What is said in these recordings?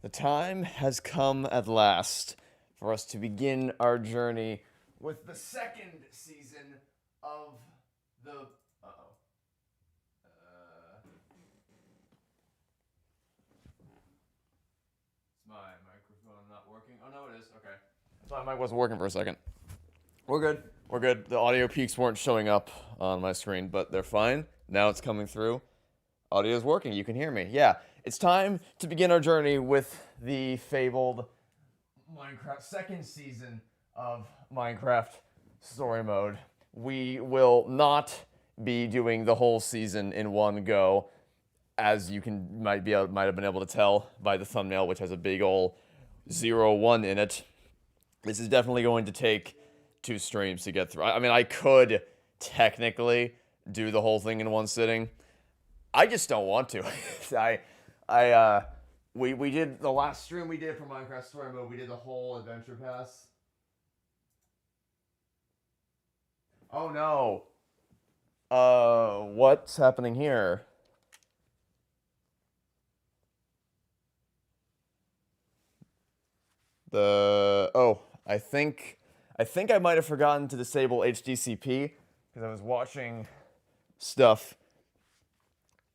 The time has come at last for us to begin our journey with the second season of the. Uh-oh. Is my microphone not working? Oh, no, it is. Okay. I thought my mic wasn't working for a second. We're good. We're good. The audio peaks weren't showing up on my screen, but they're fine. Now it's coming through. Audio is working. You can hear me. Yeah. It's time to begin our journey with the fabled Minecraft second season of Minecraft Story Mode. We will not be doing the whole season in one go, as you might have been able to tell by the thumbnail, which has a big ol' 01 in it. This is definitely going to take 2 streams to get through. I mean, I could technically do the whole thing in one sitting. I just don't want to. We did the last stream we did for Minecraft Story Mode. We did the whole adventure pass. Oh no. What's happening here? I think I might have forgotten to disable HDCP because I was watching stuff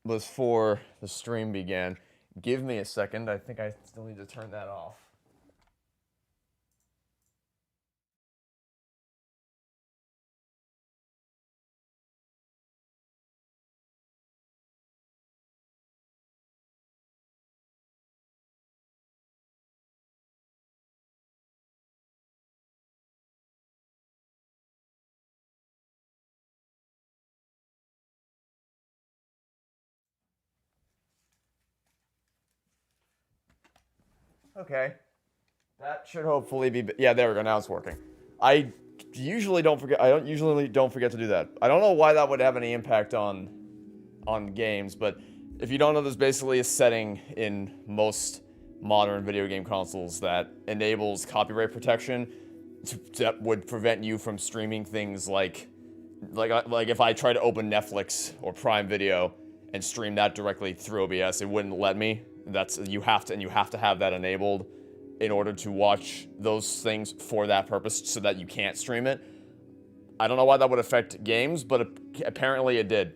before the stream began. Give me a second. I think I still need to turn that off. Okay. That should hopefully be. Yeah, there we go. Now it's working. I usually don't forget. I don't usually don't forget to do that. I don't know why that would have any impact on games, but if you don't know, there's basically a setting in most modern video game consoles that enables copyright protection that would prevent you from streaming things like if I try to open Netflix or Prime Video and stream that directly through OBS, it wouldn't let me. You have to have that enabled in order to watch those things for that purpose, so that you can't stream it. I don't know why that would affect games, but apparently it did.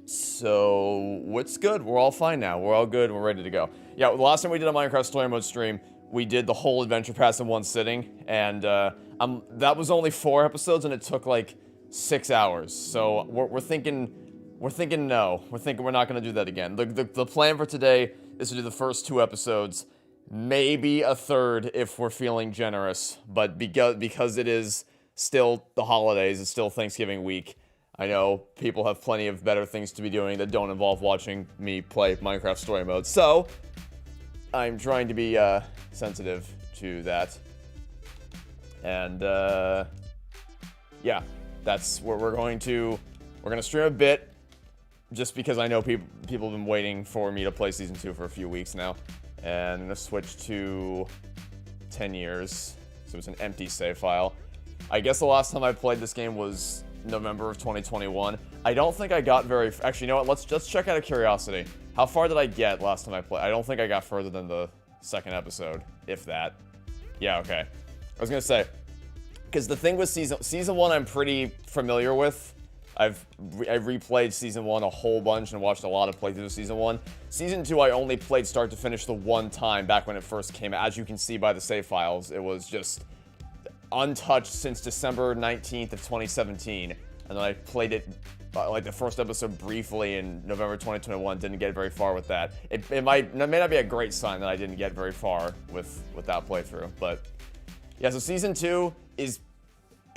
So it's good. We're all fine now. We're all good. We're ready to go. Yeah, the last time we did a Minecraft Story Mode stream, we did the whole adventure pass in one sitting, and that was only 4 episodes, and it took like 6 hours. So we're thinking no. We're thinking we're not going to do that again. The plan for today is to do the first 2 episodes, maybe a third if we're feeling generous. But because it is still the holidays, it's still Thanksgiving week, I know people have plenty of better things to be doing that don't involve watching me play Minecraft Story Mode. So, I'm trying to be sensitive to that. And, yeah, that's where we're going to stream a bit, just because I know people have been waiting for me to play Season 2 for a few weeks now. And I'm going to switch to 10 years, so it's an empty save file. I guess the last time I played this game was November of 2021. I don't think I got very... Actually, you know what? Let's just check out of curiosity. How far did I get last time I played? I don't think I got further than the second episode, if that. Yeah, okay. I was going to say, because the thing with Season 1 I'm pretty familiar with. I've replayed Season 1 a whole bunch and watched a lot of playthroughs of Season 1. Season 2 I only played start to finish the one time back when it first came out. As you can see by the save files, it was just untouched since December 19th of 2017, and then I played it like the first episode briefly in November 2021. Didn't get very far with that. It may not be a great sign that I didn't get very far with that playthrough, but yeah. So Season 2 is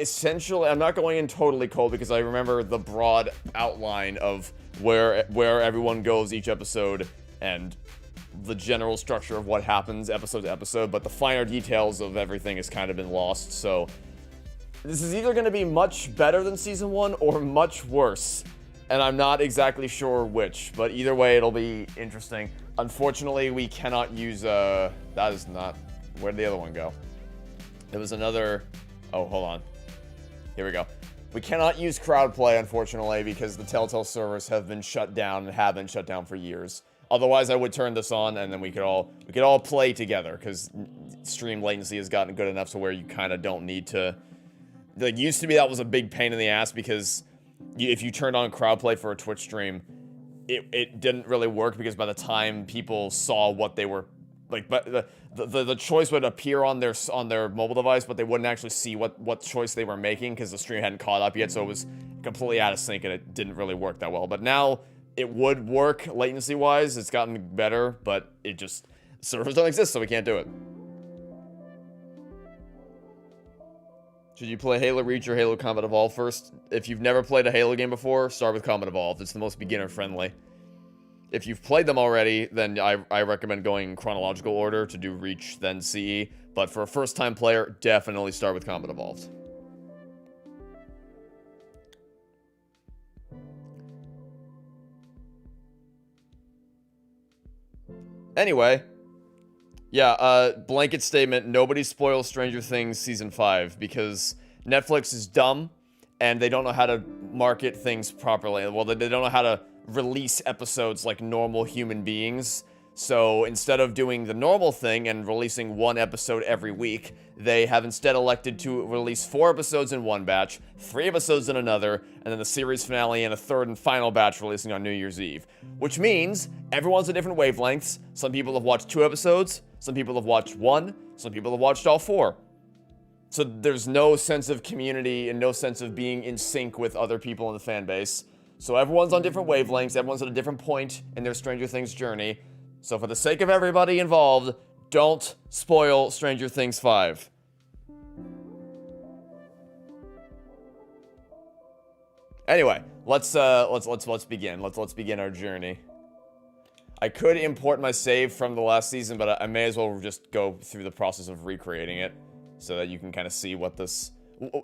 essentially, I'm not going in totally cold because I remember the broad outline of where everyone goes each episode and the general structure of what happens episode to episode, but the finer details of everything has kind of been lost. So this is either going to be much better than Season 1 or much worse, and I'm not exactly sure which, but either way it'll be interesting. Unfortunately, we cannot use that is not... Where'd the other one go? There was another... Oh, hold on. Here we go. We cannot use crowd play, unfortunately, because the Telltale servers have been shut down and have been shut down for years. Otherwise, I would turn this on, and then we could all play together, because stream latency has gotten good enough to where you kind of don't need to... Like, used to be that was a big pain in the ass, because if you turned on crowd play for a Twitch stream, it didn't really work, because by the time people saw what they were... Like, but the choice would appear on their mobile device, but they wouldn't actually see what choice they were making, because the stream hadn't caught up yet, so it was completely out of sync, and it didn't really work that well. But now... It would work latency-wise. It's gotten better, but it just... Servers don't exist, so we can't do it. Should you play Halo Reach or Halo Combat Evolved first? If you've never played a Halo game before, start with Combat Evolved. It's the most beginner-friendly. If you've played them already, then I recommend going in chronological order to do Reach, then CE. But for a first-time player, definitely start with Combat Evolved. Anyway, yeah, blanket statement, nobody spoils Stranger Things Season 5, because Netflix is dumb, and they don't know how to market things properly. Well, they don't know how to release episodes like normal human beings. So instead of doing the normal thing and releasing one episode every week, they have instead elected to release 4 episodes in one batch, 3 episodes in another, and then the series finale and a third and final batch releasing on New Year's Eve. Which means everyone's at different wavelengths. Some people have watched 2 episodes, some people have watched 1, some people have watched all 4. So there's no sense of community and no sense of being in sync with other people in the fan base. So everyone's on different wavelengths, everyone's at a different point in their Stranger Things journey. So for the sake of everybody involved, don't spoil Stranger Things 5. Anyway, let's begin. Let's begin our journey. I could import my save from the last season, but I may as well just go through the process of recreating it so that you can kind of see what this...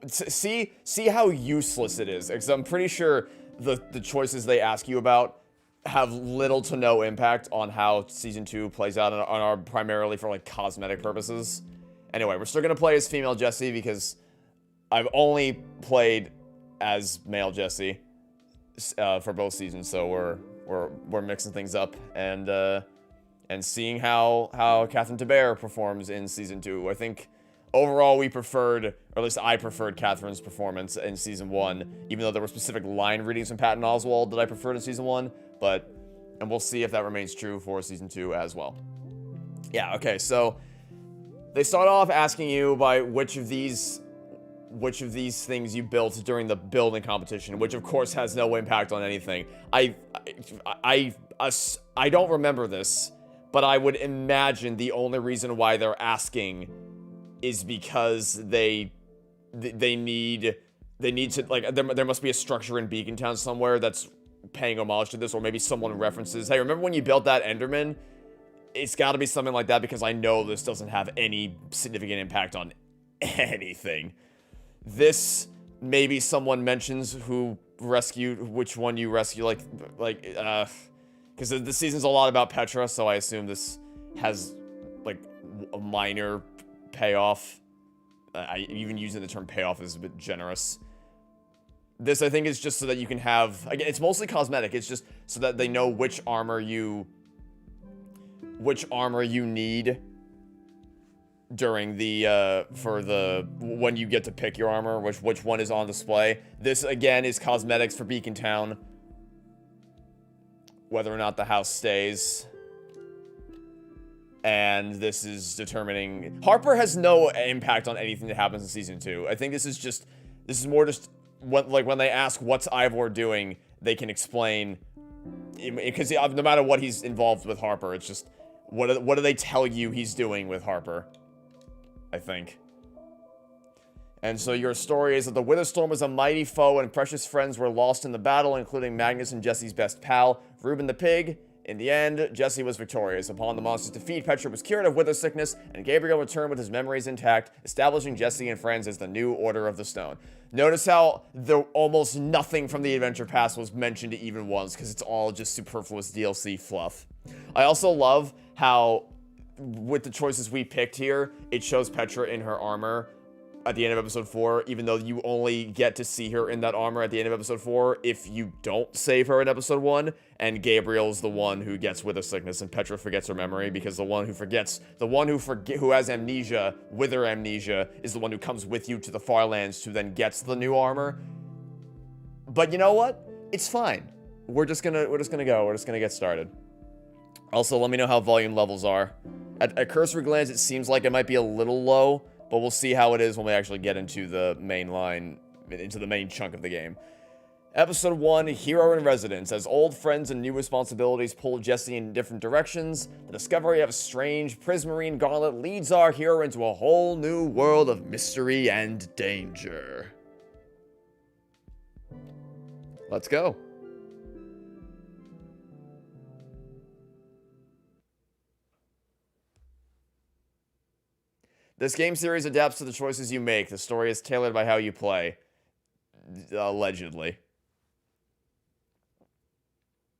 See how useless it is. Because I'm pretty sure the choices they ask you about have little to no impact on how Season 2 plays out and are primarily for, like, cosmetic purposes. Anyway, we're still gonna play as female Jesse because I've only played as male Jesse for both seasons, so we're mixing things up and seeing how Catherine Taber performs in Season 2. I think overall we preferred, or at least I preferred Catherine's performance in Season 1, even though there were specific line readings from Patton Oswalt that I preferred in Season 1. And we'll see if that remains true for Season 2 as well. Yeah, okay, so they start off asking you by which of these things you built during the building competition, which of course has no impact on anything. I don't remember this, But I would imagine the only reason why they're asking is because they need to, like, there must be a structure in Beacon Town somewhere that's paying homage to this, or maybe someone references, hey, remember when you built that Enderman? It's got to be something like that, because I know this doesn't have any significant impact on anything. This, maybe someone mentions who rescued, which one you rescue, because the season's a lot about Petra, so I assume this has, like, a minor payoff. I even using the term payoff is a bit generous. This, I think, is just so that you can have, again, it's mostly cosmetic. It's just so that they know which armor you need during the, when you get to pick your armor, which one is on display. This, again, is cosmetics for Beacon Town. Whether or not the house stays. And this is determining... Harper has no impact on anything that happens in Season 2. I think this is more just... when they ask, what's Ivor doing, they can explain... Because no matter what he's involved with Harper, it's just... What do they tell you he's doing with Harper? I think. And so your story is that the Witherstorm was a mighty foe and precious friends were lost in the battle, including Magnus and Jesse's best pal, Reuben the Pig. In the end, Jesse was victorious. Upon the monster's defeat, Petra was cured of wither sickness, and Gabriel returned with his memories intact, establishing Jesse and friends as the new Order of the Stone. Notice how almost nothing from the Adventure Pass was mentioned even once, because it's all just superfluous DLC fluff. I also love how, with the choices we picked here, it shows Petra in her armor at the end of episode 4, even though you only get to see her in that armor at the end of episode 4 if you don't save her in episode 1, and Gabriel's the one who gets wither sickness and Petra forgets her memory, because the one who has amnesia, wither amnesia, is the one who comes with you to the Farlands who then gets the new armor. But you know what? It's fine. We're just gonna get started. Also, let me know how volume levels are. At a cursory glance, it seems like it might be a little low, but we'll see how it is when we actually get into the main line, into the main chunk of the game. Episode 1, Hero in Residence. As old friends and new responsibilities pull Jesse in different directions, the discovery of a strange prismarine gauntlet leads our hero into a whole new world of mystery and danger. Let's go. This game series adapts to the choices you make. The story is tailored by how you play. Allegedly.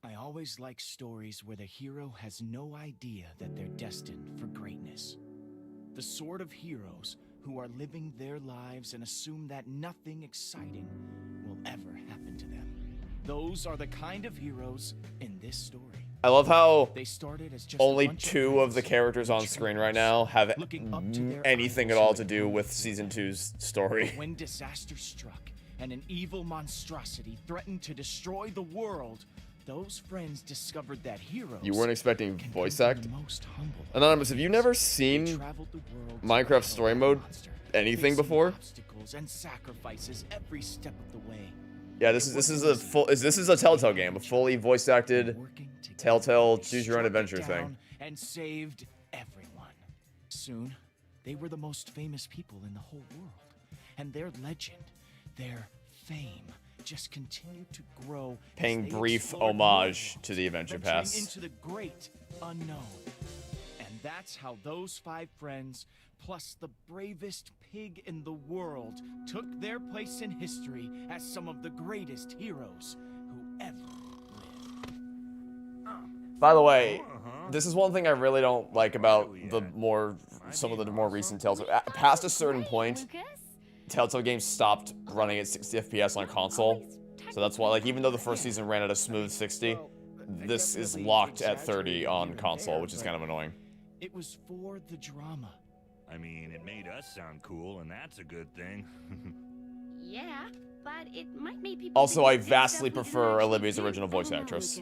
I always like stories where the hero has no idea that they're destined for greatness. The sort of heroes who are living their lives and assume that nothing exciting will ever happen to them. Those are the kind of heroes in this story. I love how they started as just only 2 of the characters on screen right now have anything at all to do with Season 2's story. When disaster struck and an evil monstrosity threatened to destroy the world, those friends discovered that heroes... You weren't expecting voice act? Anonymous, have you never seen Minecraft Story Mode anything before? And sacrifices every step of the way. Yeah, this is a Telltale game, a fully voice acted Telltale choose your own adventure thing. And saved everyone. Soon, they were the most famous people in the whole world, and their legend, their fame, just continued to grow. Paying brief homage to the Adventure Pass. Into the great unknown. And that's how those 5 friends, plus the bravest pig in the world, took their place in history as some of the greatest heroes who ever lived. By the way, this is one thing I really don't like about some of the more recent Telltale. Past a certain point, Telltale games stopped running at 60 FPS on console. So that's why, like, even though the first season ran at a smooth 60, this is locked at 30 on console, which is kind of annoying. It was for the drama. I mean, it made us sound cool, and that's a good thing. Yeah, but it might make people... Also, I vastly prefer Olivia's original voice actress.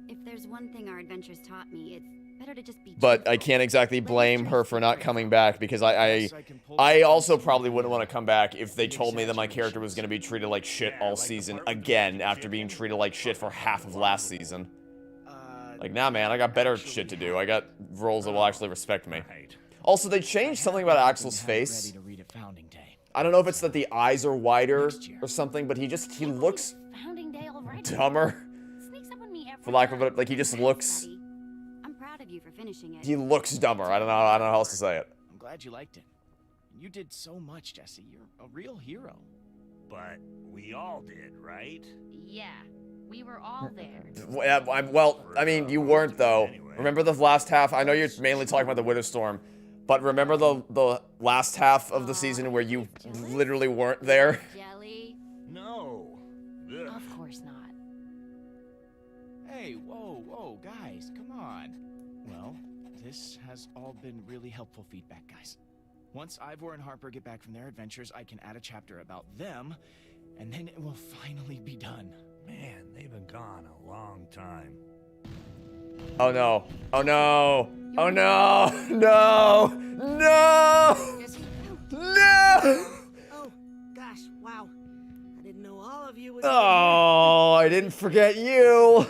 If there's one thing our adventures taught me, it's better to just be... But I can't exactly blame her for not coming back, because I also probably wouldn't want to come back if they told me that my character was going to be treated like shit all season again after being treated like shit for half of last season. Like, nah, man, I got better shit to do. I got roles that will actually respect me. Right. Also, they changed something about Axel's face. Ready to read at Founding Day. I don't know if it's that the eyes are wider Next year. or something, but he looks Founding Day already. dumber. Sneaks up on me every For lack of time. a like, he just looks, Buddy, I'm proud of you for finishing it. he looks dumber. I don't know how else to say it. I'm glad you liked it. You did so much, Jesse. You're a real hero. But we all did, right? Yeah, we were all there. Well, I mean, you weren't though. Remember the last half? I know you're mainly talking about the Witherstorm, but remember the last half of the season where you literally weren't there? Jelly? No. Ugh. Of course not. Hey, whoa, guys, come on. Well, this has all been really helpful feedback, guys. Once Ivor and Harper get back from their adventures, I can add a chapter about them, and then it will finally be done. Man, they've been gone a long time. Oh no. Oh no. Oh no. No. No. Jesse? No. Oh, gosh, wow. I didn't know all of you would Oh, I didn't forget you.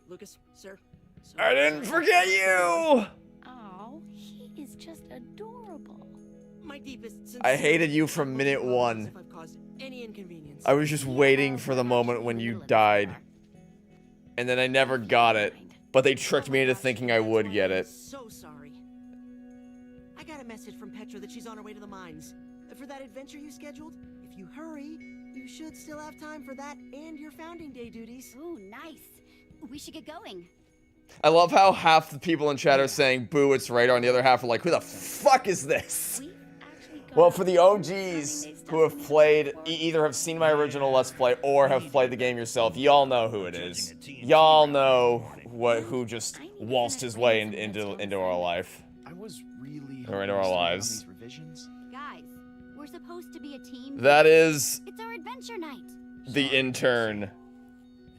Lucas, sir. I didn't forget you. Oh, he is just adorable. My deepest I hated you from minute one. If I've caused any inconvenience. I was just waiting for the moment when you died. And then I never got it. But they tricked me into thinking I would get it. So sorry. I got a message from Petra that she's on her way to the mines. For that adventure you scheduled, if you hurry, you should still have time for that and your Founding Day duties. Ooh, nice. We should get going. I love how half the people in chat are saying, boo, it's Radar, and the other half are like, who the fuck is this? We've actually got Well, for the Founding OGs Day who have stuff played, before. either have seen my original Let's Play or have played the game yourself, y'all know who it is. Y'all know who just waltzed his way into our life. I was really Or into hoping our to stay on lives. these revisions. Guys, we're supposed to be a team. That is It's our adventure night. the intern,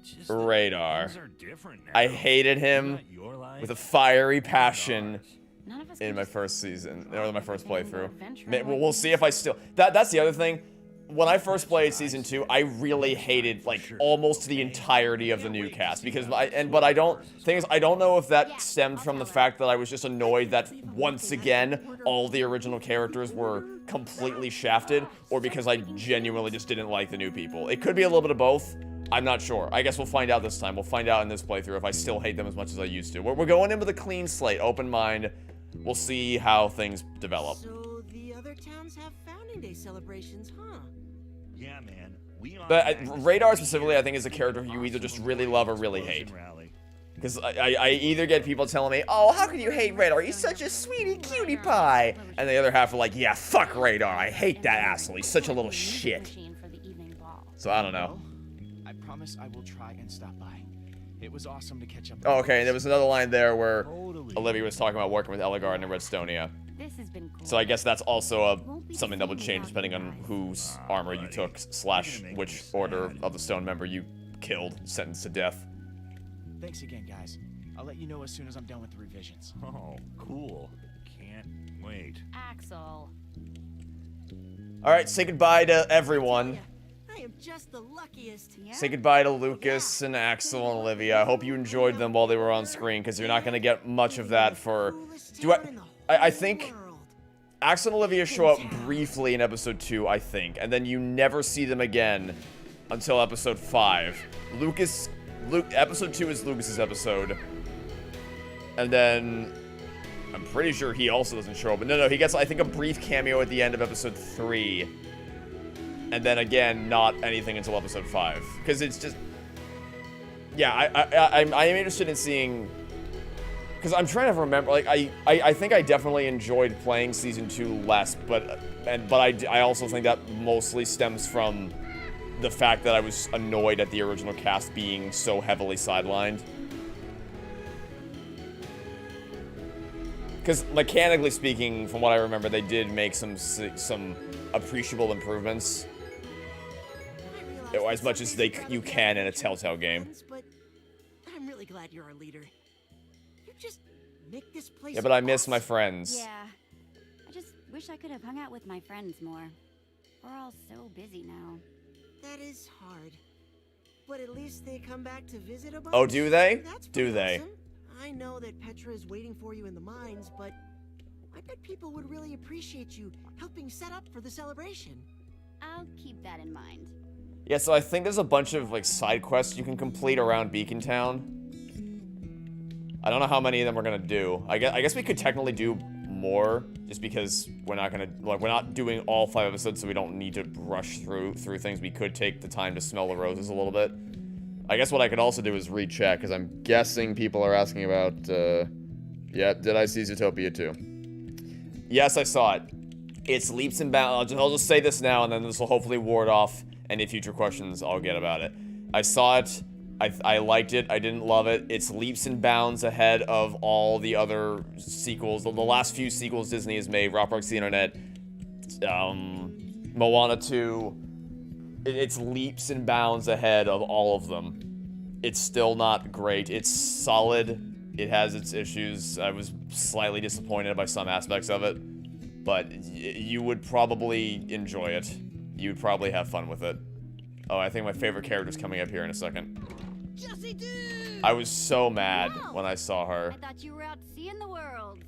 It's just that Radar. things are different now. I hated him Not your life, with a fiery passion None of us in can my just first season, or my first Everything playthrough. adventure We'll see if I still. That's the other thing. When I first played season 2, I really hated like almost the entirety of the new cast because I don't know if that stemmed from the fact that I was just annoyed that once again all the original characters were completely shafted, or because I genuinely just didn't like the new people. It could be a little bit of both. I'm not sure. I guess we'll find out this time. We'll find out in this playthrough if I still hate them as much as I used to. We're going in with a clean slate, open mind. We'll see how things develop. So the other towns have Founding Day celebrations, huh? Yeah, man. We on But Magnus Radar Rally specifically, I think, is a character who you either just really love or really hate. Because I either get people telling me, oh, how can you hate Radar? He's such a sweetie cutie pie. And the other half are like, yeah, fuck Radar. I hate that asshole. He's such a little shit. Machine for the evening ball. So I don't know. Well, I promise I will try and stop by. It was awesome to catch up. Oh, okay, and there was another line there where Totally. Olivia was talking about working with Ellegaard and Redstonia. This has been cool. So I guess that's also Won't be something that would the change same depending without on you guys. whose armor you took / which order of the stone member you killed, sentenced to death. Thanks again, guys. I'll let you know as soon as I'm done with the revisions. Oh, cool. Can't wait. Axel. All right, say goodbye to everyone. I am just the luckiest. Yeah. Say goodbye to Lucas and Axel and Olivia. I hope you enjoyed them while they were on screen, because you're not going to get much of that for... Coolest town in the I whole think world. Axel and Olivia show up briefly in episode 2, I think, and then you never see them again until episode 5. Episode 2 is Lucas's episode, and then I'm pretty sure he also doesn't show up. But no, he gets, I think, a brief cameo at the end of episode 3, and then again, not anything until episode 5, because it's just, yeah, I am interested in seeing. Because I'm trying to remember, like, I think I definitely enjoyed playing Season 2 less, but I also think that mostly stems from the fact that I was annoyed at the original cast being so heavily sidelined. Because mechanically speaking, from what I remember, they did make some appreciable improvements. I realize As much as you can in a Telltale game. But I'm really glad you're our leader. You just make this place Yeah, but I miss my awesome. friends. Yeah. I just wish I could have hung out with my friends more. We're all so busy now. That is hard. But at least they come back to visit a bunch. Oh, do they? That's Do pretty they? awesome. I know that Petra is waiting for you in the mines, but I bet people would really appreciate you helping set up for the celebration. I'll keep that in mind. Yeah, so I think there's a bunch of like side quests you can complete around Beacon Town. I don't know how many of them we're gonna do. I guess we could technically do more, just because we're not doing all 5 episodes, so we don't need to rush through things. We could take the time to smell the roses a little bit. I guess what I could also do is recheck, because I'm guessing people are asking about. Yeah, did I see Zootopia 2? Yes, I saw it. It's leaps and bounds. I'll just say this now, and then this will hopefully ward off any future questions I'll get about it. I saw it. I liked it. I didn't love it. It's leaps and bounds ahead of all the other sequels. The last few sequels Disney has made, Rock Rocks the Internet, Moana 2. It's leaps and bounds ahead of all of them. It's still not great. It's solid. It has its issues. I was slightly disappointed by some aspects of it. But you would probably enjoy it. You'd probably have fun with it. Oh, I think my favorite character's coming up here in a second. Jessie, dude! I was so mad Wow. when I saw her. I thought you were out seeing the world.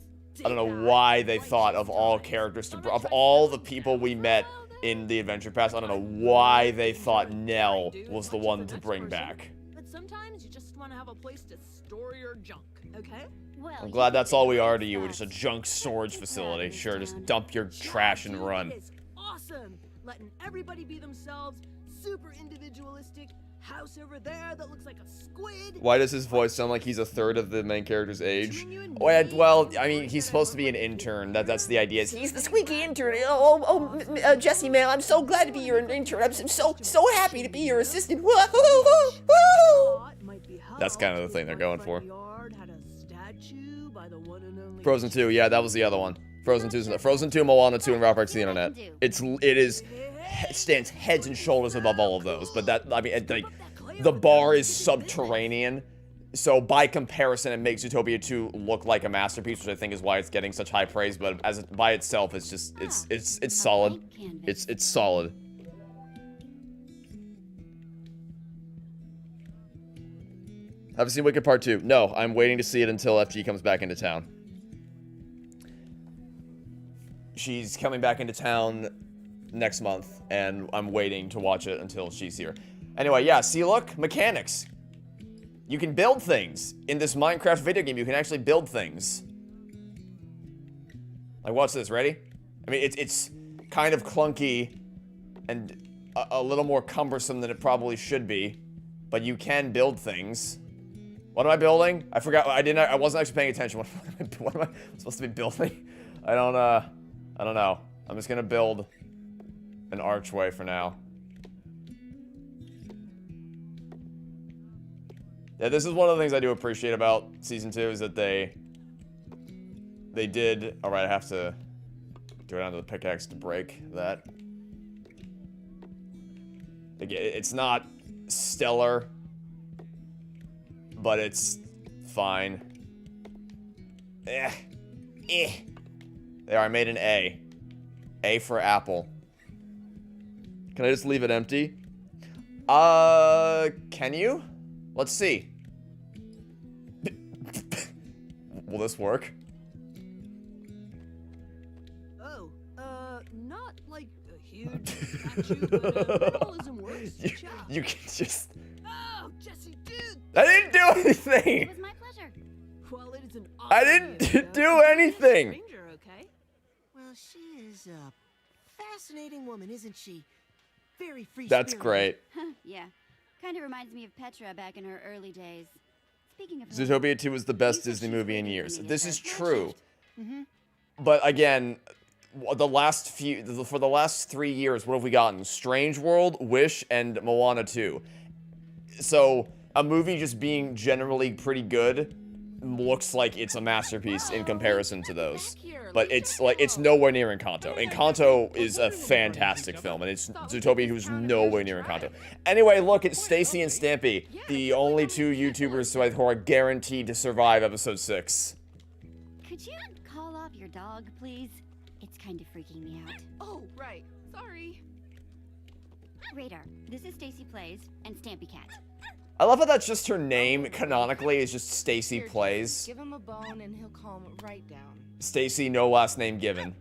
I don't know why they thought of all characters of all the people we met in the Adventure Pass. I don't know why they thought Nell was the one to bring back. But sometimes you just want to have a place to store your junk, okay? Well, I'm glad that's all we are to you. We're just a junk storage facility. Sure, just dump your trash and run. It is awesome. Letting everybody be themselves. Super individualistic. House over there that looks like a squid. Why does his voice sound like he's a third of the main character's age? Well, I mean, he's supposed to be an intern. That's the idea. He's the squeaky intern. Jesse, man, I'm so glad to be your intern. I'm so happy to be your assistant. That's kind of the thing they're going for. Frozen 2, yeah, that was the other one. Frozen 2, Moana 2, and Rock Rocks the Internet. It stands heads and shoulders above all of those. But the bar is subterranean, so by comparison, it makes Zootopia 2 look like a masterpiece, which I think is why it's getting such high praise. But by itself, it's just it's solid. It's solid. Haven't seen Wicked Part 2. No, I'm waiting to see it until FG comes back into town. She's coming back into town next month, and I'm waiting to watch it until she's here. Anyway, yeah, see, look, mechanics. You can build things. In this Minecraft video game, you can actually build things. Like, watch this, ready? I mean, it's kind of clunky and a little more cumbersome than it probably should be, but you can build things. What am I building? I forgot. I wasn't actually paying attention. What am I supposed to be building? I don't know. I'm just gonna build an archway for now. Yeah, this is one of the things I do appreciate about Season 2 is that they did... Alright, I have to go down to the pickaxe to break that. Again, it's not stellar, but it's fine. There, I made an A. A for apple. Can I just leave it empty? Can you? Let's see. Will this work? Oh, not like a huge statue, but minimalism works. You can just... Oh, Jesse, dude! I didn't do It anything! was my pleasure. Well, it is an I didn't do anything! stranger, okay? Well, she is a fascinating woman, isn't she? Very free. That's great. Yeah. Kind of reminds me of Petra back in her early days. Speaking of her, Zootopia 2 was the best You said Disney she's movie in waiting for years. me to This say. is true. But again, for the last 3 years, what have we gotten? Strange World, Wish, and Moana 2. So, a movie just being generally pretty good looks like it's a masterpiece in comparison to those. But it's nowhere near Encanto. Encanto is a fantastic film, and it's Zootopia who's nowhere near Encanto. Anyway, look, it's Stacy and Stampy, the only 2 YouTubers who are guaranteed to survive episode 6. could you call off your dog, please? It's kind of freaking me out. Oh, right. Sorry. Radar, this is Stacy Plays and Stampy Cat. I love how that's just her name, canonically, is just Stacy Here, Plays. Give him a bone and he'll calm right down. Stacy, no last name given.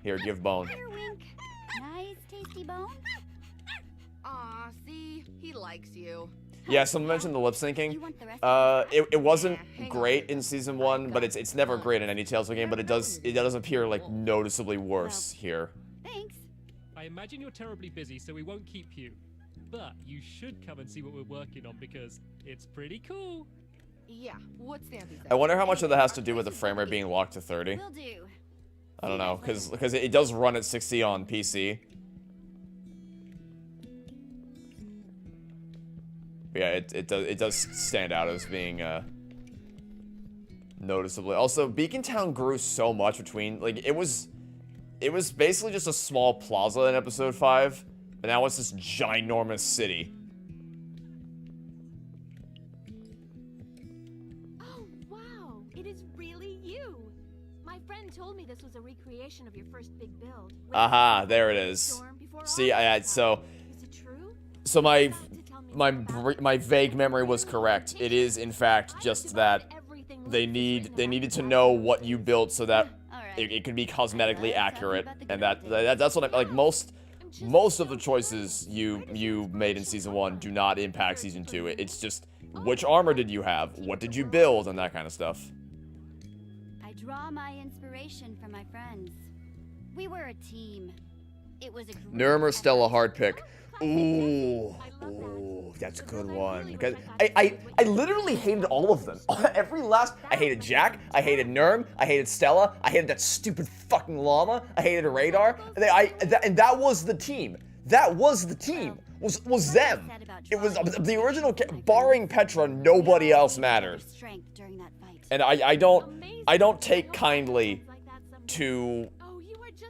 Here, give bone. Here, Wink. Nice, tasty bone. Aw, see? He likes you. Yeah, someone mentioned the lip syncing. You want the rest of It wasn't Yeah, hang on. great in season 1, but it's never great in any Tales of game, but it does appear like noticeably worse here. Thanks. I imagine you're terribly busy, so we won't keep you. But you should come and see what we're working on because it's pretty cool. Yeah, what's Sandy's I wonder how much of that has to do with the frame rate being locked to 30. Will do. I don't know, because it does run at 60 on PC. But yeah, it does stand out as being noticeably. Also, Beacon Town grew so much between it was basically just a small plaza in episode 5, and now it's this ginormous city. Oh, wow. It is really you. My friend told me this was a recreation of your first big build. Aha, there it is. Storm before See, August so happened. Is it true? so my About to tell me more about my vague memory was correct. It is in fact just that they needed to know what you built so that Alright. it could be cosmetically accurate, and that's what I like. Most of the choices you made in season 1 do not impact season 2. It's just which armor did you have, what did you build, and that kind of stuff. I draw my inspiration from my friends. We were a team. It was a group Nurm or effort. Stella hard pick. Ooh, that's a good one. Because I literally hated all of them. Every last, I hated Jack, I hated Nurm, I hated Stella, I hated that stupid fucking llama, I hated Radar. And that was the team. That was the team. Was them. It was the original. Barring Petra, nobody else mattered. Strength during that fight. And I don't take kindly to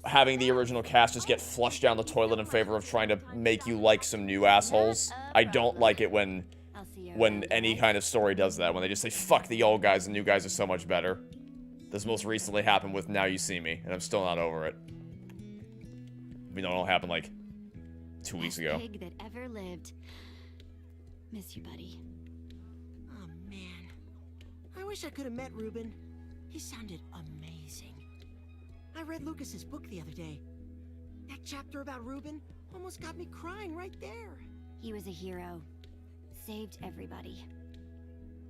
having the original cast just get flushed down the toilet in favor of trying to make you like some new assholes. I don't like it when I'll see you when around. any kind of story does that, when they just say, fuck the old guys, the new guys are so much better. This most recently happened with Now You See Me, and I'm still not over it. I mean, it all happened like 2 weeks Best ago. pig that ever lived. Miss you, buddy. Oh, man. I wish I could have met Ruben. He sounded amazing. I read Lucas's book the other day. That chapter about Ruben almost got me crying right there. He was a hero. Saved everybody.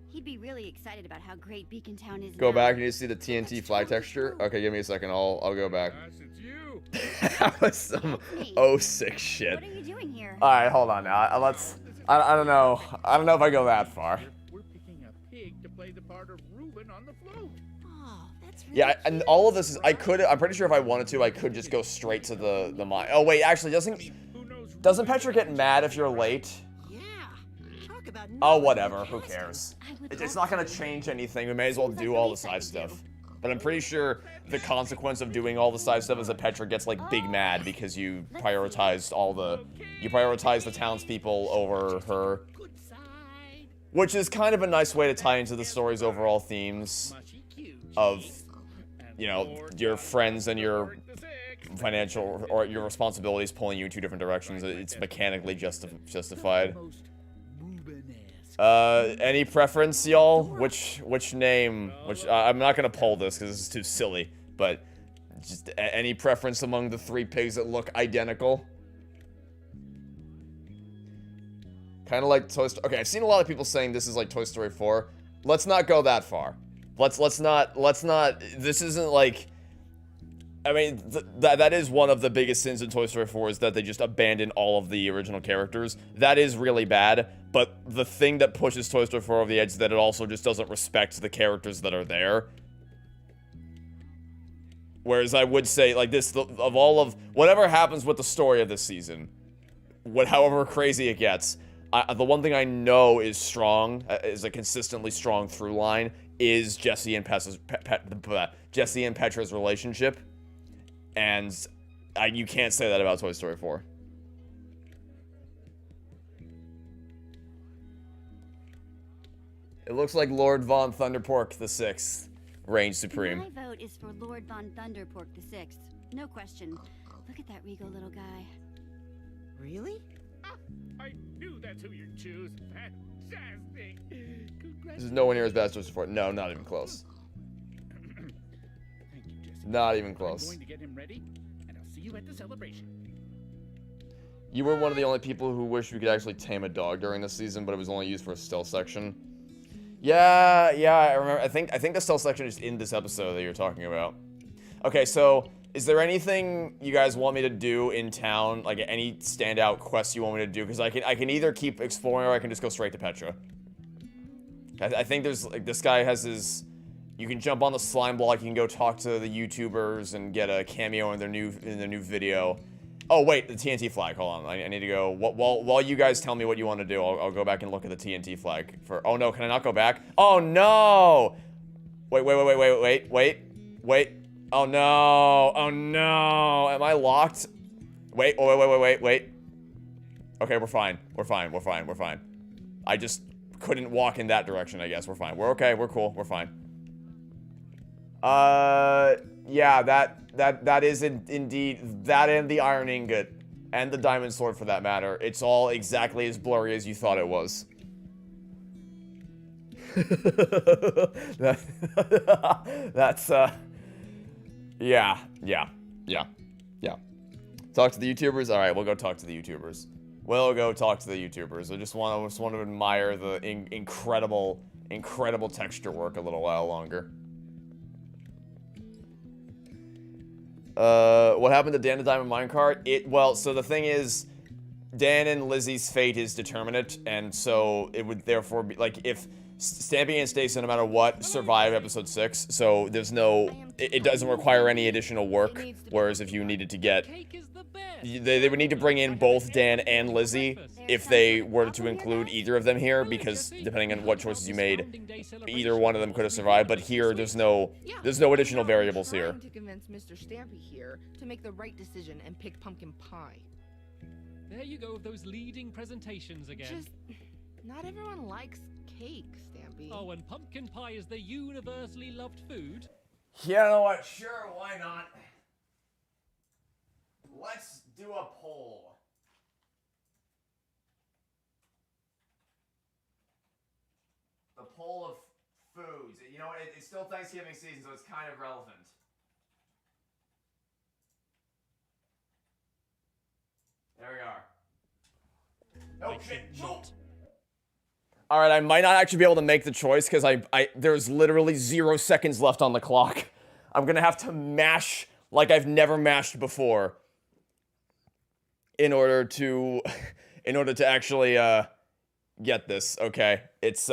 He'd be really excited about how great Beacon Town is Go now. back and you see the TNT flag texture? Okay, give me a second. I'll go back. Yes, it's you. That was some Me. 06 shit. What are you doing here? Alright, hold on now. I don't know. I don't know if I go that far. We're picking a pig to play the part of Reuben on the float. Oh, that's really Yeah, and cute. all of this is, I'm pretty sure if I wanted to, I could just go straight to the mine. Oh wait, actually, Who knows? doesn't Petra get mad if you're late? Yeah. Talk about Oh, knowing whatever, your who casting. cares? I would It's love not gonna to. change anything, we may as well do all the side stuff. But I'm pretty sure the consequence of doing all the side stuff is that Petra gets like big mad because you prioritized the townspeople over her. Good side. Which is kind of a nice way to tie into the story's overall themes Mushy cute. of, And you know, Lord your God friends and your Lord the Six. financial or your responsibilities pulling you in two different directions. It's mechanically justified. Most Reuben-esque. Any preference, y'all? Which name? I'm not gonna poll this because this is too silly. But just any preference among the three pigs that look identical? Kind of like Toy Story. Okay, I've seen a lot of people saying this is like Toy Story 4. Let's not go that far. Let's not. This isn't like. I mean, that is one of the biggest sins in Toy Story 4 is that they just abandon all of the original characters. That is really bad, but the thing that pushes Toy Story 4 over the edge is that it also just doesn't respect the characters that are there. Whereas I would say, like, this, of all of, whatever happens with the story of this season, however crazy it gets, the one thing I know is strong, is a consistently strong through line, is Jesse and Petra's relationship. And you can't say that about Toy Story 4. It looks like Lord Von Thunderpork the Sixth reigns supreme. My vote is for Lord Von Thunderpork the Sixth. No question. Look at that regal little guy. Really? I knew that's who you'd choose. Fantastic. This is nowhere near as bad as Toy Story 4. No, not even close. Thank you, Jessica. Not even I'm close. going to get him ready, and I'll see you at the celebration. You were one of the only people who wished we could actually tame a dog during this season, but it was only used for a stealth section. Yeah, I remember. I think the stealth section is in this episode that you're talking about. Okay, so is there anything you guys want me to do in town? Like any standout quests you want me to do? Because I can either keep exploring or I can just go straight to Petra. I think there's like this guy has his. You can jump on the slime block. You can go talk to the YouTubers and get a cameo in their new video. Oh wait, the TNT flag. Hold on, I need to go. While you guys tell me what you want to do, I'll go back and look at the TNT flag for. Oh no, can I not go back? Oh no! Wait. Oh no! Oh no! Am I locked? Wait. Okay, we're fine. I just couldn't walk in that direction. I guess we're fine. We're okay. We're cool. We're fine. Yeah, that is indeed that, and the iron ingot and the diamond sword for that matter. It's all exactly as blurry as you thought it was. That's yeah. Talk to the YouTubers. All right, we'll go talk to the YouTubers. I just want to admire the incredible texture work a little while longer. What happened to Dan the Diamond Minecart? Well, so the thing is, Dan and Lizzie's fate is determinate, and so it would therefore be, like, if Stampy and Stacy, no matter what, survive episode 6, so there's no, it doesn't require any additional work, whereas if you needed to get, they would need to bring in both Dan and Lizzie if they were to include either of them here, because depending on what choices you made, either one of them could have survived, but here there's no additional variables here. To convince Mr. Stampy here to make the right decision and pick pumpkin pie. There you go with those leading presentations again. Just, not everyone likes cake, Stampy. Oh, and pumpkin pie is the universally loved food? You know what? Sure, why not? Let's do a poll. The poll of foods. You know what? It's still Thanksgiving season, so it's kind of relevant. There we are. Oh shit! Not. All right, I might not actually be able to make the choice because there's literally 0 seconds left on the clock. I'm gonna have to mash like I've never mashed before in order to actually get this. Okay, it's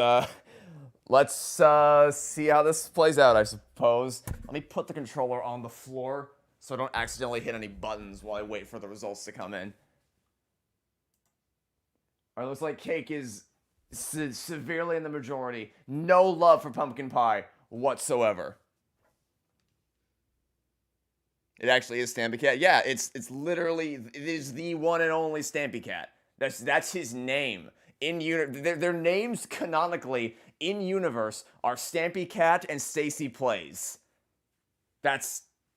let's see how this plays out, I suppose. Let me put the controller on the floor so I don't accidentally hit any buttons while I wait for the results to come in. All right, looks like cake is severely in the majority. No love for pumpkin pie whatsoever. It actually is Stampy Cat. Yeah, it's literally, it is the one and only Stampy Cat. That's his name. Their names canonically in universe are Stampy Cat and Stacy Plays. I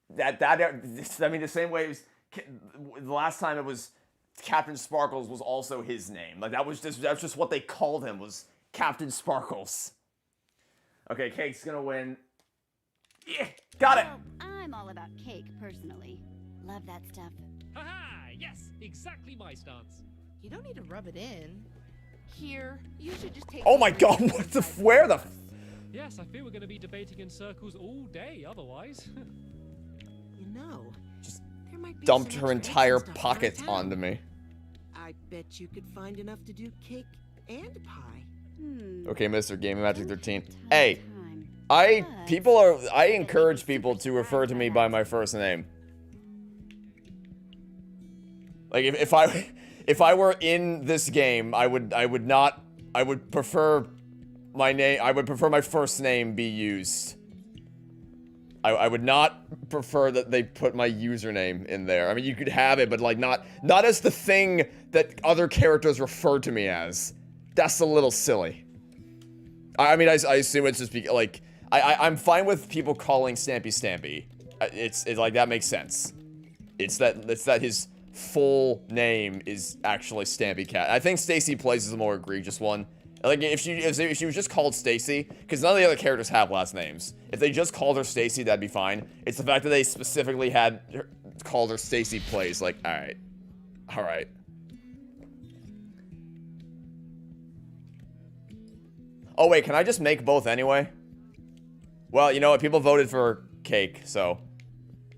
mean, the same way as the last time it was Captain Sparkles was also his name. Like that was just what they called him, was Captain Sparkles. Okay, Cake's gonna win. Yeah, got it. Well, I'm all about cake, personally. Love that stuff. Haha! Yes, exactly my stance. You don't need to rub it in. Here, you should just take. Oh my God! What the? Where the? Yes, I fear we're going to be debating in circles all day. Otherwise. You know, Just there might be dumped some her extra entire stuff around pocket town. onto me. I bet you could find enough to do cake and pie. Okay, Mr. Gaming Magic 13. Time, Hey, time. I encourage people to refer to me by my first name. Like if I were in this game, I would prefer my first name be used. I would not prefer that they put my username in there. I mean, you could have it, but like not as the thing that other characters refer to me as. That's a little silly. I mean, I assume it's just like I'm fine with people calling Stampy Stampy. It's like that makes sense. It's that his full name is actually Stampy Cat. I think Stacy Plays is a more egregious one. Like, if she was just called Stacy, because none of the other characters have last names. If they just called her Stacy, that'd be fine. It's the fact that they specifically called her Stacy Plays. Like, alright. Alright. Oh, wait, can I just make both anyway? Well, you know what? People voted for cake, so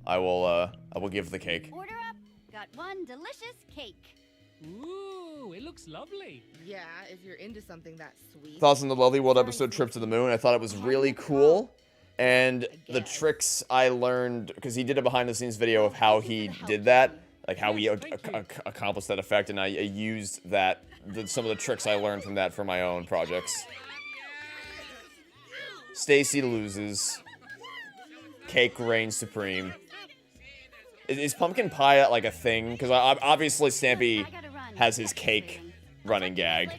I will give the cake. Order up. Got one delicious cake. Ooh, it looks lovely. Yeah, if you're into something that sweet. Thoughts on the Lovely World episode Trip to the Moon? I thought it was really cool. And the tricks I learned, because he did a behind-the-scenes video of how he did that, like how he accomplished that effect, and I used that, some of the tricks I learned from that for my own projects. Stacy loses. Cake reigns supreme. Is pumpkin pie like a thing? Because obviously Stampy has his cake running gag.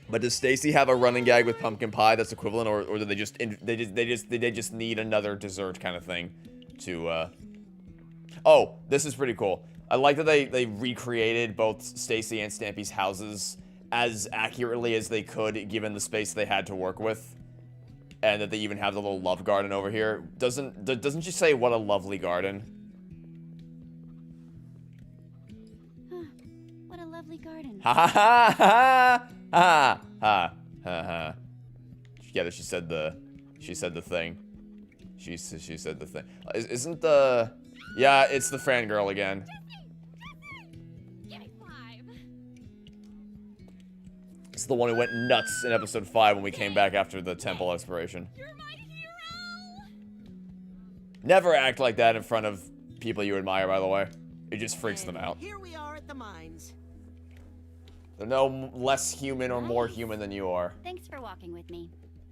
But does Stacy have a running gag with pumpkin pie that's equivalent, or do they just need another dessert kind of thing to Oh, this is pretty cool. I like that they recreated both Stacy and Stampy's houses as accurately as they could given the space they had to work with. And that they even have the little love garden over here. Doesn't she say what a lovely garden? Huh. What a lovely garden. Ha ha ha ha ha ha ha ha. Yeah, she said the thing. She said the thing. Isn't the... Yeah, it's the fangirl again. Give me 5. It's the one who went nuts in episode 5 when we came back after the temple exploration. You're my hero. Never act like that in front of people you admire, by the way. It just freaks them out. Here we are at the mines. They're no less human or more human than you are. Thanks for walking with me.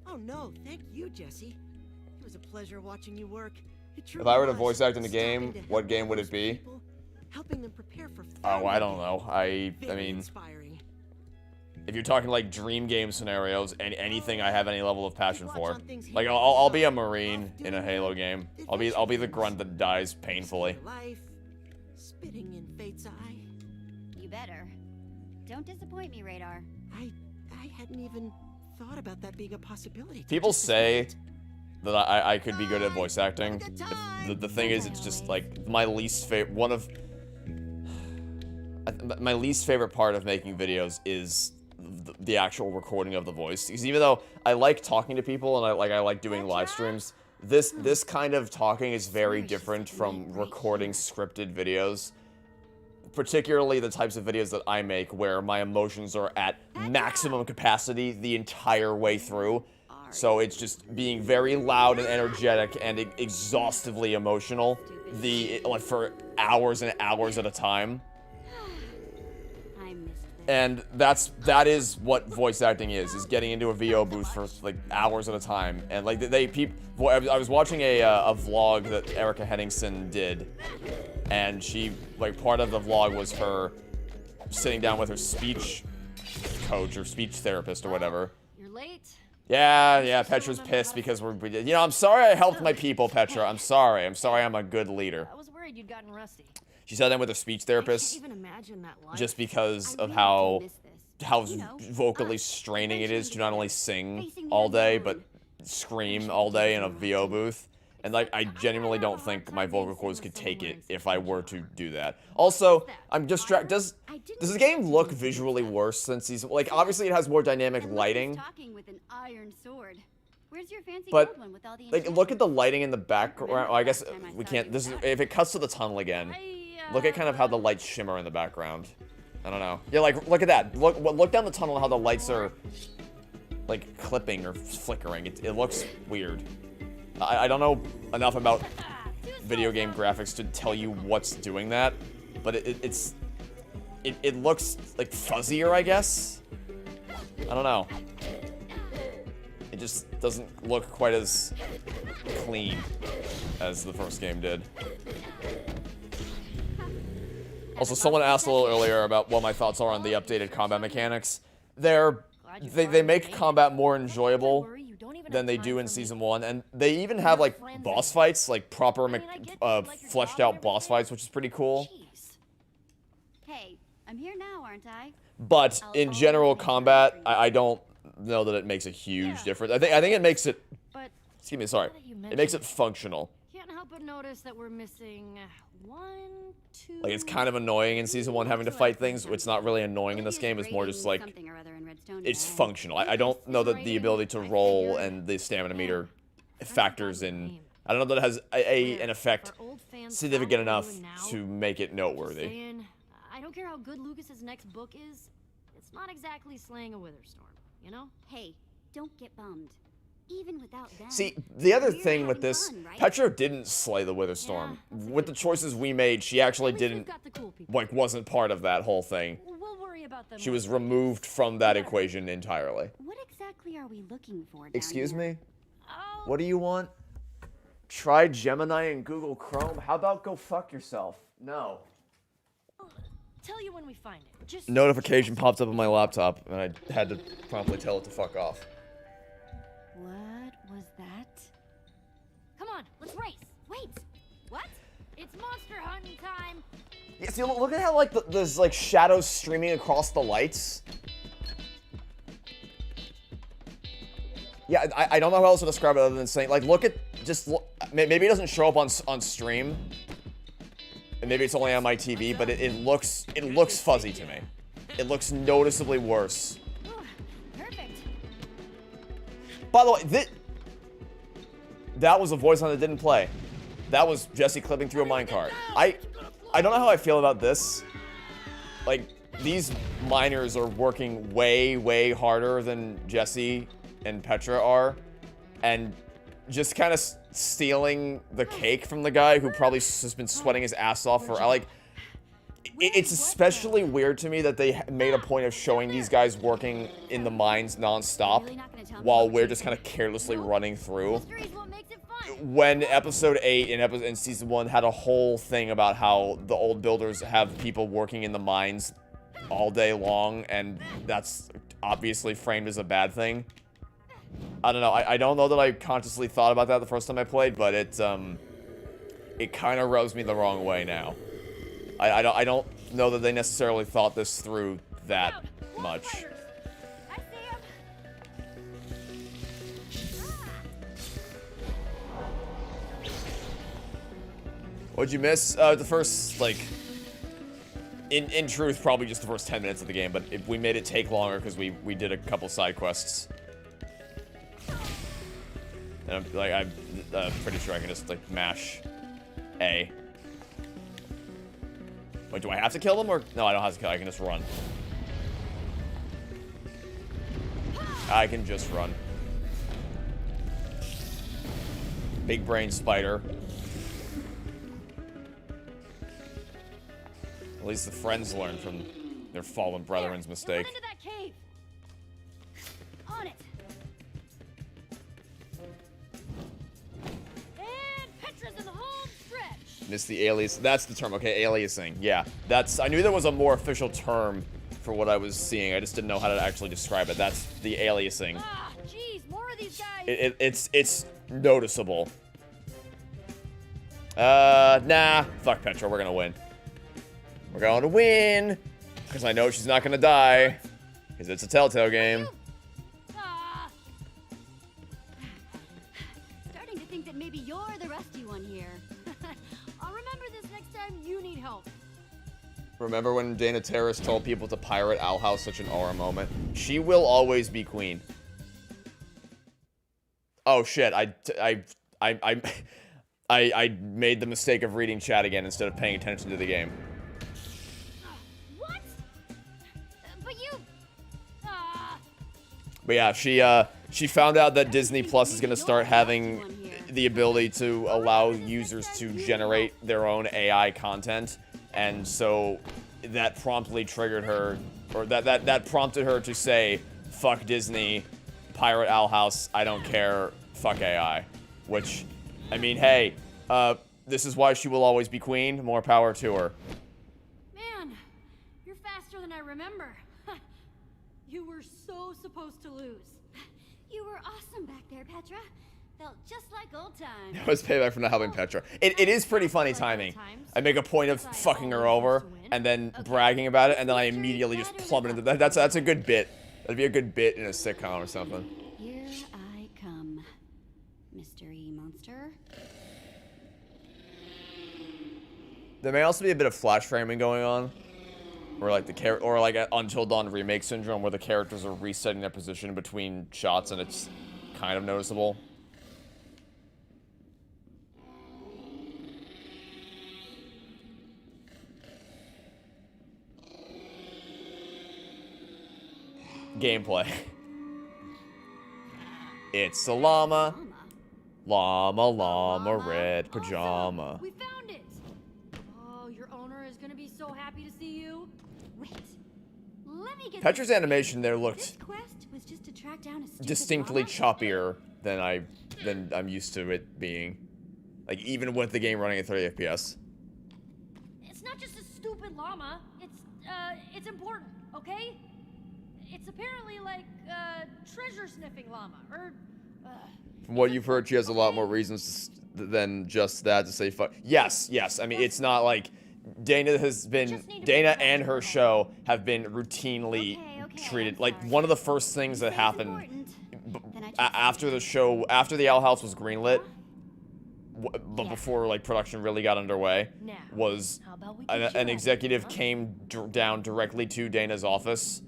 Oh no, thank you, Jesse. It was a pleasure watching you work. If I were to voice act in a game, what game would it be? Helping them prepare for Oh, I don't know. I Very mean, inspiring. if you're talking like dream game scenarios and anything I have any level of passion for, like I'll be a Marine in a Halo game. I'll be the grunt that dies painfully. Life, spitting in fate's eye. You better. Don't disappoint me, Radar. I hadn't even thought about that being a possibility. People say that I could be good at voice acting. The thing is, it's just like my least favorite. My least favorite part of making videos is the actual recording of the voice. Because even though I like talking to people and I like doing live streams, this kind of talking is very different from recording scripted videos. Particularly the types of videos that I make where my emotions are at maximum capacity the entire way through. So it's just being very loud and energetic and exhaustively emotional like for hours and hours at a time. I missed this. And that is what voice acting is getting into a VO booth for like hours at a time. And like I was watching a vlog that Erica Henningsen did, and she, like, part of the vlog was her sitting down with her speech coach or speech therapist or whatever. You're late. Yeah, Petra's pissed because we did. You know, I'm sorry I helped my people, Petra. I'm sorry I'm a good leader. I was worried you'd gotten rusty. She sat down with her speech therapist Even imagine that life. just because I of really how do miss this. You know, vocally us, straining it is to not only sing facing the all day, unknown. but scream all day in a VO booth. And, like, I genuinely don't think my vocal cords could take it if I were to do that. Also, I'm distracted. Does the game look visually worse than season? Like, obviously it has more dynamic And look who's lighting, talking with an iron sword. Where's your fancy but, gold one with all the like, look at the lighting in the background. Well, I guess we can't. If it cuts to the tunnel again, look at kind of how the lights shimmer in the background. I don't know. Yeah, like, look at that. Look down the tunnel and how the lights are, like, clipping or flickering. It looks weird. I don't know enough about video game graphics to tell you what's doing that, but it looks like fuzzier, I guess. I don't know. It just doesn't look quite as clean as the first game did. Also, someone asked a little earlier about what my thoughts are on the updated combat mechanics. They make combat more enjoyable than they do in Season 1, and they even have, like, boss fights, like, proper, fleshed out boss fights, which is pretty cool. I'm here now, aren't I? But in general combat, I don't know that it makes a huge difference. I think it makes it. But Excuse me, sorry. It makes it functional. can't help but notice that we're missing 1, 2. Like, it's kind of annoying in Season 1 having to fight things. It's not really annoying in this game. It's more just like, Something or other in Redstone it's today. functional. I don't know that the ability to roll and the stamina meter factors in. I don't know that it has an effect significant enough to make it noteworthy. Saying, I don't care how good Lucas's next book is. It's not exactly slaying a Witherstorm, you know? Hey, don't get bummed. Even without them. See, the other we're thing with having this, fun, right? Petra didn't slay the Witherstorm. With the choices we made, she actually At least we've didn't, got the cool people. like, wasn't part of that whole thing. We'll worry about them. She was removed from that equation entirely. What exactly are we looking for down Excuse here? me? Oh, What do you want? Try Gemini and Google Chrome? How about go fuck yourself? No. tell you when we find it. Just Notification popped up on my laptop, and I had to promptly tell it to fuck off. What was that? Come on, let's race. Wait, what? It's monster hunting time. Yeah, see, look at how, like, there's, like, shadows streaming across the lights. Yeah, I don't know how else to describe it other than saying, like, look at, just look, maybe it doesn't show up on stream, and maybe it's only on my TV, but it looks fuzzy to me. It looks noticeably worse. Ooh, perfect. By the way, that was a voice line that didn't play. That was Jesse clipping through a minecart. I don't know how I feel about this. Like, these miners are working way, way harder than Jesse and Petra are, and just kind of stealing the cake from the guy who probably has been sweating his ass off for, like, it's especially weird to me that they made a point of showing these guys working in the mines non-stop while we're just kind of carelessly running through. Mystery's what makes it fun. When episode 8 and season 1 had a whole thing about how the old builders have people working in the mines all day long, and that's obviously framed as a bad thing. I don't know. I don't know that I consciously thought about that the first time I played, but it kind of rubs me the wrong way now. I don't know that they necessarily thought this through that much. I see him. What'd you miss? The first, like, in truth, probably just the first 10 minutes of the game, but we made it take longer because we did a couple side quests. And I'm pretty sure I can just, like, mash A. Wait, do I have to kill them, or? No, I don't have to kill, I can just run. I can just run. Big brain spider. At least the friends learn from their fallen brethren's mistake. Into that cave. On it. And Petra's in the home stretch. Miss the alias. That's the term. Okay, aliasing. Yeah, that's. I knew there was a more official term for what I was seeing. I just didn't know how to actually describe it. That's the aliasing. Ah, jeez, more of these guys. It's noticeable. Nah. Fuck Petra. We're gonna win. We're going to win because I know she's not gonna die because it's a Telltale game. Ah, Starting to think that maybe you're the rusty one here. I'll remember this next time you need help. Remember when Dana Terrace told people to pirate Owl House? Such an aura moment. She will always be queen. Oh shit! I made the mistake of reading chat again instead of paying attention to the game. What? But you. But yeah, she found out that Disney Plus is gonna start having the ability to allow users to generate their own AI content, and so that promptly triggered her, or that prompted her to say, "Fuck Disney, pirate Owl House. I don't care. Fuck AI." Which, I mean, hey, this is why she will always be queen. More power to her. Man, you're faster than I remember. You were so supposed to lose. You were awesome back there, Petra. Felt just like old times. That was payback for not helping Petra. It is pretty funny timing. I make a point of fucking her over, and then bragging about it, and then I immediately just plummet into that. That's a good bit. That'd be a good bit in a sitcom or something. Here I come, mystery monster. There may also be a bit of flash framing going on, or like a Until Dawn remake syndrome, where the characters are resetting their position between shots, and it's kind of noticeable. Gameplay. It's a llama. Llama, red pajama. We found it! Oh, your owner is gonna be so happy to see you. Wait, let me get Petra's animation there this looked quest was just to track down a stupid distinctly llama? choppier than I'm used to it being. Like, even with the game running at 30 FPS. It's not just a stupid llama. It's important, okay? It's apparently like treasure sniffing llama, or From what you've heard, she has a lot more reasons than just that to say fuck. Yes. I mean, it's not like Dana and her show have been routinely treated. Like, one of the first things that happened after the Owl House was greenlit, but before like production really got underway, was an executive came down directly to Dana's office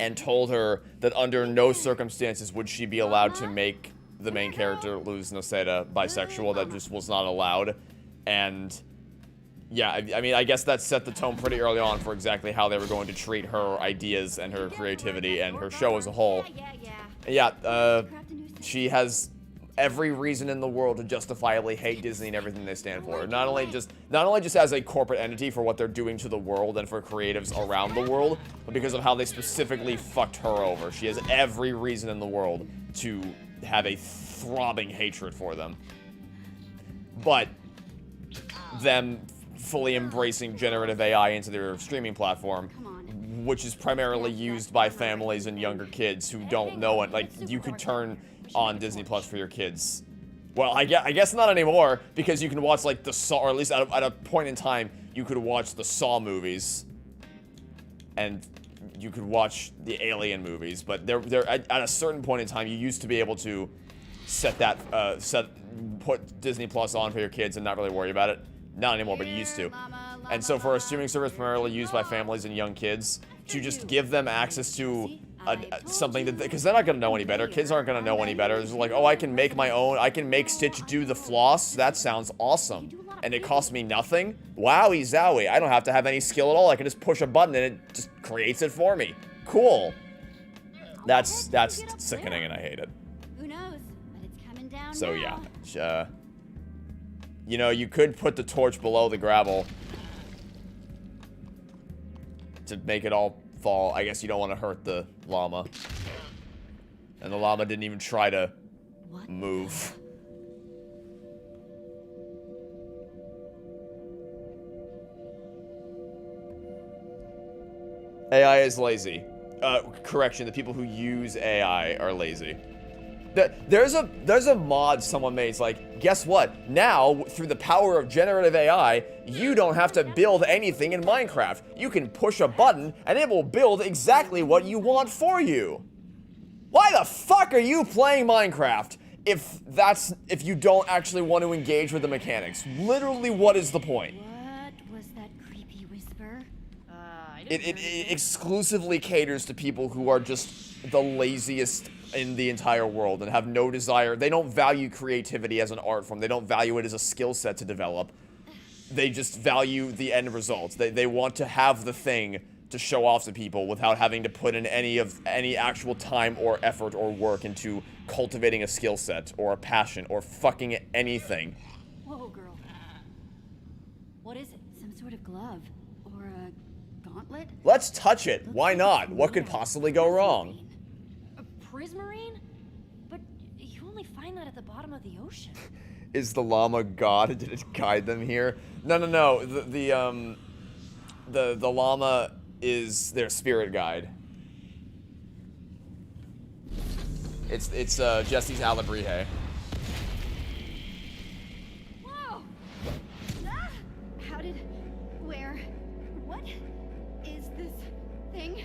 and told her that under no circumstances would she be allowed to make the main character, Luz Noceda, bisexual. That just was not allowed. And yeah, I mean, I guess that set the tone pretty early on for exactly how they were going to treat her ideas and her creativity and her show as a whole. Yeah, she has every reason in the world to justifiably hate Disney and everything they stand for. Not only just as a corporate entity for what they're doing to the world and for creatives around the world, but because of how they specifically fucked her over. She has every reason in the world to have a throbbing hatred for them. But them fully embracing generative AI into their streaming platform, which is primarily used by families and younger kids who don't know it. Like, you could turn on Disney Plus for your kids. Well, I guess not anymore, because you can watch like the Saw, or at least at a point in time, you could watch the Saw movies, and you could watch the Alien movies. But they're at a certain point in time, you used to be able to put Disney Plus on for your kids and not really worry about it. Not anymore, but you used to. And so for a streaming service primarily used by families and young kids, to just give them access to something that, because they're not going to know any better. Kids aren't going to know any better. It's like, oh, I can make my own. I can make Stitch do the floss. That sounds awesome. And it costs me nothing. Wowie zowie. I don't have to have any skill at all. I can just push a button and it just creates it for me. Cool. That's sickening and I hate it. Who knows? But it's coming down So now. yeah. You know, you could put the torch below the gravel to make it all fall. I guess you don't want to hurt the llama. And the llama didn't even try to move. AI is lazy. Correction, the people who use AI are lazy. There's a mod someone made. It's like, guess what? Now, through the power of generative AI, you don't have to build anything in Minecraft. You can push a button, and it will build exactly what you want for you. Why the fuck are you playing Minecraft if you don't actually want to engage with the mechanics? Literally, what is the point? What was that creepy whisper? It exclusively caters to people who are just the laziest in the entire world and have no desire. They don't value creativity as an art form. They don't value it as a skill set to develop. They just value the end results. They want to have the thing to show off to people without having to put in any actual time or effort or work into cultivating a skill set or a passion or fucking anything. Whoa, girl. What is it? Some sort of glove? Or a gauntlet? Let's touch it. Why not? What could possibly go wrong? prismarine? But you only find that at the bottom of the ocean. Is the llama God? Did it guide them here? No. The llama is their spirit guide. It's Jesse's Alabrije. Whoa! Ah! Where? is this thing?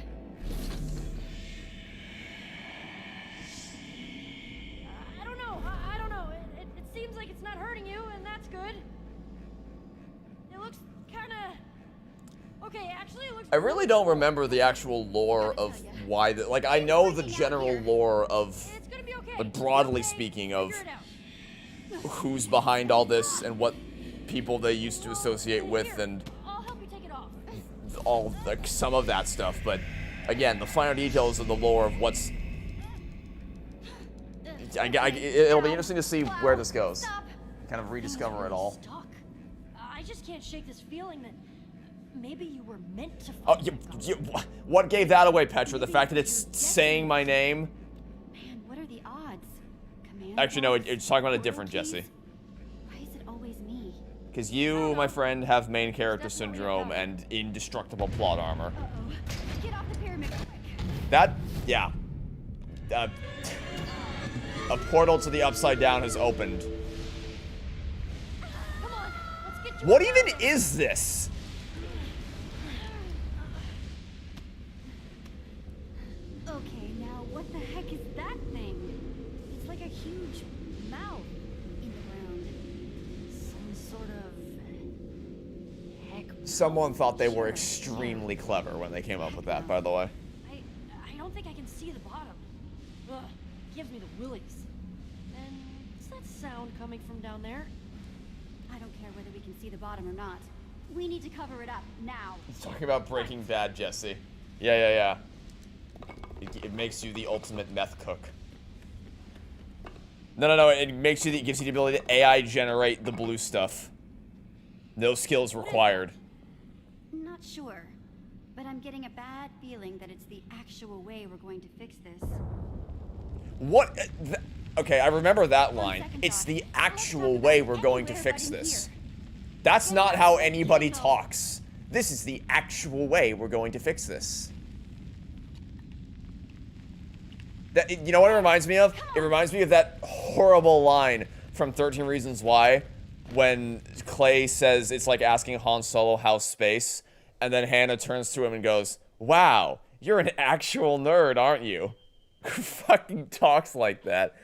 I don't know. I don't know. It seems like it's not hurting you, and that's good. It looks kind of... Okay, actually, it looks... I really don't remember the actual lore of why the... Like, I know the general lore of... It's gonna be okay. But broadly Okay? speaking of Figure it out. who's behind all this and what people they used to associate with and I'll help you take it off. all like some of that stuff, but again, the finer details of the lore of what's it'll be interesting to see where this goes. Kind of rediscover it all. Stuck. I just can't shake this feeling that maybe you were meant to Oh, find something. what gave that away, Petra? The fact that it's saying my name? Man, what are the odds? Command Actually, no, box, it's talking about a portal different keys? Jesse. Why is it always me? Because you, my friend, have main character syndrome and indestructible plot armor. Uh-oh. Get off the pyramid quick. That, yeah. A portal to the Upside Down has opened. Come on, let's get to What it. even is this? Okay, now what the heck is that thing? It's like a huge mouth in the ground. Some sort of heck. Someone thought they were extremely clever when they came up with that, by the way. I don't think I can see the bottom. Ugh, gives me the willies. And what's that sound coming from down there? I don't care whether we can see the bottom or not. We need to cover it up now. Talking about Breaking Bad, Jesse. Yeah. It makes you the ultimate meth cook. No. It makes you. It gives you the ability to AI generate the blue stuff. No skills required. Not sure, but I'm getting a bad feeling that it's the actual way we're going to fix this. What? Okay, I remember that line. second It's thought. the Let's actual talk way about we're going to anywhere fix but in this. here. That's not how anybody talks. This is the actual way we're going to fix this. That, you know what it reminds me of? It reminds me of that horrible line from 13 Reasons Why when Clay says it's like asking Han Solo how's space, and then Hannah turns to him and goes, "Wow, you're an actual nerd, aren't you?" Who fucking talks like that?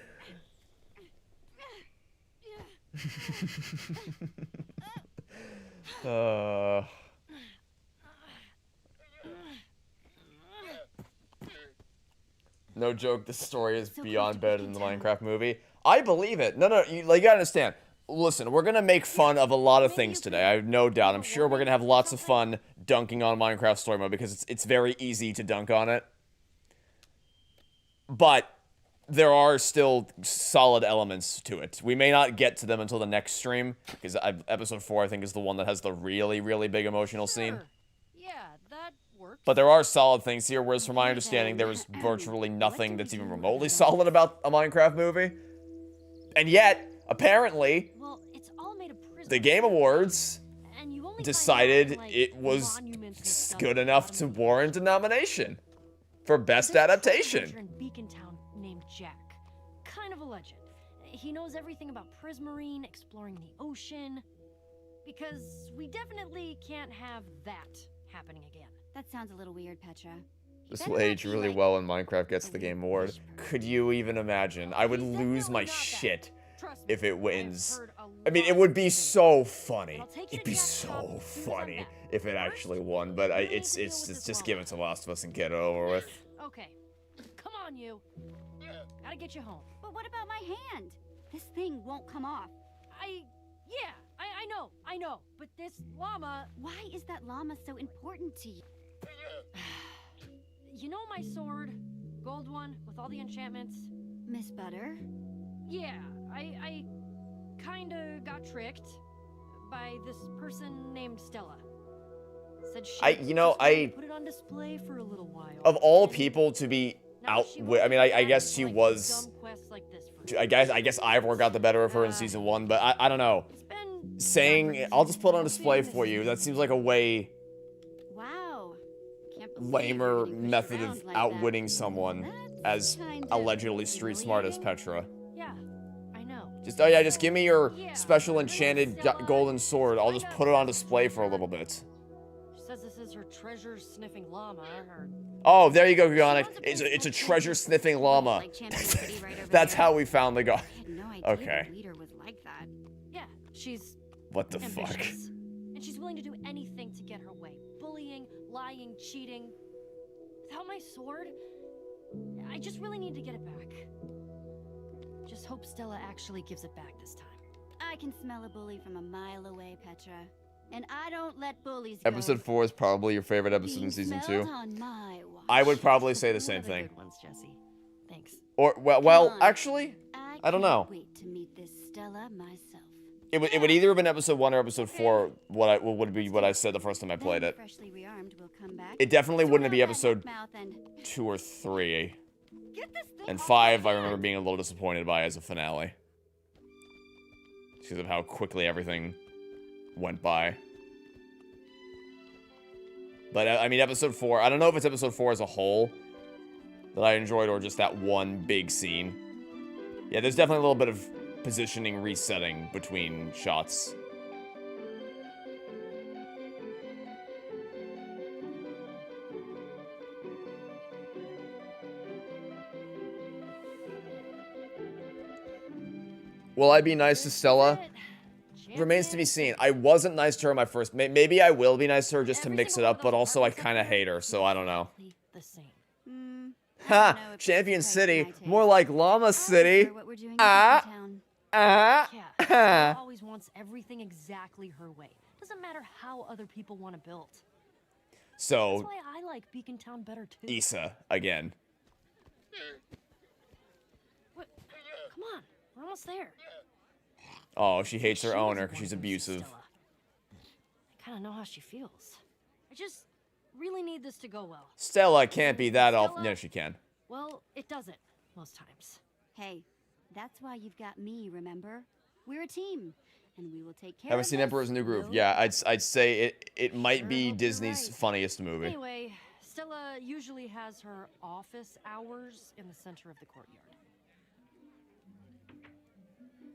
No joke, this story is beyond better than the Minecraft movie. I believe it. No, you gotta understand. Listen, we're gonna make fun of a lot of things today. I have no doubt. I'm sure we're gonna have lots of fun dunking on Minecraft Story Mode because it's very easy to dunk on it. But there are still solid elements to it. We may not get to them until the next stream because episode 4, I think, is the one that has the really, really big emotional scene. Yeah, that works. But there are solid things here, whereas from my understanding, there was virtually nothing that's even remotely solid about a Minecraft movie. And yet, apparently, Well, it's all made of prism. the Game Awards And you only find decided out, like, it was monuments and stuff good at enough the to bottom. warrant a nomination for Best There's a treasure Adaptation. hunter in Beacon Town named Jack. Kind of a legend. He knows everything about Prismarine, exploring the ocean. Because we definitely can't have that happening again. That sounds a little weird, Petra. This Better will not age be really like well when Minecraft gets a the Game weird Award. wish person. Could you even imagine? I would He's lose my definitely not that. shit Trust me, if it I've wins. heard a I mean, lot it would of be things. so funny. I'll take you It'd to be Jack's shop so as soon as I'm funny back. if it First, actually won, but we really need it's to deal with just this give it llama. to Last of Us and get it over with. Okay. Come on, you. Gotta get you home. But what about my hand? This thing won't come off. Yeah, I know. But this llama, Why is that llama so important to you? you know my sword? Gold one with all the enchantments? Miss Butter? Yeah, I kinda got tricked by this person named Stella. Said she You know, just wanted to I- put it on display for a little while. Of all And people to be now out she with, I mean, I wants guess she like was. dumb quests like this for I guess Ivor got the better of her in season 1, but I don't know. It's been Saying I'll just put it on display for you. That seems like a way Wow. Can't believe lamer you're getting pushed method around of like outwitting that. someone That's as kind of allegedly street smart as humiliating. Petra. Yeah, I know. Just oh yeah, just give me your Yeah, special her enchanted name's Stella. golden sword. I'll just Kinda put it on obsessed display with for a that. little bit. She said says this is her treasure-sniffing llama, or... Oh, there you go, Gagonic. It's a treasure-sniffing llama. Like Champion City right over That's there. how we found the guy. I had no idea Okay. the leader was like that. Yeah, she's What the fuck? ambitious. And she's willing to do anything to get her way. Bullying, lying, cheating. Without my sword, I just really need to get it back. Just hope Stella actually gives it back this time. I can smell a bully from a mile away, Petra. And I don't let bullies go. Episode 4 is probably your favorite episode in Being season smelled 2. on my watch. I would probably say the One same of the thing. good ones, Jesse. Thanks. Or well, Come on. actually, I don't know. can't wait to meet this Stella myself. It would either have been episode 1 or episode 4. What would be what I said the first time I played Then, it. freshly rearmed, we'll come back, It definitely sort wouldn't out be that episode mouth and 2 or 3. get this thing And off 5, my I remember hand. being a little disappointed by as a finale. Because of how quickly everything went by. But, I mean, episode 4, I don't know if it's episode 4 as a whole that I enjoyed or just that one big scene. Yeah, there's definitely a little bit of positioning resetting between shots. Will I be nice to Stella? Remains to be seen. I wasn't nice to her my first. Maybe I will be nice to her just to mix it up, but also I kind of hate her, so I don't know. The same. I Ha! don't know if Champion it's quite City, my taste. more like Llama I City. prefer what we're doing in Ah. Town. Ah! Yeah, Stella always wants everything exactly her way. Doesn't matter how other people want to build. That's So, why I like Beacon Town better too. Issa again. What? Come on, we're almost there. Oh, she hates She her doesn't owner want because she's to lose abusive. Stella. I kind of know how she feels. I just really need this to go well. Stella can't be that off. Stella? No, she can. Well, it doesn't most times. Hey, that's why you've got me, remember? We're a team, and we will take care Haven't of seen this, Emperor's New Groove. no Yeah, I'd say it might Sure be hope you're Disney's right. funniest movie. Anyway, Stella usually has her office hours in the center of the courtyard.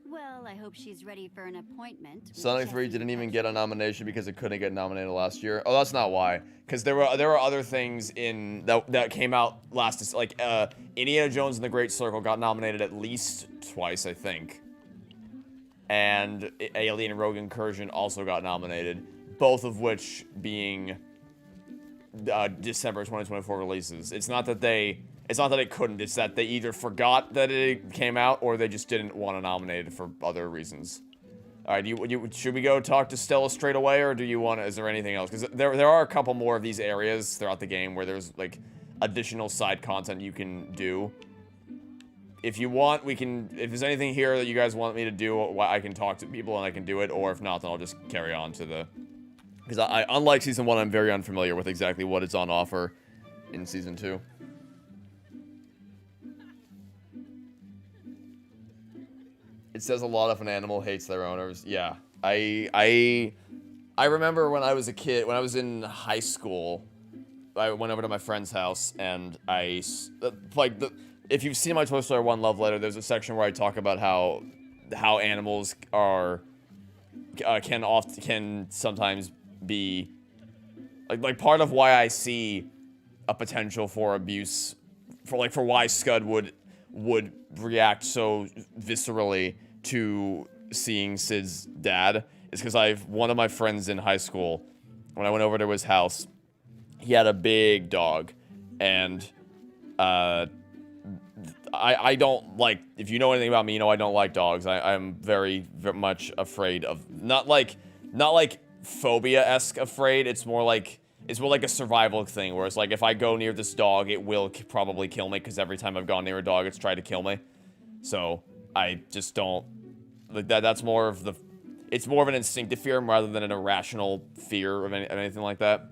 Well, I hope she's ready for an appointment. with Sonic 3 Jesse didn't even Petra. get a nomination because it couldn't get nominated last year. Oh, that's not why. Because there were other things in that came out last, like Indiana Jones and the Great Circle got nominated at least twice, I think. And Alien Rogue Incursion also got nominated, both of which being December 2024 releases. It's not that it couldn't. It's that they either forgot that it came out or they just didn't want to nominate it for other reasons. All right, should we go talk to Stella straight away, or do you want to? Is there anything else? Because there are a couple more of these areas throughout the game where there's like additional side content you can do. If you want, we can. If there's anything here that you guys want me to do, I can talk to people and I can do it. Or if not, then I'll just carry on to the. Because I unlike season 1, I'm very unfamiliar with exactly what is on offer in season 2. It says a lot if an animal hates their owners. Yeah, I remember when I was a kid, when I was in high school, I went over to my friend's house and if you've seen my Toy Story 1 love letter, there's a section where I talk about how animals are can sometimes be like part of why I see a potential for abuse for why Scud would react so viscerally to seeing Sid's dad is because one of my friends in high school, when I went over to his house, he had a big dog, and I don't like, if you know anything about me, you know I don't like dogs. I'm very, very much afraid of, not like phobia-esque afraid, it's more like a survival thing, where it's like, if I go near this dog, it will probably kill me, because every time I've gone near a dog, it's tried to kill me. So, I just don't, like, that's more of the, it's more of an instinctive fear rather than an irrational fear of anything like that.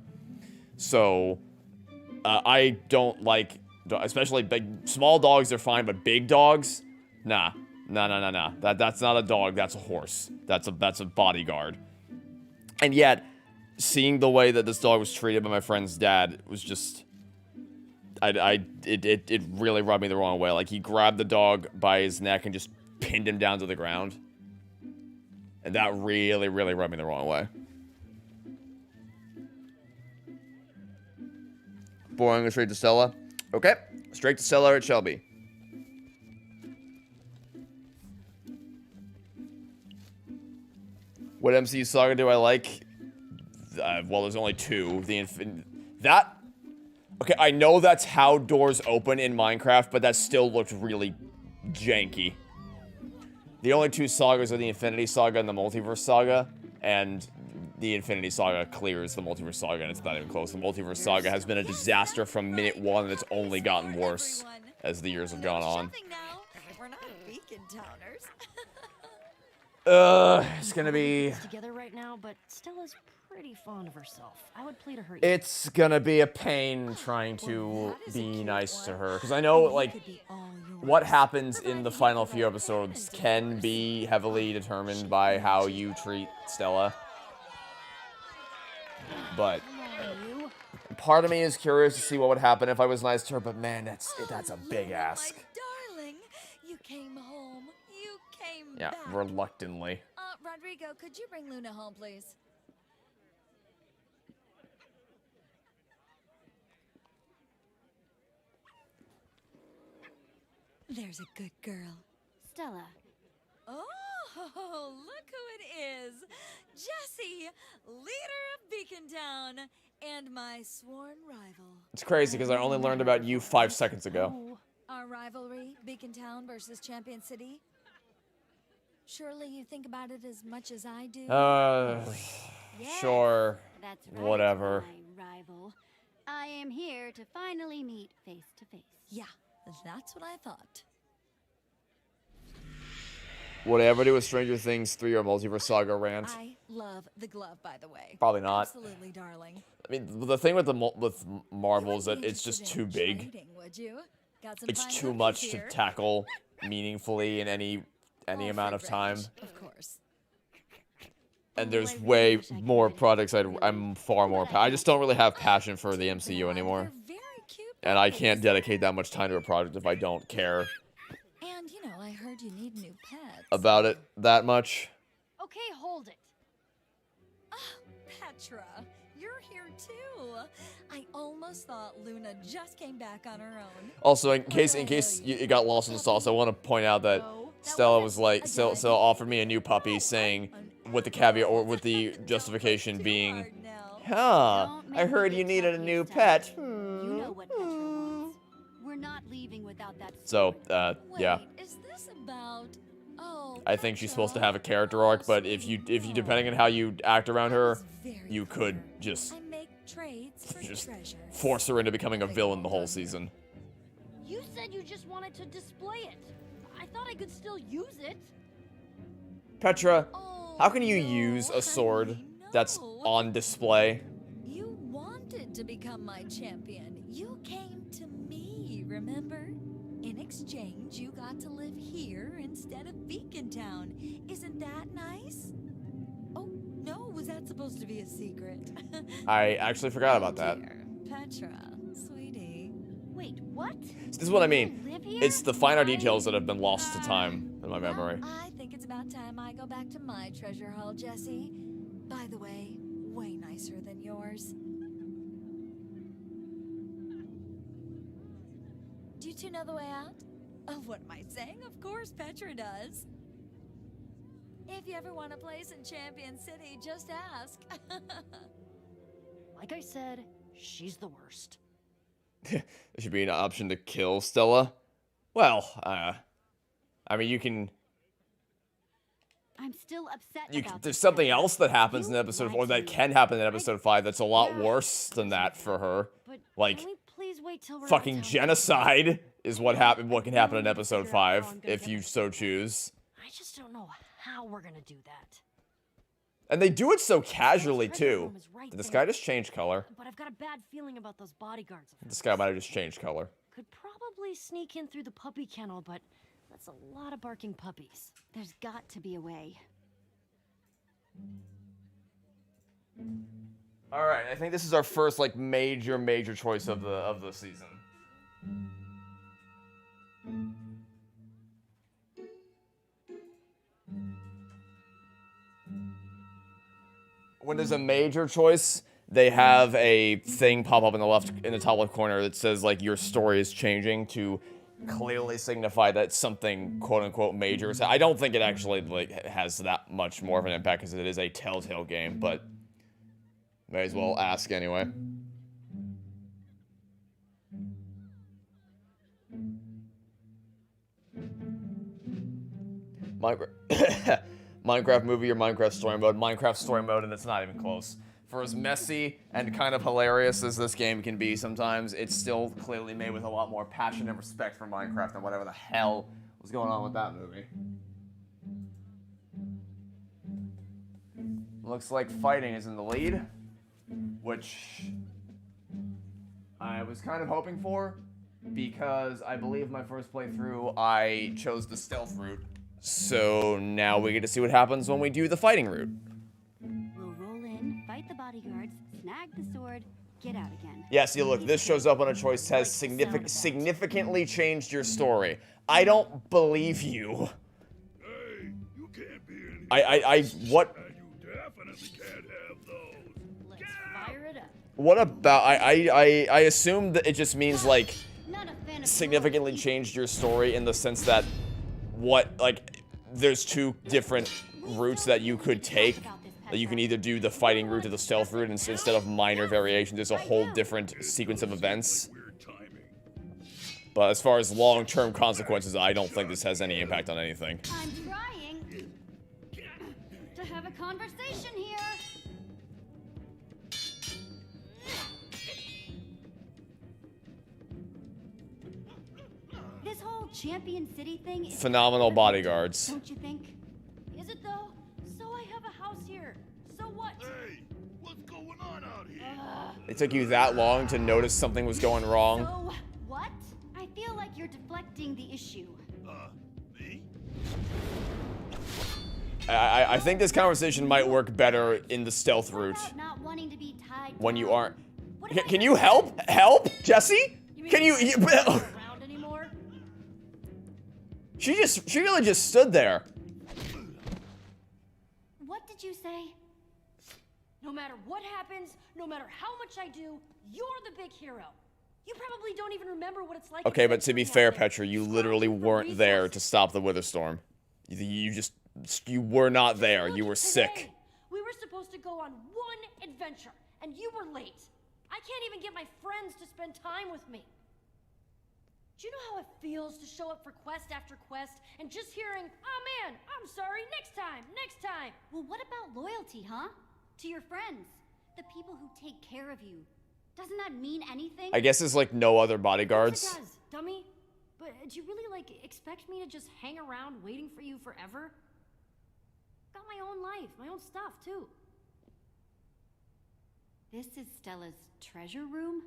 So, I don't like, especially small dogs are fine, but big dogs, nah. That's not a dog, that's a horse. That's a bodyguard. And yet, seeing the way that this dog was treated by my friend's dad was just, it really rubbed me the wrong way. Like, he grabbed the dog by his neck and just pinned him down to the ground. And that really, really rubbed me the wrong way. boring, straight to Stella. Okay, straight to Stella it shall be. What MCU saga do I like? Well, there's only two. Okay, I know that's how doors open in Minecraft, but that still looked really janky. The only two sagas are the Infinity Saga and the Multiverse Saga, and the Infinity Saga clears the Multiverse Saga, and it's not even close. The Multiverse Saga has been a disaster from minute one, and it's only gotten worse as the years have gone on. We're not Beacon Towners. It's gonna be... together right now, but Stella's pretty fond of herself. I would plead to her. It's gonna be a pain trying to be nice to her, because I know, like, what happens in the final few episodes can be heavily determined by how you treat Stella. But part of me is curious to see what would happen if I was nice to her, but man, that's a big ask. Darling, you came home. You came Yeah, back. reluctantly. Rodrigo, could you bring Luna home, please? There's a good girl. Stella. Oh, look who it is. Jessie, leader of Beacon Town, and my sworn rival. It's crazy because I only learned about you 5 seconds ago. Our rivalry, Beacon Town versus Champion City. Surely you think about it as much as I do. Sure. That's right, Whatever. my rival. I am here to finally meet face to face. Yeah, that's what I thought. Would I ever do a Stranger Things 3 or Multiverse Saga rant? I love the glove, by the way. Probably not. Absolutely, darling. I mean, the thing with with Marvel is that it's just too big. Trading, would you? Got some It's fine too hookers much to here. tackle meaningfully in any amount of time. Of course. And there's way more projects I'm far more... I just don't really have passion for the MCU anymore. And I can't dedicate that much time to a project if I don't care And, you know, I heard you need new pets. about it that much. Okay, hold it. Petra, you're here too. I almost thought Luna just came back on her own. Also, in case you got lost in the sauce, I want to point out that Stella was like, Stella offered me a new puppy, saying, with the caveat or with the justification being, huh, I heard you needed a new pet. You know what Petra wants. We're not leaving without that. So, yeah. Is this about... Oh, I think she's supposed to have a character arc, but if you depending on how you act around her, you could just I make trades for treasure. force her into becoming a villain the whole season. You said you just wanted to display it. I thought I could still use it. Petra, how can you use a sword that's on display? You wanted to become my champion. You came to me, remember? In exchange, you got to live here instead of Beacon Town. Isn't that nice? Oh, no, was that supposed to be a secret? I actually forgot about that. Petra, sweetie. Wait, what? This is what I mean. live here? It's the finer details that have been lost to time in my memory. I think it's about time I go back to my treasure haul, Jessie. By the way, way nicer than yours. Do you two know the way out? Oh, what am I saying? Of course Petra does. If you ever want a place in Champion City, just ask. Like I said, she's the worst. There should be an option to kill Stella. Well, I mean, you can... I'm still upset about There's this, something Petra. else that happens in You episode 4 lied to that me. can happen in episode 5 that's a lot worse than that for her. But Like, can we please wait till we're fucking out of town? genocide is what can happen in episode 5 if you so choose. I just don't know how we're gonna do that. And they do it so casually treasure too. room is right Did this there. guy just change color? But I've got a bad feeling about those bodyguards. of This hers. guy might have just changed color. Could probably sneak in through the puppy kennel, but that's a lot of barking puppies. There's got to be a way. All right, I think this is our first like major choice of the season. When there's a major choice, they have a thing pop up in the top left corner that says like your story is changing to clearly signify that something quote unquote major. So I don't think it actually like has that much more of an impact because it is a Telltale game, but may as well ask anyway. Minecraft movie or Minecraft story mode? Minecraft story mode, and it's not even close. For as messy and kind of hilarious as this game can be sometimes, it's still clearly made with a lot more passion and respect for Minecraft than whatever the hell was going on with that movie. Looks like fighting is in the lead, which I was kind of hoping for, because I believe my first playthrough I chose the stealth route. So now we get to see what happens when we do the fighting route. We'll roll in, fight the bodyguards, snag the sword, get out again. Yeah, see, look, this shows up when a choice has significantly changed your story. I don't believe you. Hey, you can't be in what? You definitely can't have those. Let's fire it up. What about, I assume that it just means, like, Not a fan of significantly changed your story in the sense that, there's two different routes that you could take. That you can either do the fighting route or the stealth route, and instead of minor variations, there's a whole different sequence of events. But as far as long-term consequences, I don't think this has any impact on anything. I'm trying to have a conversation here. This whole Champion City thing is Phenomenal bodyguards. Don't you think? Is it though? So I have a house here. So what? Hey, what's going on out here? It took you that long to notice something was going wrong. So what? I feel like you're deflecting the issue. Me? I think this conversation might work better in the stealth route. Not wanting to be tied When you down. aren't. Can you help? Help? Jesse? Can you? Around anymore? She really just stood there. What did you say? No matter what happens, no matter how much I do, you're the big hero. You probably don't even remember what it's like. Okay, but to be adventuring fair, out there, Petra, you scrounging literally for weren't there to resources. stop the Witherstorm. You were not there. You were Today, sick. We were supposed to go on one adventure, and you were late. I can't even get my friends to spend time with me. Do you know how it feels to show up for quest after quest and just hearing, "Oh man, I'm sorry, next time, next time." Well, what about loyalty, huh? To your friends, the people who take care of you. Doesn't that mean anything? I guess it's like no other Of bodyguards. course it does, dummy. But do you really, expect me to just hang around waiting for you forever? Got my own life, my own stuff, too. This is Stella's treasure room?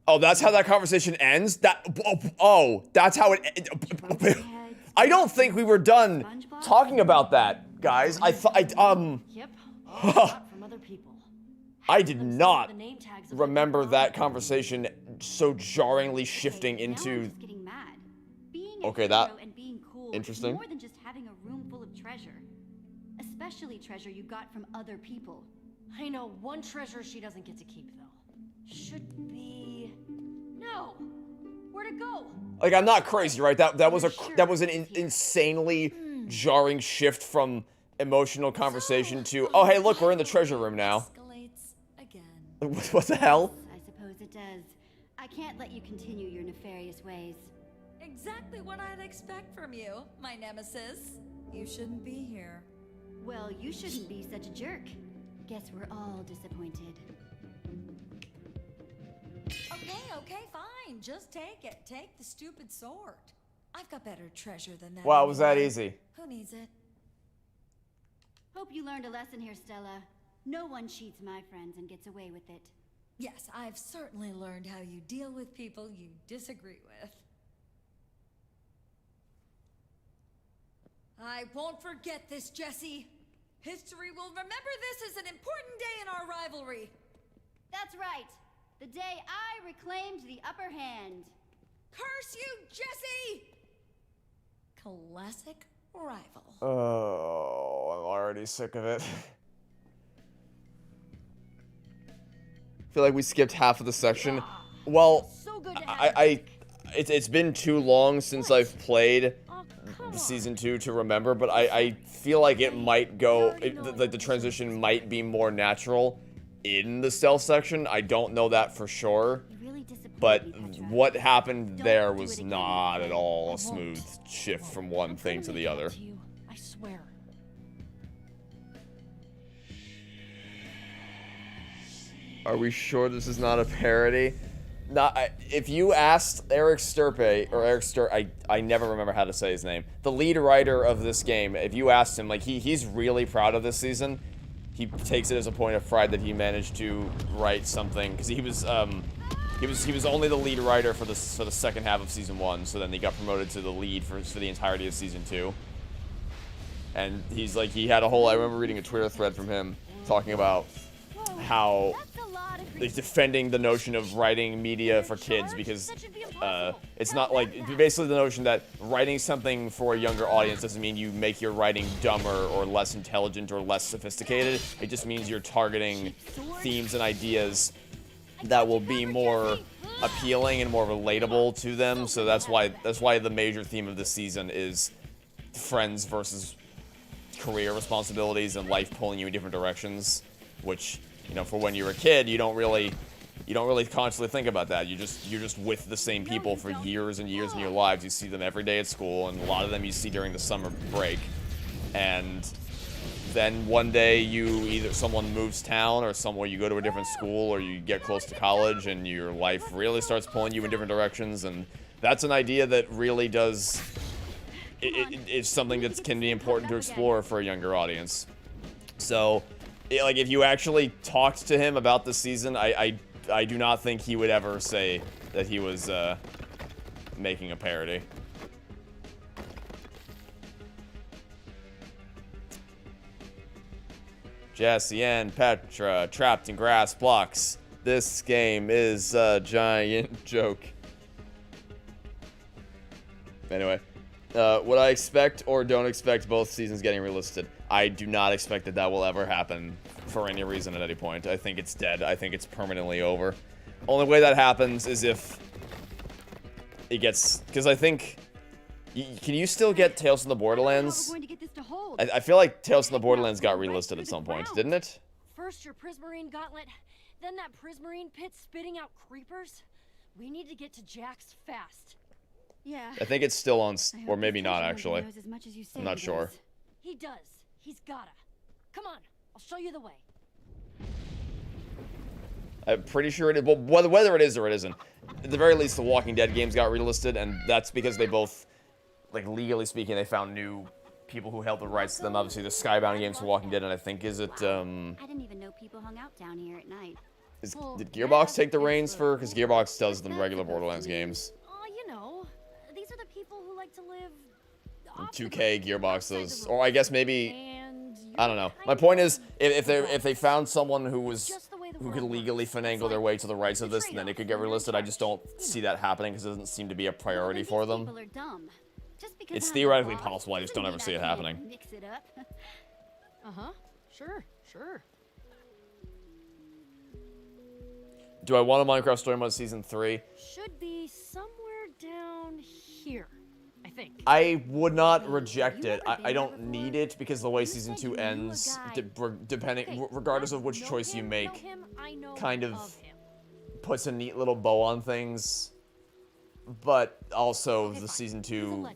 Oh, that's how that conversation ends? That's how it. I don't think we were done talking about that, guys. Yep, all got from other people. I did not The name tags of remember that conversation so jarringly shifting Now I'm into. just getting mad. Being a Okay, hero that- and being cool interesting. is more than just having a room full of treasure. Especially treasure you got from other people. I know one treasure she doesn't get to keep, though. Should be... No! Where'd it go? Like, I'm not crazy, right? That was an insanely jarring shift from emotional conversation to, oh hey, look, we're in the treasure room now. Escalates again. What the hell? I suppose it does. I can't let you continue your nefarious ways. Exactly what I'd expect from you, my nemesis. You shouldn't be here. Well, you shouldn't be such a jerk. Guess we're all disappointed. Okay, fine. Just take it. Take the stupid sword. I've got better treasure than that. Wow, was that anyway. easy? Who needs it? Hope you learned a lesson here, Stella. No one cheats my friends and gets away with it. Yes, I've certainly learned how you deal with people you disagree with. I won't forget this, Jesse. History will remember this as an important day in our rivalry. That's right. The day I reclaimed the upper hand. Curse you, Jesse! Classic rival. Oh, I'm already sick of it. feel like we skipped half of the section. Well, So good to have it's been too long since I've played season 2 to remember, but I feel like it might go, like the transition might be more natural in the stealth section. I don't know that for sure, but what happened there was not at all a smooth shift from one thing to the other. I swear. Are we sure this is not a parody? If you asked Eric Sturpe, or Eric I never remember how to say his name, the lead writer of this game, if you asked him, like, he's really proud of this season. He takes it as a point of pride that he managed to write something, because he was only the lead writer for the second half of season 1, so then he got promoted to the lead for the entirety of season 2. And he's like, he had a whole, I remember reading a Twitter thread from him talking about how he's defending the notion of writing media for kids, because it's not like, basically the notion that writing something for a younger audience doesn't mean you make your writing dumber or less intelligent or less sophisticated. It just means you're targeting themes and ideas that will be more appealing and more relatable to them. So that's why the major theme of this season is friends versus career responsibilities and life pulling you in different directions, which, you know, for when you're a kid, you don't really consciously think about that. You're just with the same people for years and years in your lives. You see them every day at school, and a lot of them you see during the summer break. And then one day someone moves town, or somewhere you go to a different school, or you get close to college, and your life really starts pulling you in different directions. And that's an idea that really does. It's something that can be important to explore for a younger audience. So, like, if you actually talked to him about this season, I do not think he would ever say that he was making a parody. Jesse and Petra trapped in grass blocks. This game is a giant joke. Anyway, would I expect or don't expect both seasons getting relisted? I do not expect that will ever happen for any reason at any point. I think it's dead. I think it's permanently over. Only way that happens is if it gets... Because I think... Can you still get Tales from the Borderlands? I feel like Tales from the Borderlands got relisted at some point, didn't it? First your Prismarine gauntlet, then that Prismarine pit spitting out creepers. We need to get to Jax fast. Yeah. I think it's still on... Or maybe not, actually. I'm not sure. He does. He's gotta. Come on, I'll show you the way. I'm pretty sure it is. Well, whether it is or it isn't, at the very least, the Walking Dead games got relisted, and that's because they both, like, legally speaking, they found new people who held the rights to them. Obviously, the Skybound games for Walking Dead, and I think, is it, I didn't even know people hung out down here at night. Did Gearbox take the reins for? Because Gearbox does the regular Borderlands games. Oh, you know, these are the people who like to live... 2K, Gearbox, those, or I guess maybe, I don't know. My point is, if they found someone who could legally finagle their way to the rights of this, then it could get relisted. I just don't see that happening because it doesn't seem to be a priority for them. It's theoretically possible. I just don't ever see it happening. Uh-huh. Sure. Do I want a Minecraft Story Mode Season 3? Should be somewhere down here, I think. I would not reject it. I don't need it because the way Season 2 ends, regardless of which choice you make, kind of puts a neat little bow on things. But also, the Season 2,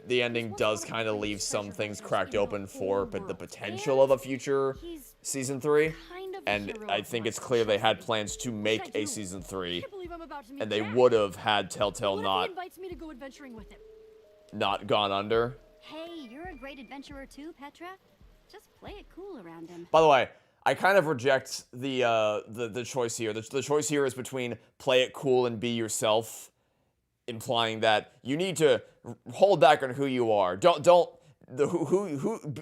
the ending does kind of leave some things cracked open for the potential of a future Season 3. And I think it's clear they had plans to make a Season 3, and they would have had Telltale not gone under. Hey, you're a great adventurer too, Petra. Just play it cool around him. By the way, I kind of reject the choice here. The choice here is between play it cool and be yourself, implying that you need to hold back on who you are.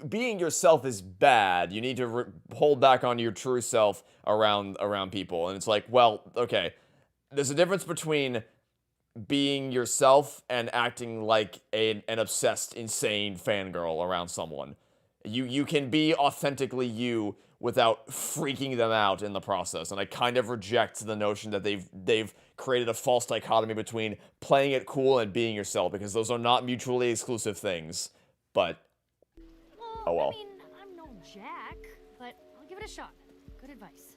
Being yourself is bad. You need to hold back on your true self around people. And it's like, well, okay, there's a difference between being yourself and acting like an obsessed, insane fangirl around someone. You can be authentically you without freaking them out in the process. And I kind of reject the notion that they've created a false dichotomy between playing it cool and being yourself, because those are not mutually exclusive things. But oh well. I mean, I'm no Jack, but I'll give it a shot. Good advice.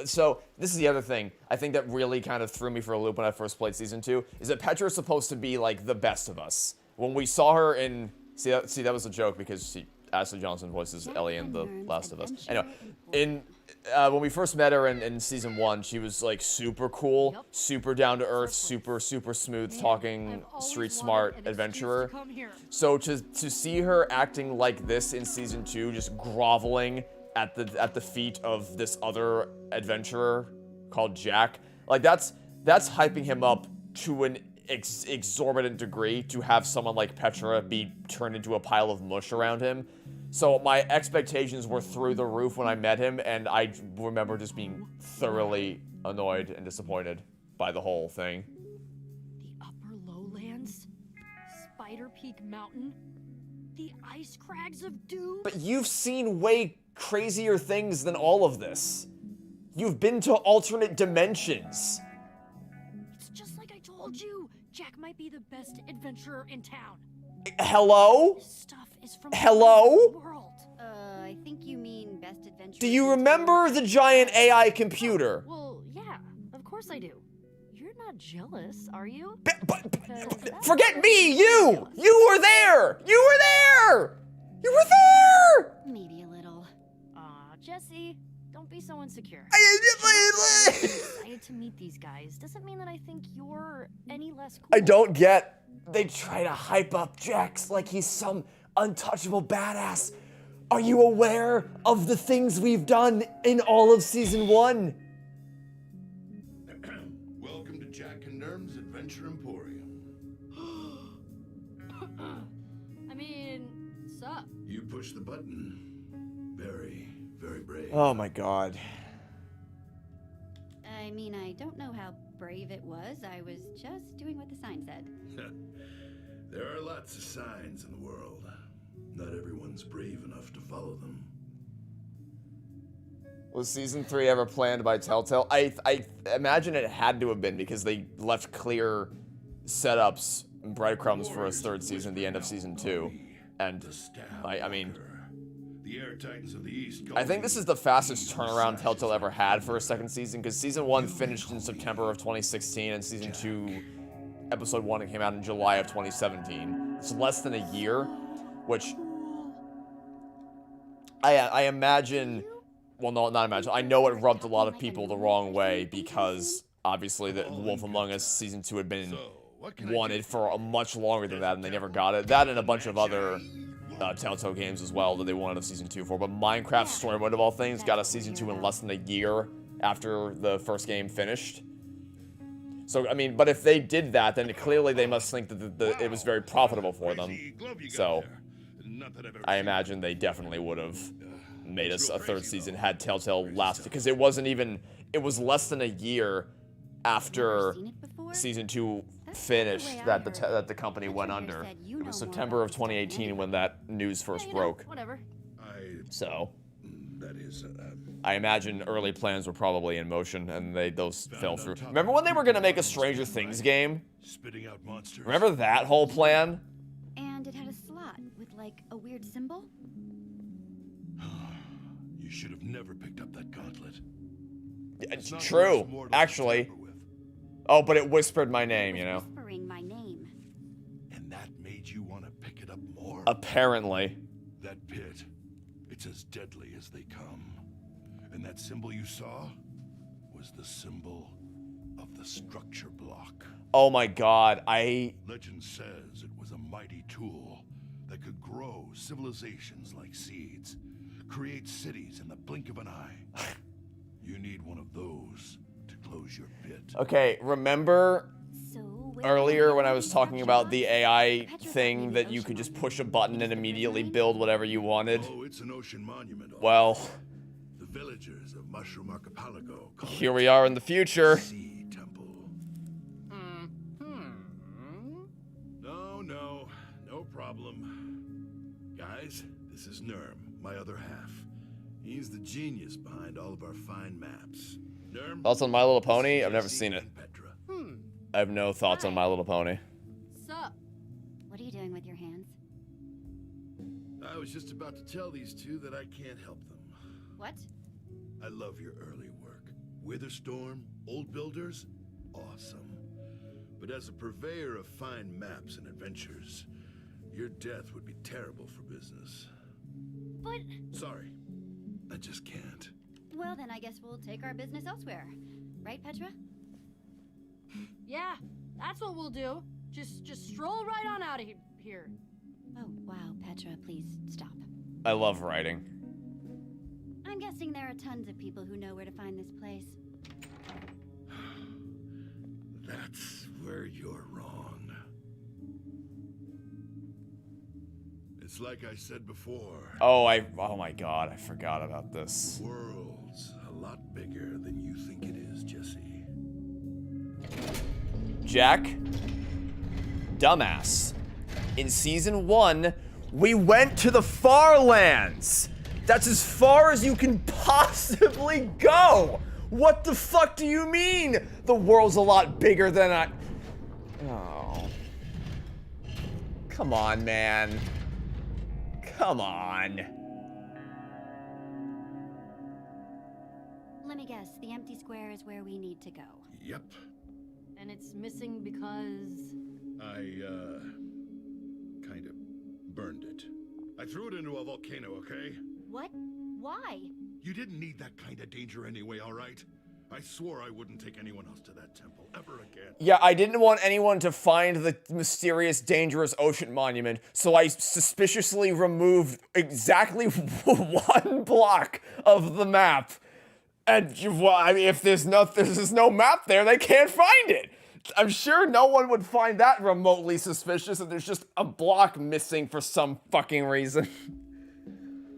So this is the other thing I think that really kind of threw me for a loop when I first played season 2, is that Petra is supposed to be like the best of us. When we saw her in see that was a joke because Ashley Johnson voices Ellie in The Last of Us. Anyway, when we first met her in season 1, she was like super cool, super down to earth, super smooth talking, street smart adventurer. So to see her acting like this in season 2, just groveling at the feet of this other adventurer called Jack, like that's hyping him up to an exorbitant degree to have someone like Petra be turned into a pile of mush around him. So my expectations were through the roof when I met him, and I remember just being thoroughly annoyed and disappointed by the whole thing. The upper lowlands? Spider Peak Mountain? The ice crags of doom? But you've seen way crazier things than all of this. You've been to alternate dimensions. It's just like I told you. Jack might be the best adventurer in town. Hello? This stuff is from Hello? the world. I think you mean best adventure. Do you remember the giant AI computer? Well, yeah, of course I do. You're not jealous, are you? Forget me, you! You were there! You were there! You were there! Maybe a little. Aw, Jesse, don't be so insecure. Excited to meet these guys doesn't mean that I think you're any less cool. I don't get. They try to hype up Jax like he's some untouchable badass. Are you aware of the things we've done in all of season 1? Welcome to Jack and Nerm's Adventure Emporium. I mean, sup? You push the button. Very, very brave. Oh my god. I mean, I don't know how brave it was. I was just doing what the sign said. There are lots of signs in the world. Not everyone's brave enough to follow them. Was season 3 ever planned by Telltale? I imagine it had to have been, because they left clear setups and breadcrumbs for a 3rd season at the end of season 2. And I mean, The Air Titans of the East. I think this is the fastest turnaround Telltale ever had for a 2nd season, because season 1 finished in September of 2016 and season 2 episode 1 came out in July of 2017. It's less than a year, which I imagine, well, no, not imagine, I know it rubbed a lot of people the wrong way, because obviously the Wolf Among Us season 2 had been wanted for a much longer than that, and they never got it. That and a bunch of other Telltale games as well that they wanted a season 2 for, but Minecraft Story Mode of all things got a season 2 in less than a year after the first game finished. So, I mean, but if they did that, then clearly they must think that it was very profitable for them. So, I imagine they definitely would have made us a 3rd season had Telltale lasted, because it wasn't even, it was less than a year after season 2 finished that the company went under. It was September of 2018 when that news first broke. Whatever. So, that is, I imagine early plans were probably in motion, and those fell through. Remember when they were gonna make a Stranger Things game? Spitting out monsters. Remember that whole plan? And it had a slot with like a weird symbol. You should have never picked up that gauntlet. It's true, actually. Oh, but it whispered my name, you know. Whispering my name. And that made you want to pick it up more? Apparently. That pit, it's as deadly as they come. And that symbol you saw was the symbol of the structure block. Oh my god, Legend says it was a mighty tool that could grow civilizations like seeds, create cities in the blink of an eye. You need one of those to close your pit. Okay, remember earlier when I was talking about the AI thing that you could just push a button and immediately build whatever you wanted? Oh, it's an ocean monument. Well, the villagers of Mushroom Archipelago call here we are in the future. Sea Temple. No problem. Guys, this is Nerm, my other half. He's the genius behind all of our fine maps. Nerm? Thoughts on My Little Pony? I've never seen it. Petra. I have no thoughts on My Little Pony. Sup? What are you doing with your hands? I was just about to tell these two that I can't help them. What? I love your early work. Witherstorm, Old Builders, awesome. But as a purveyor of fine maps and adventures, your death would be terrible for business. But... Sorry, I just can't. Well, then I guess we'll take our business elsewhere. Right, Petra? Yeah, that's what we'll do. Just stroll right on out of here. Oh, wow, Petra, please stop. I love writing. I'm guessing there are tons of people who know where to find this place. That's where you're wrong. It's like I said before. Oh my god, I forgot about this. The world's a lot bigger than you think it is, Jesse. Jack, dumbass. In season 1, we went to the far lands. That's as far as you can possibly go. What the fuck do you mean? The world's a lot bigger than I... Oh. Come on, man. Come on. Let me guess, the empty square is where we need to go. Yep. And it's missing because... I, kind of burned it. I threw it into a volcano, okay? What? Why? You didn't need that kind of danger anyway, all right? I swore I wouldn't take anyone else to that temple ever again. Yeah, I didn't want anyone to find the mysterious, dangerous ocean monument, so I suspiciously removed exactly 1 block of the map. And well, I mean, if there's no map there, they can't find it. I'm sure no one would find that remotely suspicious if there's just a block missing for some fucking reason.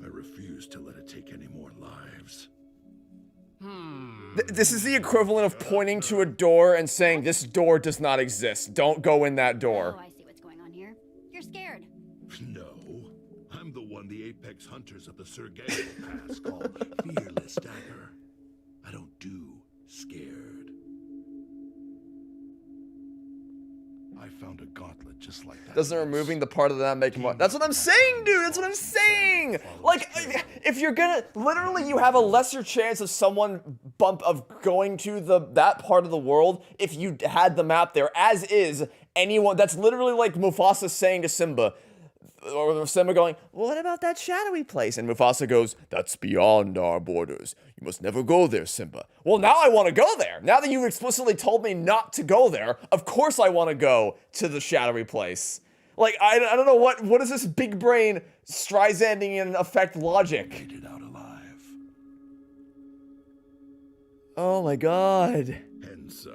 I refuse to let it take any more lives. This is the equivalent of pointing to a door and saying, this door does not exist. Don't go in that door. Oh, I see what's going on here. You're scared. No. I'm the one the apex hunters of the Sergei Pass call Fearless Dagger. I don't do scared. I found a gauntlet just like that. Doesn't removing the part of that make more? That's what I'm saying, dude. That's what I'm saying. Like, if you're gonna literally, you have a lesser chance of someone going to that part of the world if you had the map there. As is anyone. That's literally like Mufasa saying to Simba, or Simba going, "What about that shadowy place?" And Mufasa goes, "That's beyond our borders. You must never go there, Simba." Well, now I want to go there. Now that you've explicitly told me not to go there, of course I want to go to the shadowy place. Like, I don't know, what is this big brain Streisanding effect logic? Made it out alive. Oh my god. Hence,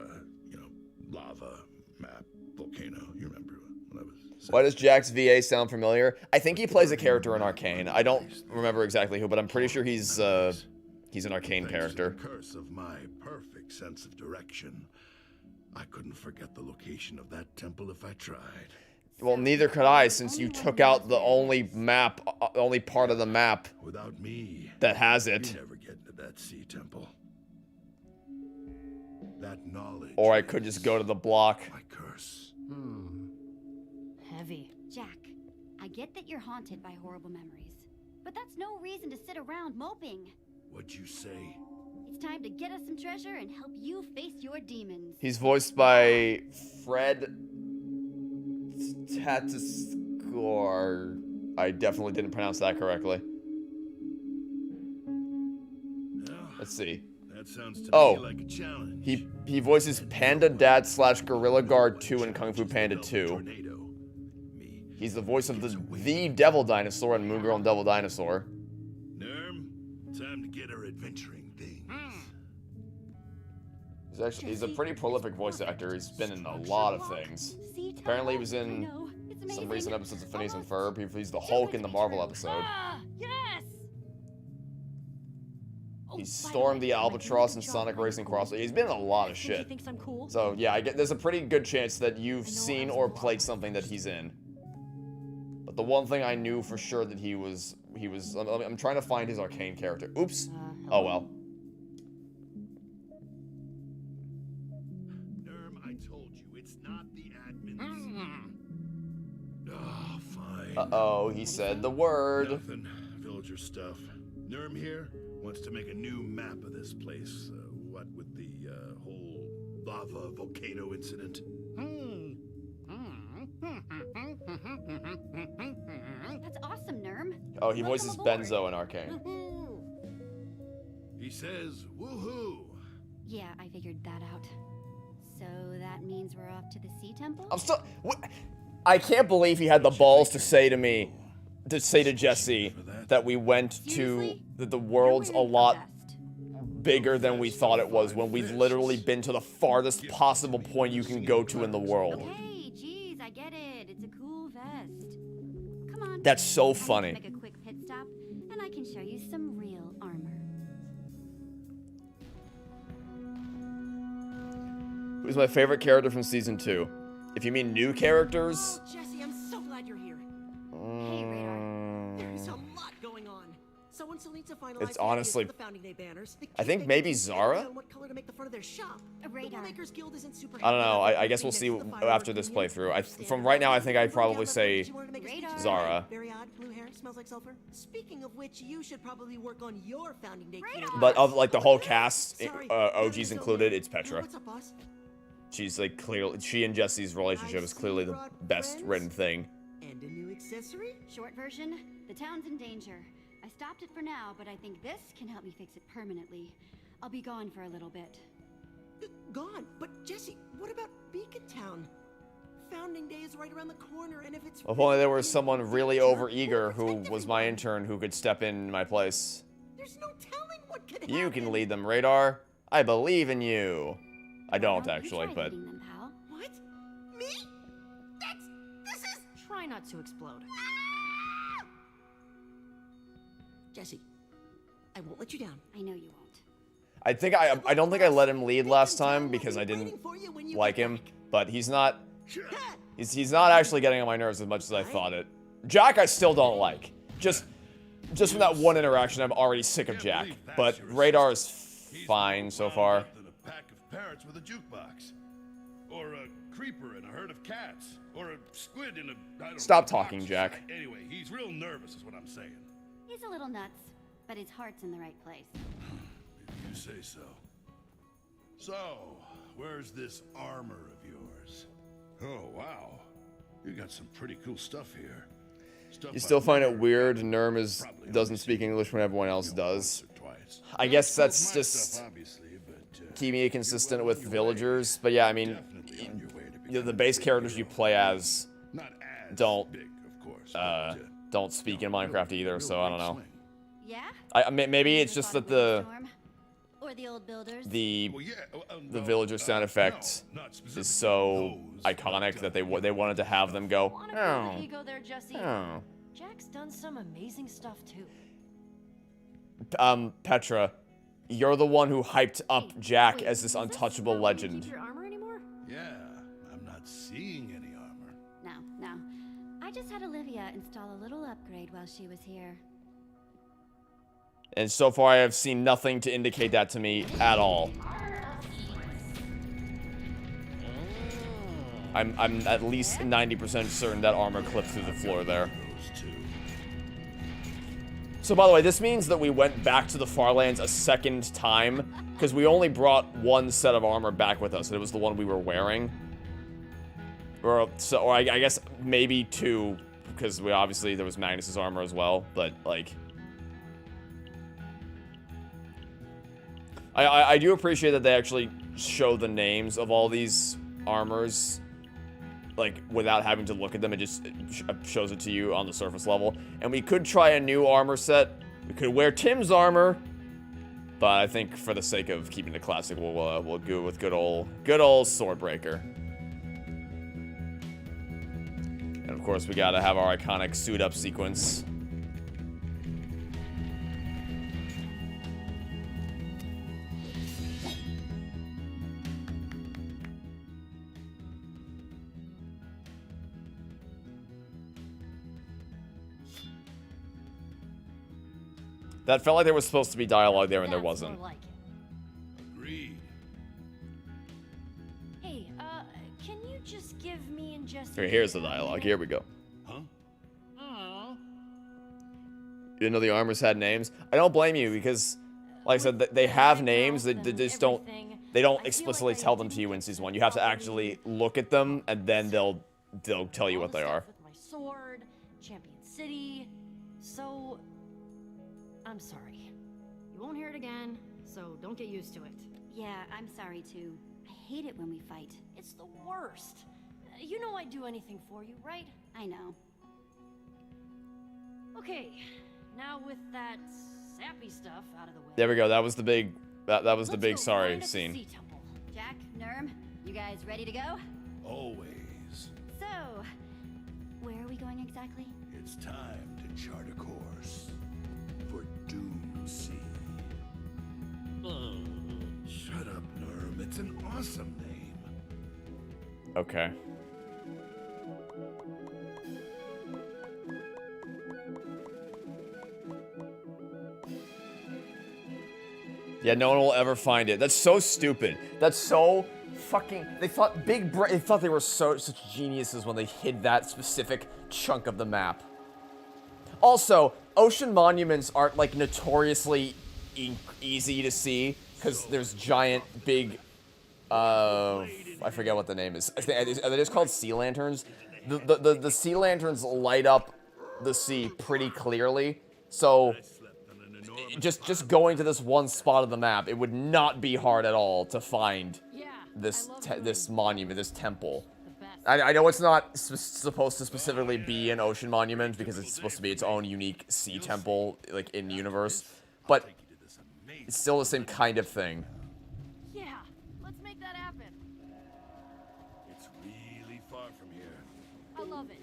lava, map, volcano. You remember when I was... Why does Jack's VA sound familiar? I think he plays a character in Arcane. I don't remember exactly who, but I'm pretty sure he's an Arcane character. To the curse of my perfect sense of direction, I couldn't forget the location of that temple if I tried. Well, neither could I, since you took out the only part of the map Without me, that has it. you never get into that sea temple. That knowledge. Or I could just go to the block. My curse. Heavy. Jack, I get that you're haunted by horrible memories, but that's no reason to sit around moping. What'd you say? It's time to get us some treasure and help you face your demons. He's voiced by Fred Tatascore. I definitely didn't pronounce that correctly. No, Let's see. that sounds to Oh. me like a challenge. He voices Panda Dad / Gorilla Guard 2 in Kung Fu Panda 2. Tornado. Me. He's the voice of the Devil Dinosaur in Moon Girl and Devil Dinosaur. Nerm, time to get our adventuring things. He's a pretty prolific voice actor. He's been in a lot of things. Apparently he was in some recent episodes of Phineas and Ferb. He's the Hulk in the Marvel episode. Yes! He stormed the Albatross and Sonic Racing Cross. He's been in a lot of He shit. thinks I'm cool. So yeah, there's a pretty good chance that you've seen or played something that he's in. But the one thing I knew for sure that he was. I'm trying to find his arcane character. Oops. Oh well. Nerm, I told you, it's not the admins. Ah, fine. Uh-oh, he said the word. Nothing. Villager stuff. Nerm here wants to make a new map of this place. What with the whole lava volcano incident. That's awesome, Nerm. Oh, he Welcome voices aboard. Benzo in Arcane. He says, woohoo! Yeah, I figured that out. So that means we're off to the Sea Temple? I'm still. I can't believe he had the balls to say to me, to say to Jesse, that we went to that the world's a lot bigger than we thought it was when we've literally been to the farthest possible point you can go to in the world. Okay, geez, I get it. It's a cool vest. Come on. That's so Let's funny. Make a quick pit stop, and I can show you some real armor. Who's my favorite character from season 2? If you mean new characters, Oh, Jesse, I'm so glad you're here. Hey, Radar. There's a lot going on. Someone still needs to finalize It's the honestly- ideas for the Founding Day banners. The I think Kingmakers maybe is Zara? on what color to make the front of their shop. Radar. The Makers Guild isn't super I don't know. happy I guess we'll about see the fireworks after this union. playthrough. From right now, I think I'd probably say You wanted to make a speech Radar. about Zara. it. Very odd. Blue hair, smells like sulfur. Speaking of which, you should probably work on your Founding Day Radar. calendar. But of like the whole cast, Sorry. OG's So, included, it's Petra. What's up, boss? She's like clearly, she and Jesse's relationship is clearly the best written thing. And a new accessory? Short version, the town's in danger. I stopped it for now, but I think this can help me fix it permanently. I'll be gone for a little bit. Gone. But Jesse, what about Beacon Town? Founding Day is right around the corner, and if it's If only there was someone really overeager who was my intern who could step in my place. there's no telling what could You happen. can lead them, Radar. I believe in you. I don't Why you actually, try but leading them, pal? What? Me? This is. Try not to explode. Jesse, I won't let you down. I know you won't. I don't think I let him lead last time because I didn't like him, but he's not not actually getting on my nerves as much as I thought it. Jack I still don't like. Just from that one interaction, I'm already sick of Jack. But Radar is fine so far. Than a pack of parrots with a jukebox, or a creeper in a herd of cats, or a squid in a. I don't Stop know, talking, box. Jack. Anyway, he's real nervous, is what I'm saying. He's a little nuts, but his heart's in the right place. If you say so. So, where's this armor of yours? Oh wow, you got some pretty cool stuff here. Stuff You still I've find it never weird had. Nerm Probably doesn't only speak seen, English when everyone else you know, does. once or twice. I guess Well, that's my just stuff, obviously, but, keeping it consistent you're well with on your way. villagers. But yeah, I mean, Definitely on your way to the becoming base a characters you hero. play as Not as don't, big, of course, don't speak in Minecraft either, so I don't know. Yeah? Maybe it's just that the Or the old builders? the the villager sound effect no, not is specifically so those, iconic but, that they wanted to have them go. Wanna feel Oh, the ego there, Jesse? oh. Jack's done some amazing stuff too. Petra, you're the one who hyped up Jack wait, as this is this untouchable not where you legend. keep your armor anymore? Yeah, I'm not seeing any armor. No. I just had Olivia install a little upgrade while she was here. And so far I have seen nothing to indicate that to me at all. I'm at least 90% certain that armor clipped through the floor there. Those two. So by the way, this means that we went back to the Farlands a second time, because we only brought one set of armor back with us, and it was the one we were wearing. Or I guess maybe two, because there was Magnus's armor as well, but like... I do appreciate that they actually show the names of all these armors, like, without having to look at them. It just shows it to you on the surface level. And we could try a new armor set. We could wear Tim's armor, but I think for the sake of keeping it classic, we'll go with good old Swordbreaker. And of course, we gotta have our iconic suit up sequence. That felt like there was supposed to be dialogue there, and there That's wasn't. more like it. Agreed. Hey, can you just give me and Jesse... Here, here's the dialogue. Here we go. Huh? Aw. You didn't know the armors had names? I don't blame you, because, like I said, they have names. They just don't... They don't explicitly tell them to you in Season 1. You have to actually look at them, and then they'll tell you what they are. With my sword, Champion City. So, I'm sorry. You won't hear it again, so don't get used to it. Yeah, I'm sorry too. I hate it when we fight. It's the worst. You know I'd do anything for you, right? I know. Okay, now with that sappy stuff out of the way. There we go. That was the big... That was the let's big go sorry find us a scene. sea temple. Jack, Nerm, you guys ready to go? Always. So, where are we going exactly? It's time to chart a course for Doomsea. Shut up, Nerm. It's an awesome name. Okay. Yeah, no one will ever find it. That's so stupid. That's so fucking... They thought they thought they were such geniuses when they hid that specific chunk of the map. Also, ocean monuments aren't, like, notoriously easy to see, because there's giant, big... I forget what the name is. Are they just called sea lanterns? The sea lanterns light up the sea pretty clearly, so... Just going to this one spot of the map, it would not be hard at all to find this monument, this temple. I know it's not supposed to specifically be an ocean monument because it's supposed to be its own unique sea temple, like in the universe, but it's still the same kind of thing. Yeah, let's make that happen. It's really far from here. I love it.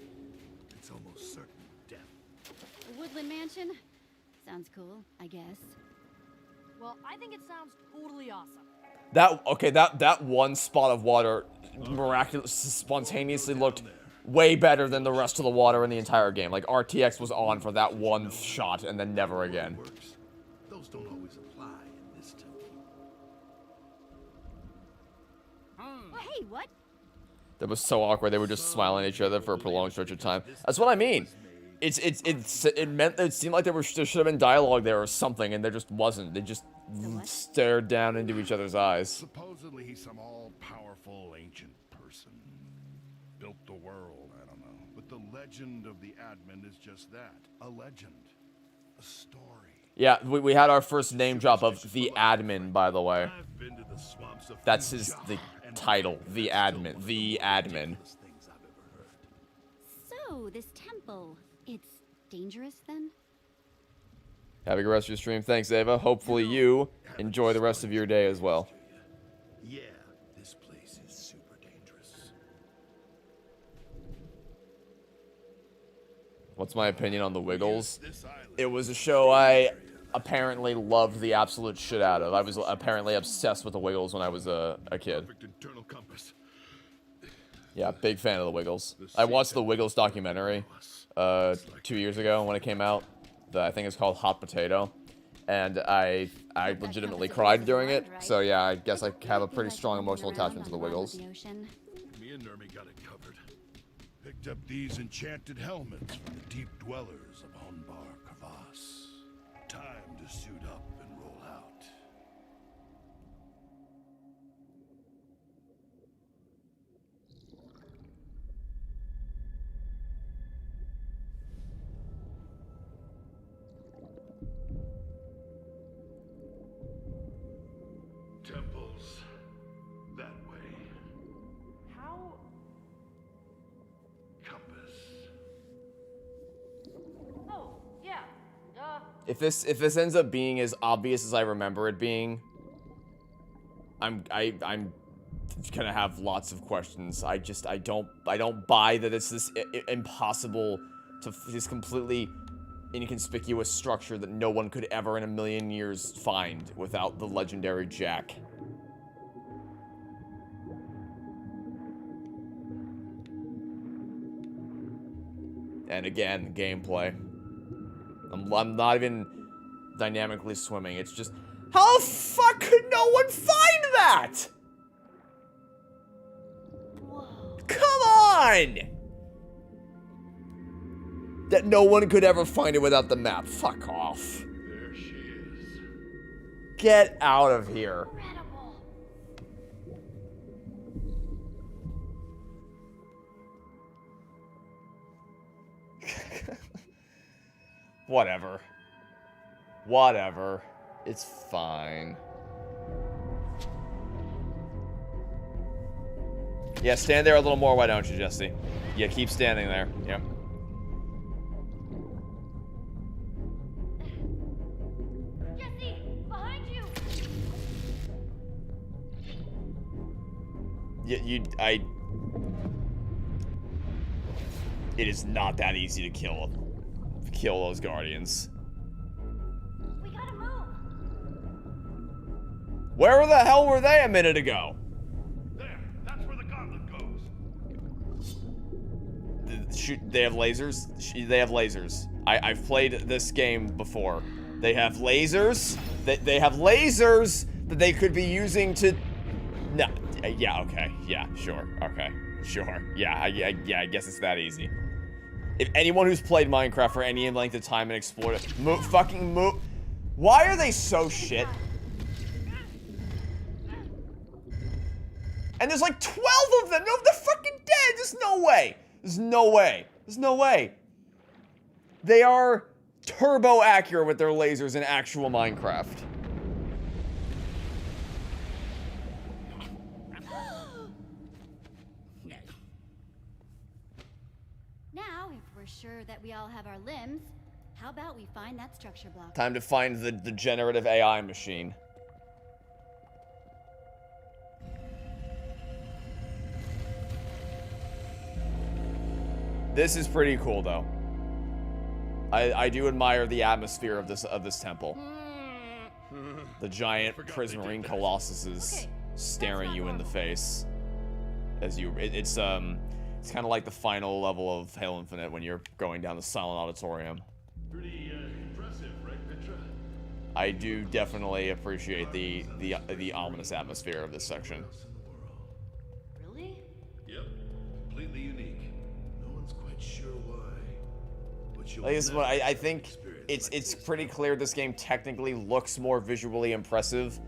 It's almost certain death. The Woodland Mansion? Sounds cool, I guess. Well, I think it sounds totally awesome. That one spot of water miraculously, spontaneously looked way better than the rest of the water in the entire game. Like, RTX was on for that one shot and then never again. Those don't always apply in this temple. Oh, hey, what? That was so awkward. They were just smiling at each other for a prolonged stretch of time. That's what it seemed like there should have been dialogue there or something, and there just wasn't. They just stared down into each other's eyes. Supposedly he's some all-powerful ancient person. Built the world, I don't know. But the legend of the admin is just that. A legend. A story. Yeah, we had our first name drop of the admin, by the way. I've been to the swamps of That's the title. The admin. The admin. So, this temple, it's dangerous then? Have a good rest of your stream. Thanks, Ava. Hopefully you enjoy the rest of your day as well. Yeah, this place is super dangerous. What's my opinion on The Wiggles? It was a show I apparently loved the absolute shit out of. I was apparently obsessed with The Wiggles when I was a kid. Yeah, big fan of The Wiggles. I watched the Wiggles documentary 2 years ago when it came out. I think it's called Hot Potato. And I legitimately cried during it. So yeah, I guess I have a pretty strong emotional attachment to The Wiggles. Me and Nermy got it covered. Picked up these enchanted helmets from the deep dwellers of Honbar Kavas. Time to suit up and roll out. Temples that way. How? Compass. Oh, yeah. If this ends up being as obvious as I remember it being, I'm gonna have lots of questions. I don't buy that it's this impossible to this completely inconspicuous structure that no one could ever in a million years find without the legendary Jack. And again, gameplay. I'm not even dynamically swimming. It's just, how the fuck could no one find that? Come on! That no one could ever find it without the map. Fuck off. There she is. Get out of here. Whatever. Whatever. It's fine. Yeah, stand there a little more, why don't you, Jesse? Yeah, keep standing there. Yep. Jesse, behind you. Yeah, it is not that easy to kill those guardians. We gotta move. Where the hell were they a minute ago? There, that's where the gauntlet goes. They have lasers? They have lasers. I've played this game before. They have lasers. They have lasers that they could be using to... No. Yeah, okay. Yeah, sure. Okay. Sure. Yeah, I guess it's that easy. If anyone who's played Minecraft for any length of time and explored it, fucking move. Why are they so shit? And there's like 12 of them. No, they're fucking dead. There's no way. There's no way. There's no way. They are turbo accurate with their lasers in actual Minecraft. Now, if we're sure that we all have our limbs, how about we find that structure block? Time to find the generative AI machine. This is pretty cool, though. I do admire the atmosphere of this temple. The giant prismarine colossuses staring you in the face as you. It's kind of like the final level of Halo Infinite when you're going down the silent auditorium. Pretty impressive, right, Petra? I do definitely appreciate the ominous atmosphere of this section. Really? Yep, completely unique. No one's quite sure why. But you'll Like, this is what never I think. It's pretty clear this game technically looks more visually impressive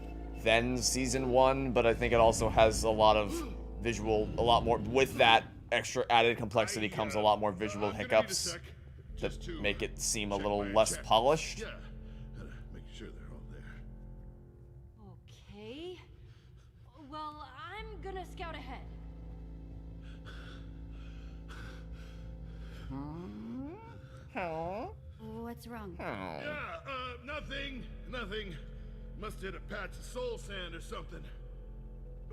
than Season 1, but I think it also has a lot more with that extra added complexity comes a lot more visual hiccups that make it seem a little less polished. Yeah, make sure they're all there. Okay. Well, I'm gonna scout ahead. What's wrong? Yeah, nothing. Must hit a patch of soul sand or something.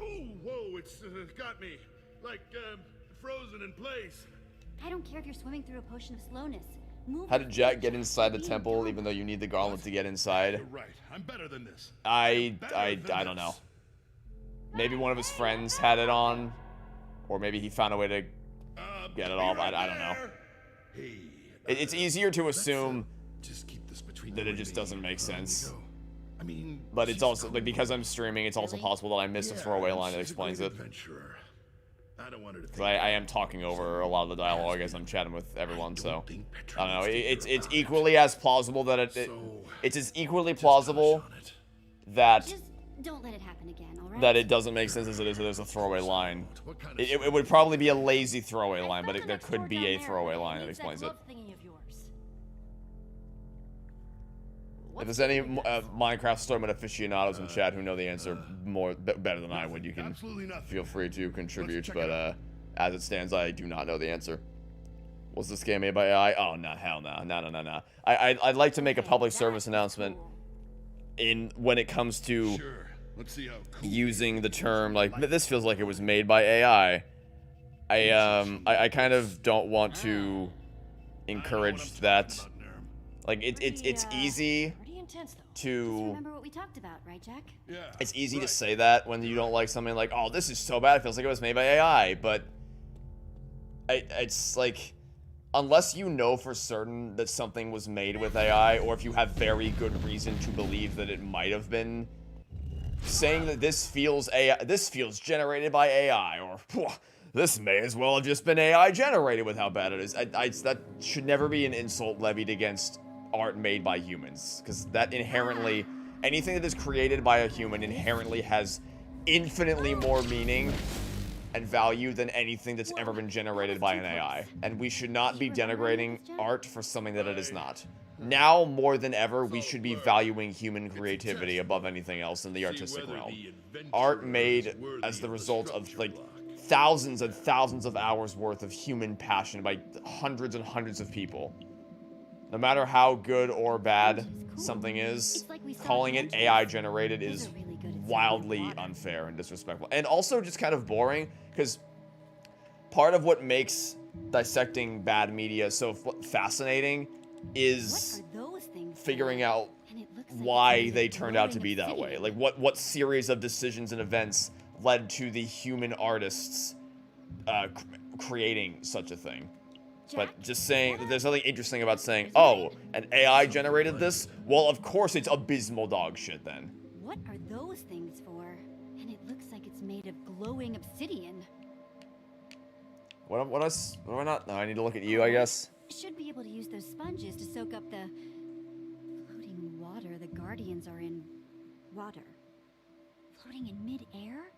Oh, whoa, it's got me. Like, frozen in place. I don't care if you're swimming through a potion of slowness. Move. How did Jack get inside the temple even though you need the gauntlet to get inside? You're right, I'm better than this. I don't know. Maybe one of his friends had it on, or maybe he found a way to get it off. I don't know. Hey, It's easier to assume just keep this between that you it and just me. doesn't make sense. I mean, But it's she's also cool. like because I'm streaming, it's also possible that I missed a throwaway line that she's a explains great it. adventurer. I don't want her to Because I am talking over a lot of the dialogue as I'm chatting with everyone, so I don't know. It's equally as plausible that it's as equally plausible that Just don't let it happen again, all right? that it doesn't make sense as it is that there's a throwaway line. It would probably be a lazy throwaway line, but there could be a throwaway line that explains it. If there's any Minecraft Stormwind aficionados in chat who know the answer better than I would, you can feel free to contribute. But as it stands, I do not know the answer. Was this game made by AI? Oh no, hell no, no. I'd like to make a public service announcement when it comes to using the term like this feels like it was made by AI. I kind of don't want to encourage that. Like it's easy to remember what we talked about, right, Jack? Yeah. it's easy to say that when you don't like something like, oh, this is so bad, it feels like it was made by AI, but it's like unless you know for certain that something was made with AI, or if you have very good reason to believe that it might have been, saying that this feels generated by AI, or this may as well have just been AI generated with how bad it is. That should never be an insult levied against art made by humans, because that inherently, anything that is created by a human inherently has infinitely more meaning and value than anything that's ever been generated by an AI. And we should not be denigrating art for something that it is not. Now, more than ever, we should be valuing human creativity above anything else in the artistic realm. Art made as the result of, like, thousands and thousands of hours worth of human passion by hundreds and hundreds of people. No matter how good or bad something is, calling it AI generated is wildly unfair and disrespectful. And also just kind of boring, because part of what makes dissecting bad media so fascinating is figuring out why they turned out to be that way. Like, what series of decisions and events led to the human artists creating such a thing. But just saying, there's nothing interesting about saying, oh, an AI generated this? Well, of course it's abysmal dog shit then. What are those things for? And it looks like it's made of glowing obsidian. What am I not? No, I need to look at you, I guess. Should be able to use those sponges to soak up the floating water the Guardians are in. Water. Floating in mid-air?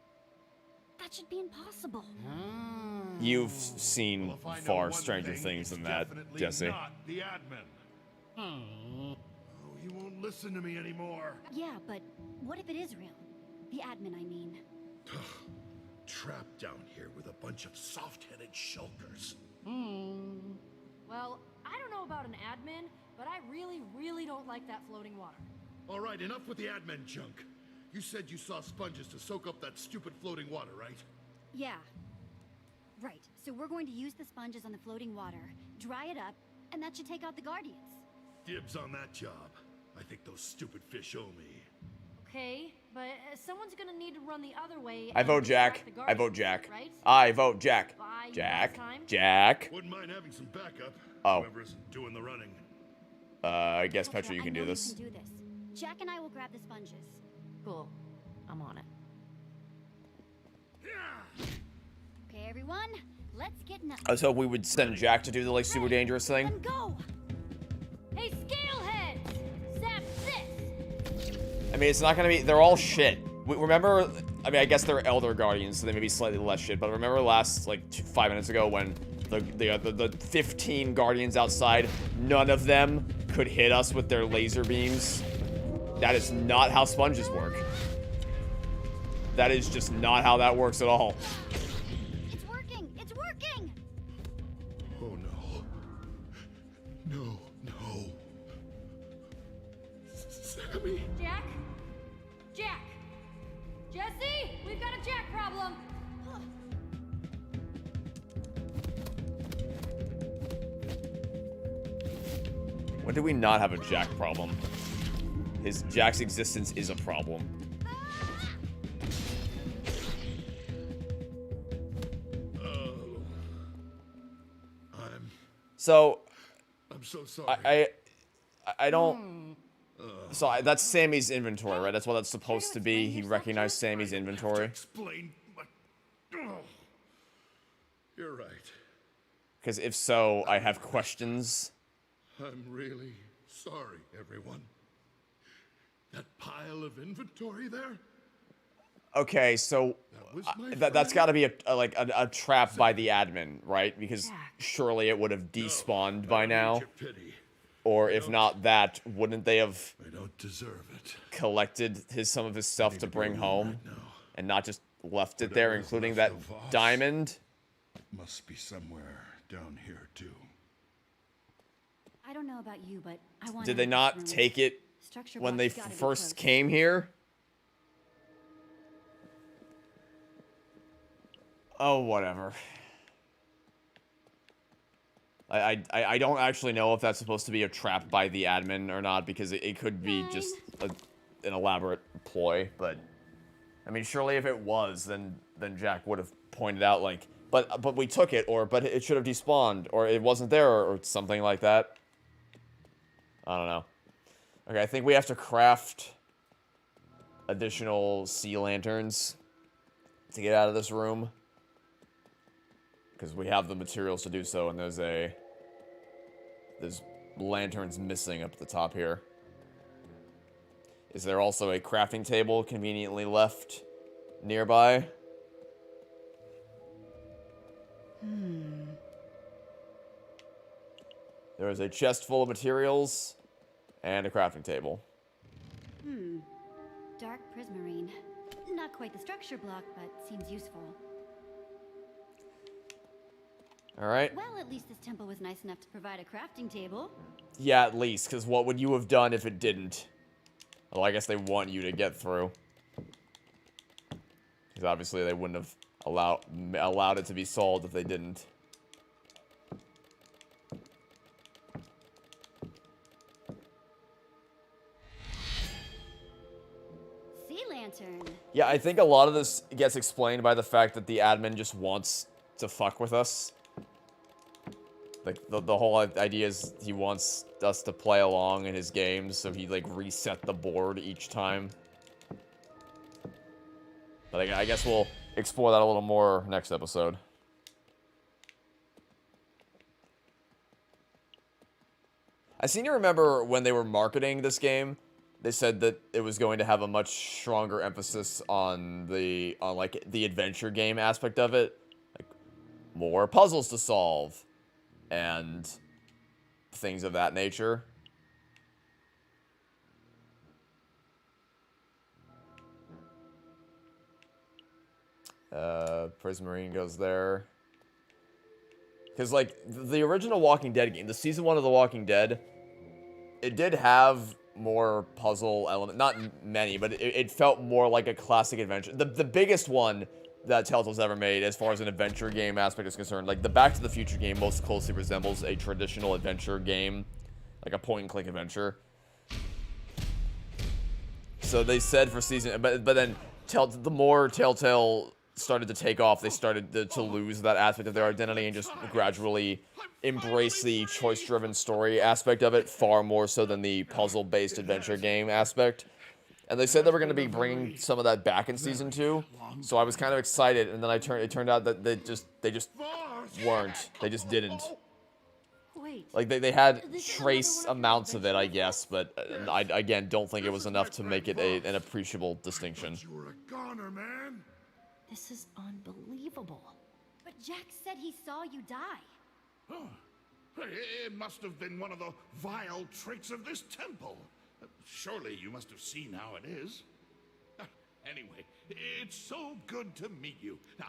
That should be impossible. You've seen far stranger things than that, Jesse. Not the admin. Oh, he won't listen to me anymore. Yeah, but what if it is real? The admin, I mean. Trapped down here with a bunch of soft-headed shulkers. Well, I don't know about an admin, but I really, really don't like that floating water. All right, enough with the admin junk. You said you saw sponges to soak up that stupid floating water, right? Yeah. Right, so we're going to use the sponges on the floating water, dry it up, and that should take out the Guardians. Dibs on that job. I think those stupid fish owe me. Okay, but someone's gonna need to run the other way. I vote Jack. I vote Jack. I vote Jack. Jack. Wouldn't mind having some backup. Oh. Whoever isn't doing the running. I guess Petra, you can do this. We can do this. Jack and I will grab the sponges. Cool. I'm on it. Okay, everyone, let's get nuts. I was hoping we would send Jack to do the, like, super dangerous thing. And go! Hey, Scaleheads! Zap this! I mean, it's not gonna be, they're all shit. Remember, I mean, I guess they're Elder Guardians, so they may be slightly less shit, but remember last, like, 5 minutes ago when the 15 Guardians outside, none of them could hit us with their laser beams? That is not how sponges work. That is just not how that works at all. It's working! It's working! Oh no. No, no. Sammy? Jack? Jack! Jesse! We've got a Jack problem! When did we not have a Jack problem? Jack's existence is a problem. I'm so sorry. I don't. So that's Sammy's inventory, right? That's what that's supposed to be. He recognized Sammy's inventory. Explain. You're right. Because if so, I have questions. I'm really sorry, everyone. That pile of inventory there? Okay, so that's got to be a trap by the admin, right? Because surely it would have despawned by now. Or if not that, wouldn't they have I don't deserve it. collected some of his stuff to bring home and not just left it there, including that diamond? Must be somewhere down here too. I don't know about you, but I want. Did they not take it when they first came here? Oh, whatever. I don't actually know if that's supposed to be a trap by the admin or not, because it could be just an elaborate ploy, but I mean, surely if it was, then Jack would have pointed out, like, but we took it, but it should have despawned, or it wasn't there, or something like that. I don't know. Okay, I think we have to craft additional sea lanterns to get out of this room. Because we have the materials to do so, and there's lanterns missing up at the top here. Is there also a crafting table conveniently left nearby? There is a chest full of materials and a crafting table. Dark prismarine. Not quite the structure block, but seems useful. Alright. Well, at least this temple was nice enough to provide a crafting table. Yeah, at least, because what would you have done if it didn't? Well, I guess they want you to get through. Because obviously they wouldn't have allowed it to be sold if they didn't. Sea lantern. Yeah, I think a lot of this gets explained by the fact that the admin just wants to fuck with us. Like, the whole idea is he wants us to play along in his games, so he, like, reset the board each time. But I guess we'll explore that a little more next episode. I seem to remember when they were marketing this game, they said that it was going to have a much stronger emphasis on the adventure game aspect of it. Like, more puzzles to solve. And things of that nature. Prismarine goes there. Because, like, the original Walking Dead game, the Season 1 of The Walking Dead, it did have more puzzle element. Not many, but it felt more like a classic adventure. The biggest one that Telltale's ever made as far as an adventure game aspect is concerned. Like, the Back to the Future game most closely resembles a traditional adventure game. Like a point-and-click adventure. So they said for season... But then, the more Telltale started to take off, they started to lose that aspect of their identity and just gradually embrace the choice-driven story aspect of it far more so than the puzzle-based adventure game aspect. And they said they were going to be bringing some of that back in Season 2, so I was kind of excited, and then it turned out that they just weren't. They just didn't. Wait. Like, they had trace amounts of it, I guess, but I, again, don't think it was enough to make it an appreciable distinction. You were a goner, man. This is unbelievable. But Jack said he saw you die. Oh, it must have been one of the vile tricks of this temple. Surely you must have seen how it is. Anyway, it's so good to meet you. Now,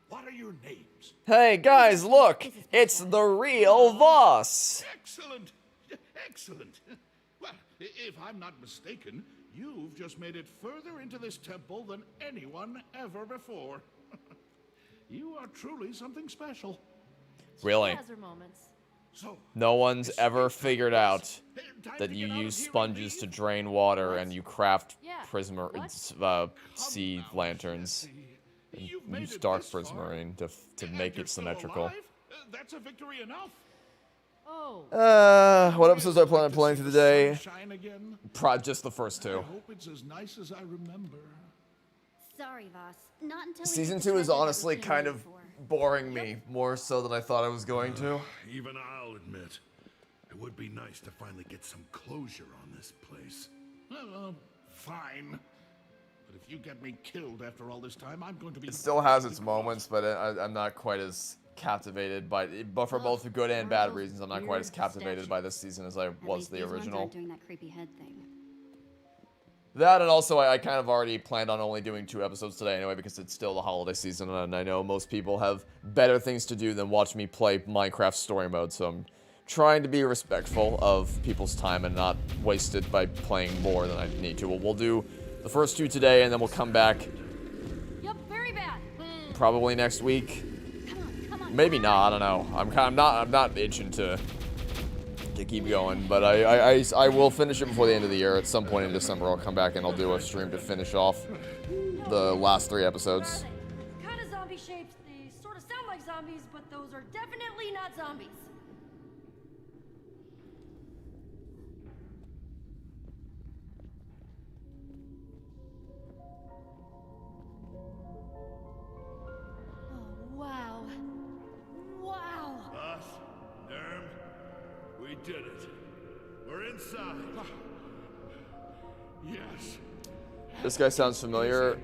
what are your names? Hey, guys, look! It's the real Voss! Excellent! Excellent! Well, if I'm not mistaken, you've just made it further into this temple than anyone ever before. You are truly something special. Really? She has her moments. So, no one's ever figured out that you use sponges to drain water and you craft sea lanterns. And use dark prismarine to make it symmetrical. That's a victory enough. Oh. What episodes are I planning on playing through today? Just the first two. I hope it's as nice as I remember. Sorry, Voss. Not until Season 2 is honestly kind of boring me, more so than I thought I was going to. Even I'll admit, it would be nice to finally get some closure on this place. Fine. But if you get me killed after all this time, I'm going to be... It still has its moments, but I'm not quite as captivated by it. But for both good and bad reasons, I'm not quite as captivated by this season as I was the original. Doing that creepy head thing. That, and also I kind of already planned on only doing 2 episodes today anyway, because it's still the holiday season, and I know most people have better things to do than watch me play Minecraft story mode, so I'm trying to be respectful of people's time and not waste it by playing more than I need to. We'll do the first 2 today, and then we'll come back. Yep, very bad. Probably next week. Come on, Maybe not. I don't know. I'm not itching to keep going, but I will finish it before the end of the year. At some point in December, I'll come back and I'll do a stream to finish off the last 3 episodes. Kind of zombie shapes. They sort of sound like zombies, but those are definitely not zombies. Oh, wow. Wow. Us, Nerm, we did it. We're inside. Yes. This guy sounds familiar.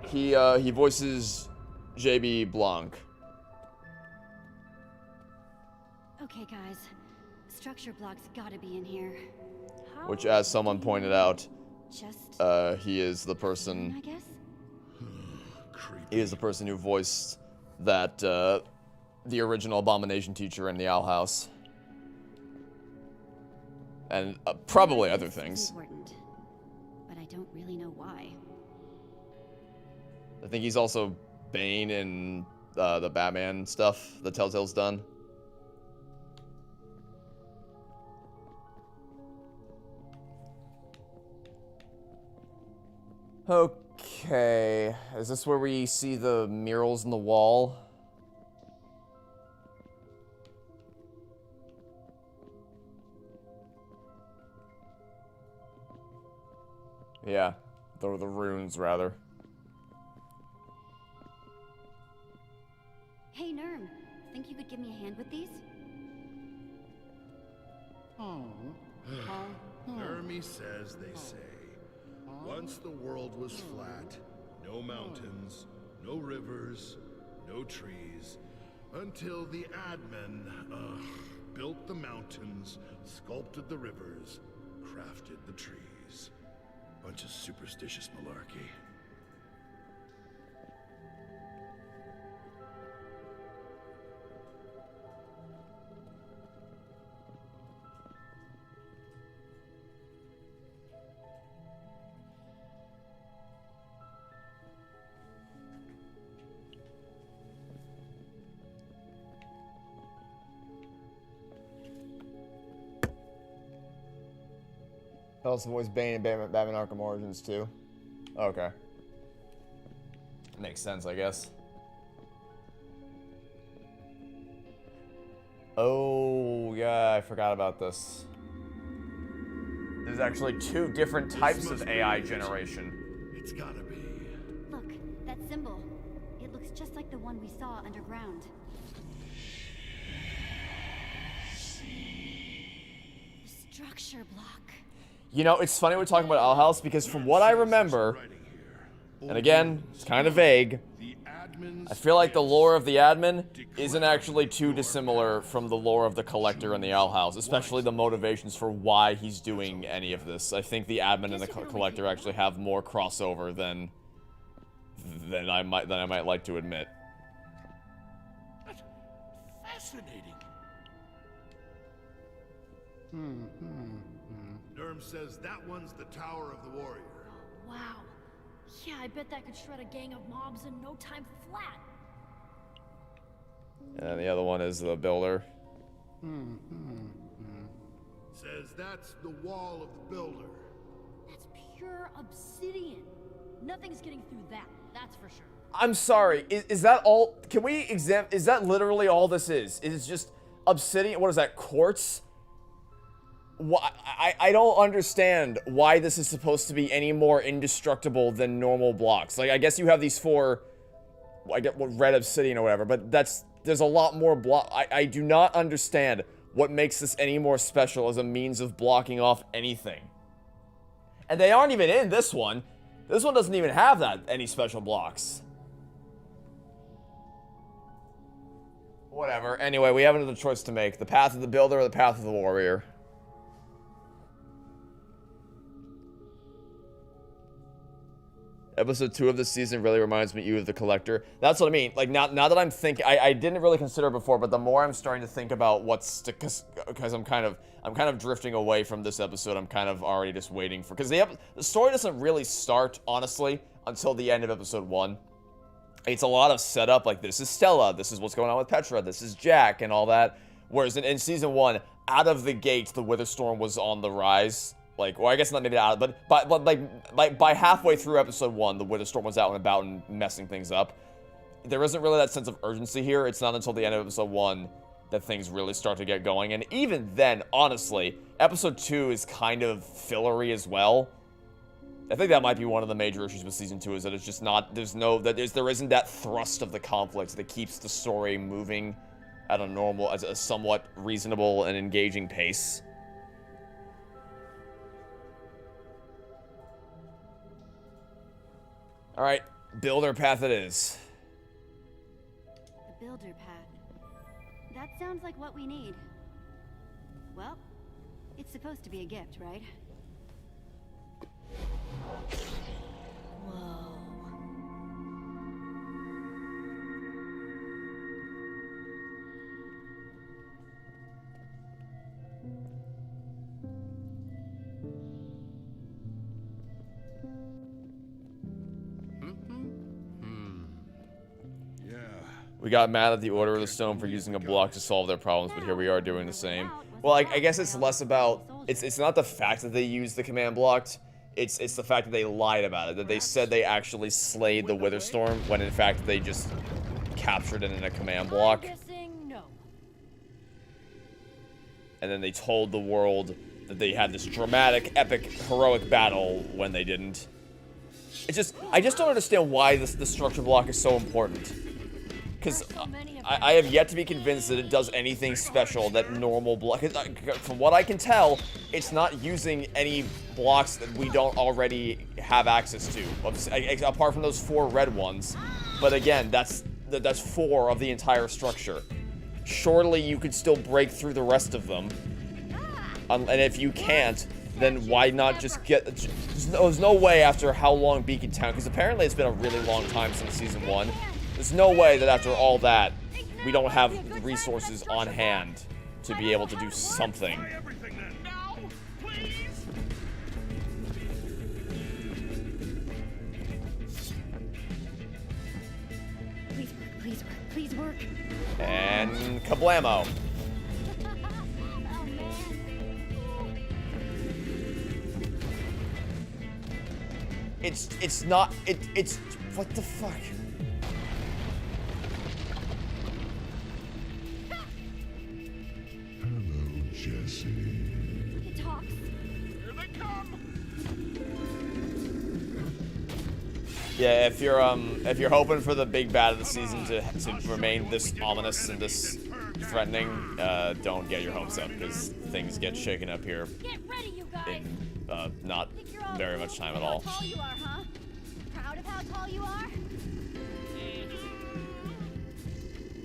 He voices JB Blanc. Okay, guys. Structure blocks gotta be in here. Which, as someone pointed out, Just he is the I person. guess. He is the person who voiced that the original Abomination teacher in the Owl House, and probably other It's things. important, but I don't really know why. I think he's also Bane in the Batman stuff that Telltale's done. Okay, is this where we see the murals in the wall? Yeah, the runes, rather. Hey, Nerm. Think you could give me a hand with these? Hermes says they say, once the world was flat, no mountains, no rivers, no trees, until the admin built the mountains, sculpted the rivers, crafted the trees. Bunch of superstitious malarkey. Also voiced Bane in Batman Arkham Origins too. Okay. Makes sense, I guess. Oh, yeah, I forgot about this. There's actually two different types of AI generation. It's gotta be. Look, that symbol. It looks just like the one we saw underground. The structure block. You know, it's funny we're talking about Owl House because from what I remember, and again, it's kind of vague, I feel like the lore of the admin isn't actually too dissimilar from the lore of the Collector and the Owl House, especially the motivations for why he's doing any of this. I think the admin and the Collector actually have more crossover than I might like to admit. Fascinating. Nerm says that one's the Tower of the Warrior. Wow. Yeah, I bet that could shred a gang of mobs in no time flat. And then the other one is the Builder. Says that's the Wall of the Builder. That's pure obsidian. Nothing's getting through that, that's for sure. I'm sorry, is that all? Can we is that literally all this is? Is it just obsidian? What is that, quartz? Why, I don't understand why this is supposed to be any more indestructible than normal blocks. Like, I guess you have these four, I get what, red obsidian or whatever, but there's a lot more block. I do not understand what makes this any more special as a means of blocking off anything. And they aren't even in this one. This one doesn't even have any special blocks. Whatever. Anyway, we have another choice to make. The path of the Builder or the path of the Warrior. Episode 2 of this season really reminds me of the Collector. That's what I mean. Like, now that I'm thinking, I didn't really consider it before, but the more I'm starting to think about what's, because I'm kind of drifting away from this episode. I'm kind of already just waiting for, because the story doesn't really start, honestly, until the end of episode 1. It's a lot of setup, like this is Stella, this is what's going on with Petra, this is Jack, and all that. Whereas in season 1, out of the gate, the Witherstorm was on the rise. Like, well, I guess not maybe out, but like by halfway through episode 1, the Witherstorm was out and about and messing things up. there isn't really that sense of urgency here. It's not until the end of episode 1 that things really start to get going. And even then, honestly, episode 2 is kind of fillery as well. I think that might be one of the major issues with season 2 is that it's just not, there isn't that thrust of the conflict that keeps the story moving at a normal, at a somewhat reasonable and engaging pace. All right, builder path it is. The builder path. That sounds like what we need. Well, it's supposed to be a gift, right? Whoa. We got mad at the Order of the Stone for using a block to solve their problems, but here we are doing the same. Well, I guess it's less about, it's not the fact that they used the command blocked, it's the fact that they lied about it, that they said they actually slayed the Witherstorm, when in fact they just captured it in a command block. And then they told the world that they had this dramatic, epic, heroic battle when they didn't. It's just, I just don't understand why the structure block is so important. Because I have yet to be convinced that it does anything special that normal block. From what I can tell, it's not using any blocks that we don't already have access to, apart from those 4 red ones. But again, that's 4 of the entire structure. Surely you could still break through the rest of them. And if you can't, then why not just get... There's no way after how long Beacon Town... Because apparently it's been a really long time since Season 1. There's no way that after all that, we don't have resources on hand to be able to do something. Please work, please work. And kablamo. It's not, it's, what the fuck? Jesse. It talks. Here they come. Yeah, if you're hoping for the big bad of the season to remain this ominous and this threatening, don't get your hopes up because things get shaken up here in not very much time at all. How tall you are, huh? Proud of how tall you are?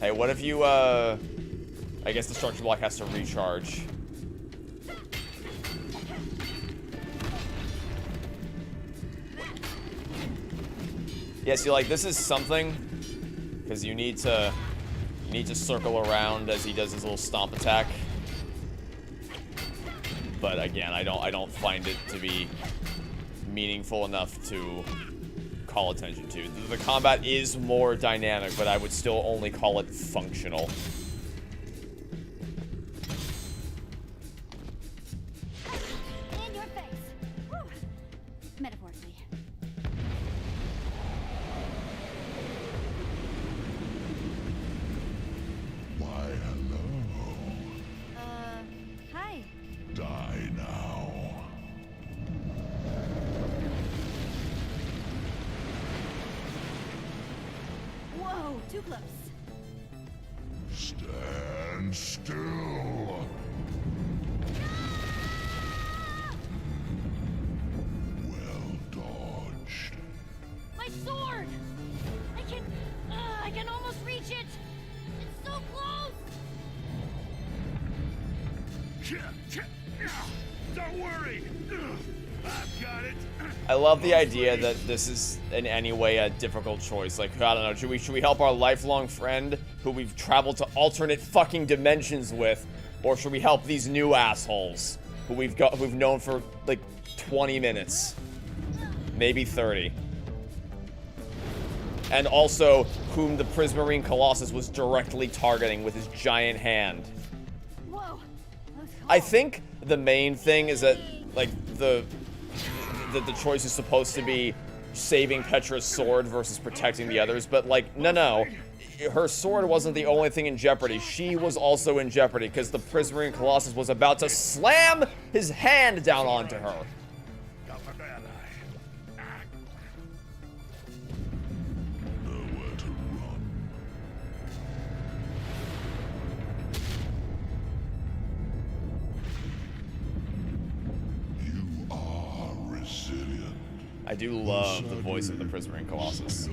Hey, what if you I guess the structure block has to recharge. Yeah, see, like, this is something, because you need to circle around as he does his little stomp attack. But again, I don't find it to be meaningful enough to call attention to. The combat is more dynamic, but I would still only call it functional. Metaphorically. Why, hello. Hi. Die now. Whoa, too close. Stand still. My sword! I can almost reach it! It's so close! Don't worry. I've got it. I love the idea that this is in any way a difficult choice. Like, I don't know, should we help our lifelong friend who we've traveled to alternate fucking dimensions with, or should we help these new assholes who've known for like 20 minutes, maybe 30? And also, whom the Prismarine Colossus was directly targeting with his giant hand. Whoa. I think the main thing is that, like, the choice is supposed to be saving Petra's sword versus protecting the others, but like, no. Her sword wasn't the only thing in jeopardy. She was also in jeopardy because the Prismarine Colossus was about to slam his hand down onto her. Nowhere to run. You are resilient. I do love the voice of the Prismarine Colossus.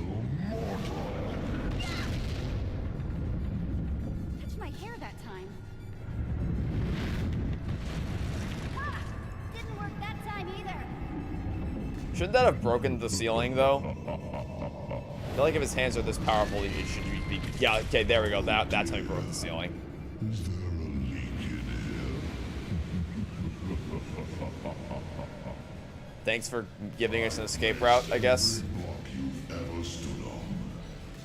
Touched my hair that time. Ah! Didn't work that time either. Shouldn't that have broken the ceiling, though? I feel like if his hands are this powerful, it should be... Yeah, okay, there we go. That's how he broke the ceiling. Is there a leak in Thanks for giving us an escape route, I guess. here? Block you've ever stood on.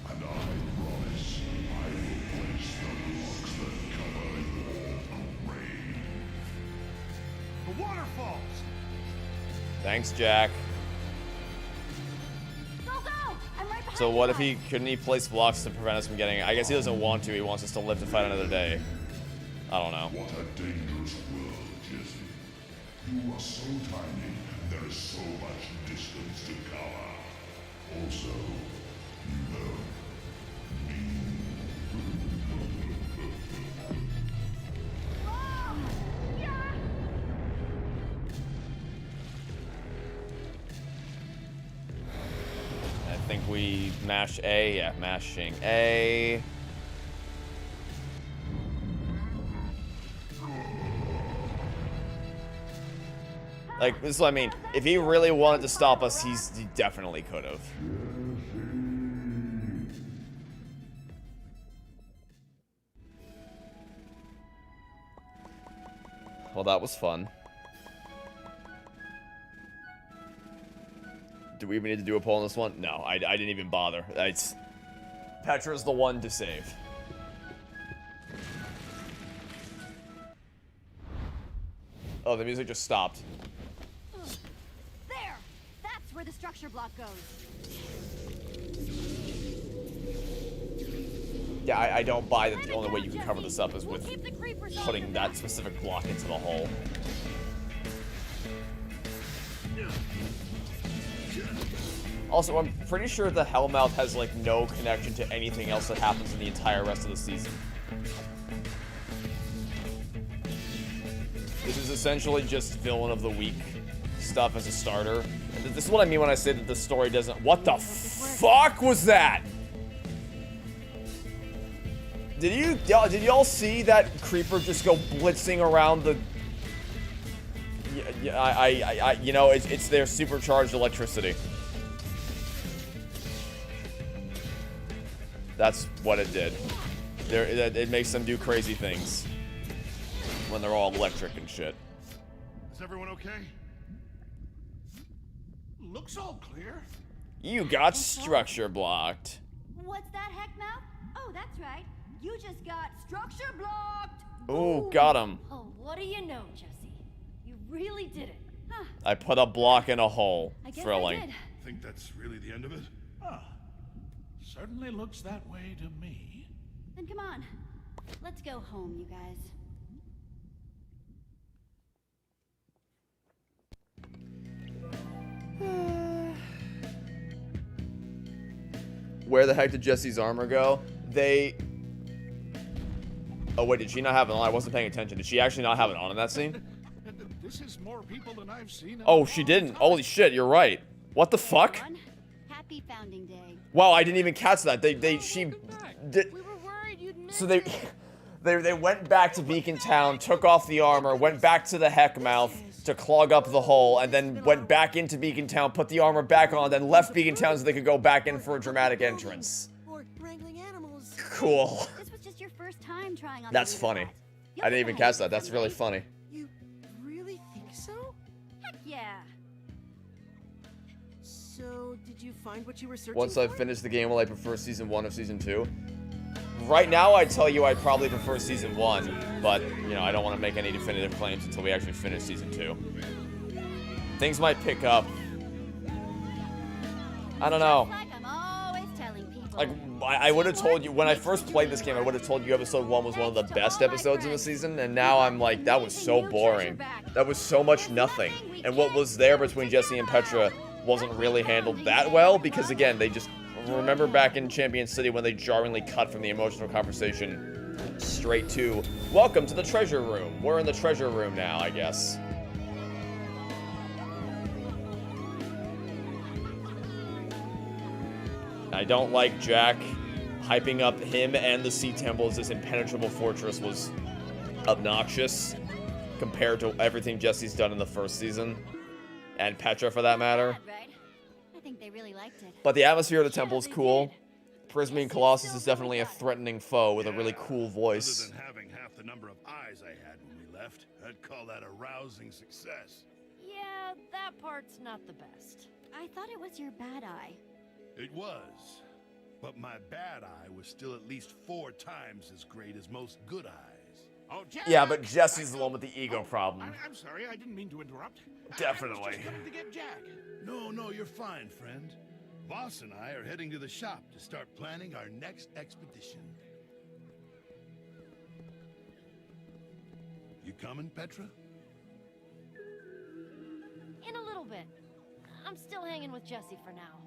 And I promise I will place the blocks that cover your grave. The waterfalls! Thanks, Jack. Go, go! I'm right behind So you what if guys. couldn't he place blocks to prevent us from getting... I guess he doesn't want to. He wants us to live to fight another day. I don't know. What a dangerous world, Jesse. You are so tiny, and there is so much distance to cover. Also, you know, I think we mash A. Yeah, mashing A. Like, this is what I mean. If he really wanted to stop us, he definitely could have. Well, that was fun. Do we even need to do a poll on this one? No, I didn't even bother. Petra's the one to save. Oh, the music just stopped. There! That's where the structure block goes. Yeah, I don't buy that the only way you can cover this up is with Keep the creepers off putting your that back. specific block into the hole. Also, I'm pretty sure the Hellmouth has, like, no connection to anything else that happens in the entire rest of the season. This is essentially just villain of the week stuff as a starter. And this is what I mean when I say that the story doesn't... What the fuck was that? Did y'all see that creeper just go blitzing around the... Yeah, you know, it's their supercharged electricity. That's what it did. It makes them do crazy things when they're all electric and shit. is everyone okay? Looks all clear. You got structure blocked. What's that, Heckmouth? Oh, that's right. You just got structure blocked. Ooh, got him. Oh, what do you know, Jesse? You really did it. Huh. I put a block in a hole. I guess Thrilling. I did. Think that's really the end of it? Certainly looks that way to me. Then come on. Let's go home, you guys. Where the heck did Jesse's armor go? Oh wait, did she not have it on? I wasn't paying attention. Did she actually not have it on in that scene? This is more people than I've seen. in Oh, a she long didn't. time. Holy shit, you're right. What the fuck? Everyone, happy Founding Day. Wow, I didn't even catch that. She did. We were worried you'd miss So they went back to Beacon Town, took off the armor, went back to the Heckmouth to clog up the hole, and then went back into Beacon Town, put the armor back on, then left Beacon Town so they could go back in for a dramatic entrance. Or wrangling animals. Cool. This was just your first time trying on. That's the funny. hat. You'll I be didn't even the head catch that. That's really someday. funny. You really think so? Heck yeah. So, did you find what you were searching Once for? I've finished the game, will I prefer Season 1 of Season 2? Right now, I'd tell you I'd probably prefer Season 1, but, you know, I don't want to make any definitive claims until we actually finish Season 2. Things might pick up. I don't know. Like I'm always telling people. Like, I would have told you, when I first played this game, I would have told you episode 1 was one of the best episodes of the season, and now I'm like, that was so boring. That was so much nothing. And what was there between Jesse and Petra wasn't really handled that well, because again, they just, remember back in Champion City when they jarringly cut from the emotional conversation straight to, welcome to the treasure room. We're in the treasure room now, I guess. I don't like Jack. Hyping up him and the Sea Temple as this impenetrable fortress was obnoxious compared to everything Jesse's done in the first season. And Petra, for that matter. Right? I think they really liked it. But the atmosphere of the temple is cool. Prismarine Colossus is definitely a threatening foe with a really cool voice. Other than having half the number of eyes I had when we left, I'd call that a rousing success. Yeah, that part's not the best. I thought it was your bad eye. It was. But my bad eye was still at least 4 times as great as most good eyes. Oh, Jack! Yeah, but Jesse's the one with the ego problem. I'm sorry, I didn't mean to interrupt. Definitely. I was just coming to get Jack. No, you're fine, friend. Voss and I are heading to the shop to start planning our next expedition. You coming, Petra? In a little bit. I'm still hanging with Jesse for now.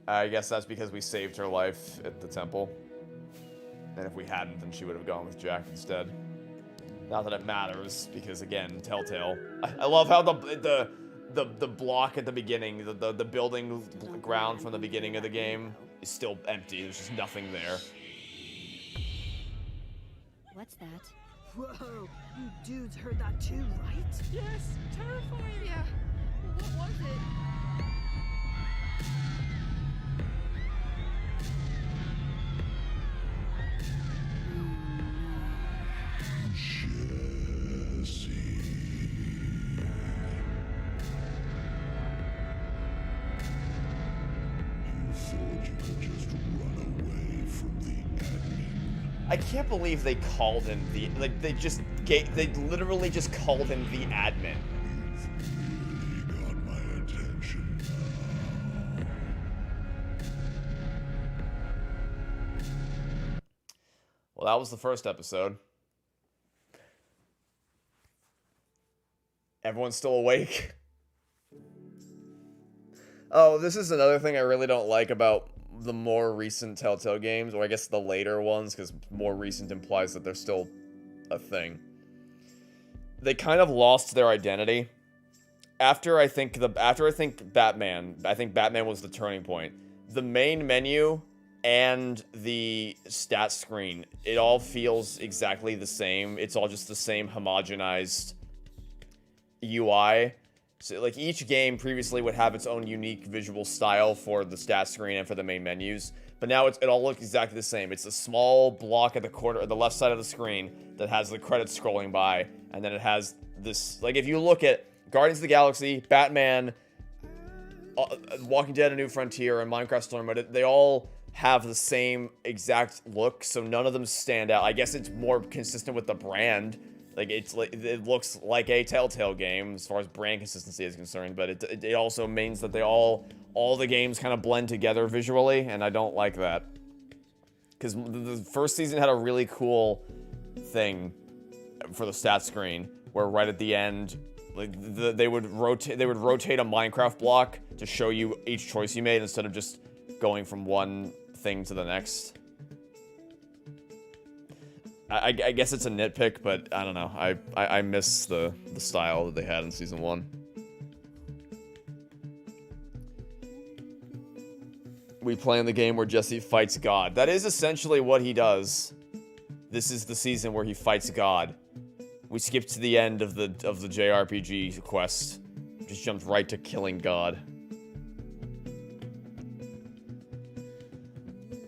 I guess that's because we saved her life at the temple. And if we hadn't, then she would have gone with Jack instead. Not that it matters, because again, Telltale. I love how the block at the beginning, the building ground from the beginning of the game is still empty. There's just nothing there. What's that? Whoa, you dudes heard that too, right? Yes, terrifying. Yeah. What was it? I can't believe they called him the, like, they literally just called him the admin. Really got my attention now. Well, that was the first episode. Everyone's still awake. Oh, this is another thing I really don't like about the more recent Telltale games, or I guess the later ones, because more recent implies that they're still a thing. They kind of lost their identity. After I think Batman was the turning point. The main menu and the stat screen, it all feels exactly the same. It's all just the same homogenized UI. So, like, each game previously would have its own unique visual style for the stat screen and for the main menus, but now it all looks exactly the same. It's a small block at the corner, the left side of the screen that has the credits scrolling by, and then it has this, like, if you look at Guardians of the Galaxy, Batman, Walking Dead: A New Frontier, and Minecraft Story Mode, they all have the same exact look, so none of them stand out. I guess it's more consistent with the brand. Like, it looks like a Telltale game as far as brand consistency is concerned, but it also means that all the games kind of blend together visually, and I don't like that. Because the first season had a really cool thing for the stat screen, where right at the end, like, they would rotate a Minecraft block to show you each choice you made instead of just going from one thing to the next. I guess it's a nitpick, but I don't know. I miss the style that they had in Season 1. We play in the game where Jesse fights God. That is essentially what he does. This is the season where he fights God. We skipped to the end of the JRPG quest. Just jumped right to killing God.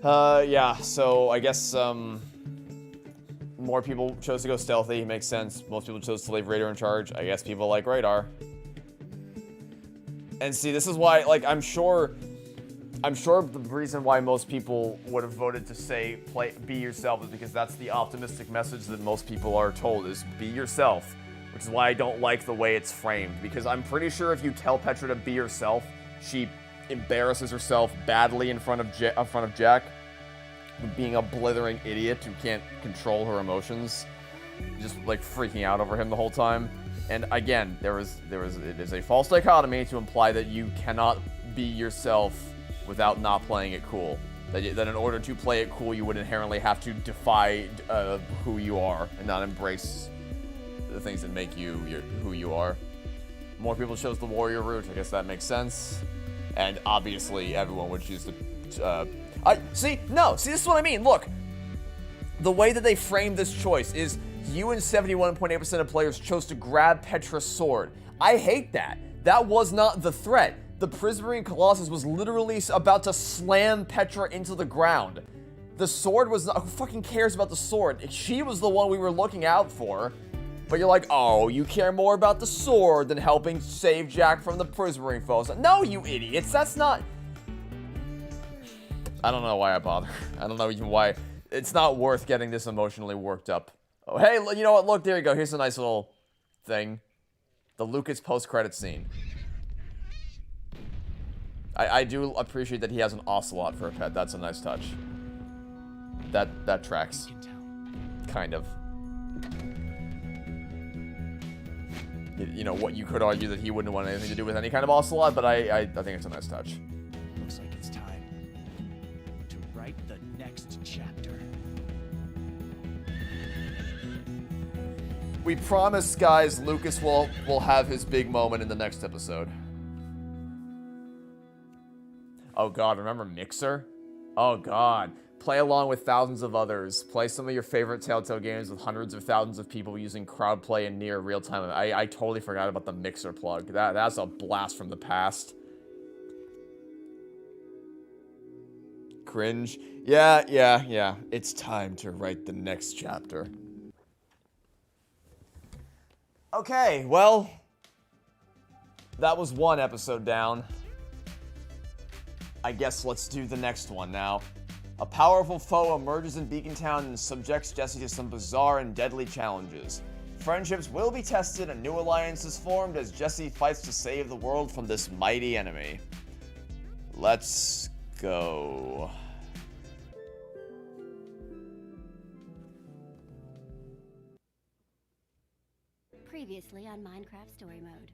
Yeah, so I guess, more people chose to go stealthy. Makes sense. Most people chose to leave Radar in charge. I guess people like Radar. And see, this is why, like, I'm sure the reason why most people would have voted to say be yourself is because that's the optimistic message that most people are told, is be yourself. Which is why I don't like the way it's framed, because I'm pretty sure if you tell Petra to be herself, she embarrasses herself badly in front of Jack, being a blithering idiot who can't control her emotions, just like freaking out over him the whole time. And again, it is a false dichotomy to imply that you cannot be yourself without not playing it cool. That in order to play it cool, you would inherently have to defy who you are and not embrace the things that make you who you are. More people chose the warrior route. I guess that makes sense. And obviously, everyone would choose to. See, this is what I mean. Look, the way that they framed this choice is you and 71.8% of players chose to grab Petra's sword. I hate that. That was not the threat. The Prismarine Colossus was literally about to slam Petra into the ground. The sword was not. Who fucking cares about the sword? She was the one we were looking out for. But you're like, oh, you care more about the sword than helping save Jack from the Prismarine foes. No, you idiots. That's not. I don't know why I bother. I don't know even why. It's not worth getting this emotionally worked up. Oh, hey, you know what? Look, there you go. Here's a nice little thing. The Lucas post-credit scene. I do appreciate that he has an ocelot for a pet. That's a nice touch. That tracks. Kind of. You know, what you could argue that he wouldn't want anything to do with any kind of ocelot, but I think it's a nice touch. Looks like it's time to write the next chapter. We promise, guys, Lucas will have his big moment in the next episode. Oh god, remember Mixer? Oh god. Play along with thousands of others. Play some of your favorite Telltale games with hundreds of thousands of people using crowd play in near real time. I totally forgot about the Mixer plug. That's a blast from the past. Cringe. Yeah. It's time to write the next chapter. Okay, well, that was one episode down. I guess let's do the next one now. A powerful foe emerges in Beacon Town and subjects Jesse to some bizarre and deadly challenges. Friendships will be tested and new alliances formed as Jesse fights to save the world from this mighty enemy. Let's go. Previously on Minecraft Story Mode.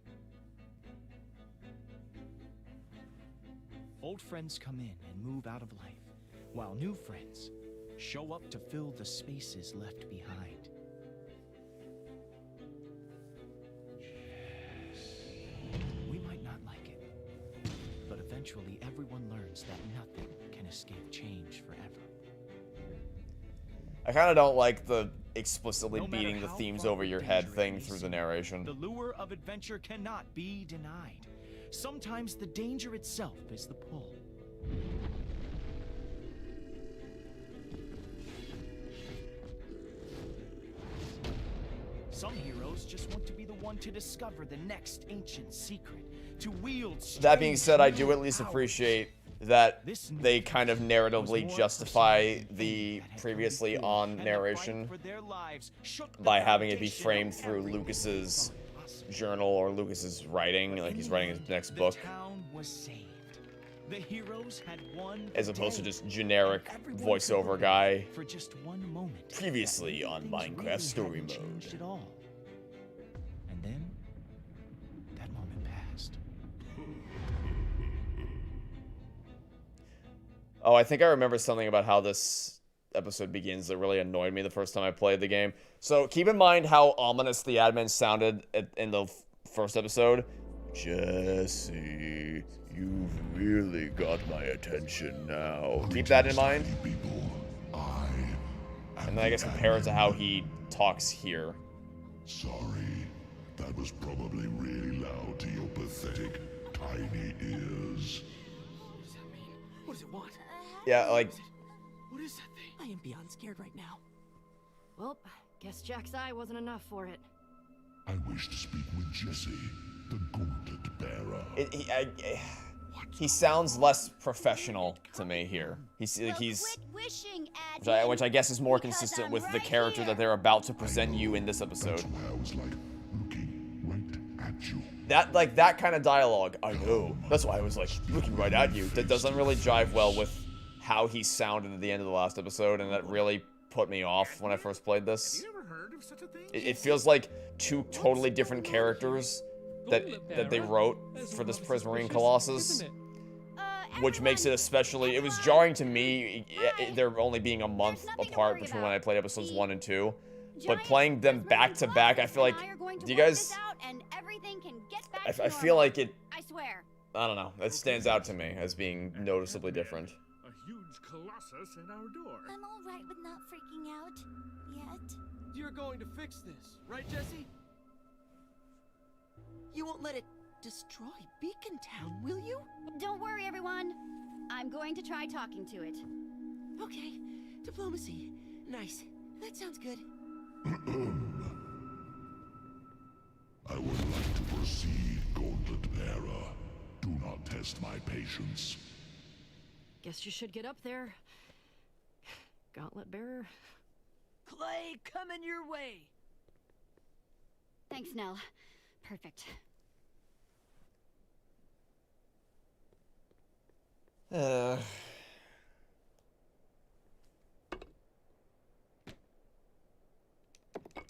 Old friends come in and move out of life, while new friends show up to fill the spaces left behind. We might not like it, but eventually everyone learns that nothing can escape change forever. I kind of don't like the explicitly beating the themes over your head thing through the narration. The lure of adventure cannot be denied. Sometimes the danger itself is the pull. Some heroes just want to be the one to discover the next ancient secret, to wield. That being said, I do at least appreciate that they kind of narratively justify the previously on narration by having it be framed through Lucas's journal or Lucas's writing, like he's writing his next book, as opposed to just generic voiceover guy for just one moment. Previously on Minecraft Story Mode. And then that moment passed. Oh, I think I remember something about how this episode begins that really annoyed me the first time I played the game. So keep in mind how ominous the admin sounded in the first episode. Jesse, you've really got my attention now. Keep that in mind. And then I guess compare it to how he talks here. Sorry, that was probably really loud to your pathetic, tiny ears. What does that mean? What does it want? Yeah, like... What is that thing? I am beyond scared right now. Well, guess Jack's eye wasn't enough for it. I wish to speak with Jesse, the Gauntlet Bearer. He sounds less professional to me here. He's which I guess is more consistent with the character that they're about to present you in this episode. That's why I was like looking right at you that kind of dialogue, I know. That's why I was like looking right at you. That doesn't really jive well with how he sounded at the end of the last episode, and that really put me off when I first played this. It feels like two totally different characters that they wrote for this Prismarine Colossus, which makes it especially. It was jarring to me. They're only being a month apart between when I played episodes 1 and 2, but playing them back to back, I feel like. Do you guys? I feel like it. I swear. I don't know. It stands out to me as being noticeably different. A huge colossus at our door. I'm all right with not freaking out yet. You're going to fix this, right, Jesse? You won't let it destroy Beacon Town, will you? Don't worry, everyone. I'm going to try talking to it. Okay, diplomacy. Nice. That sounds good. I would like to proceed, Gauntlet Bearer. Do not test my patience. Guess you should get up there. Gauntlet bearer. Clay, coming your way. Thanks, Nell. Perfect.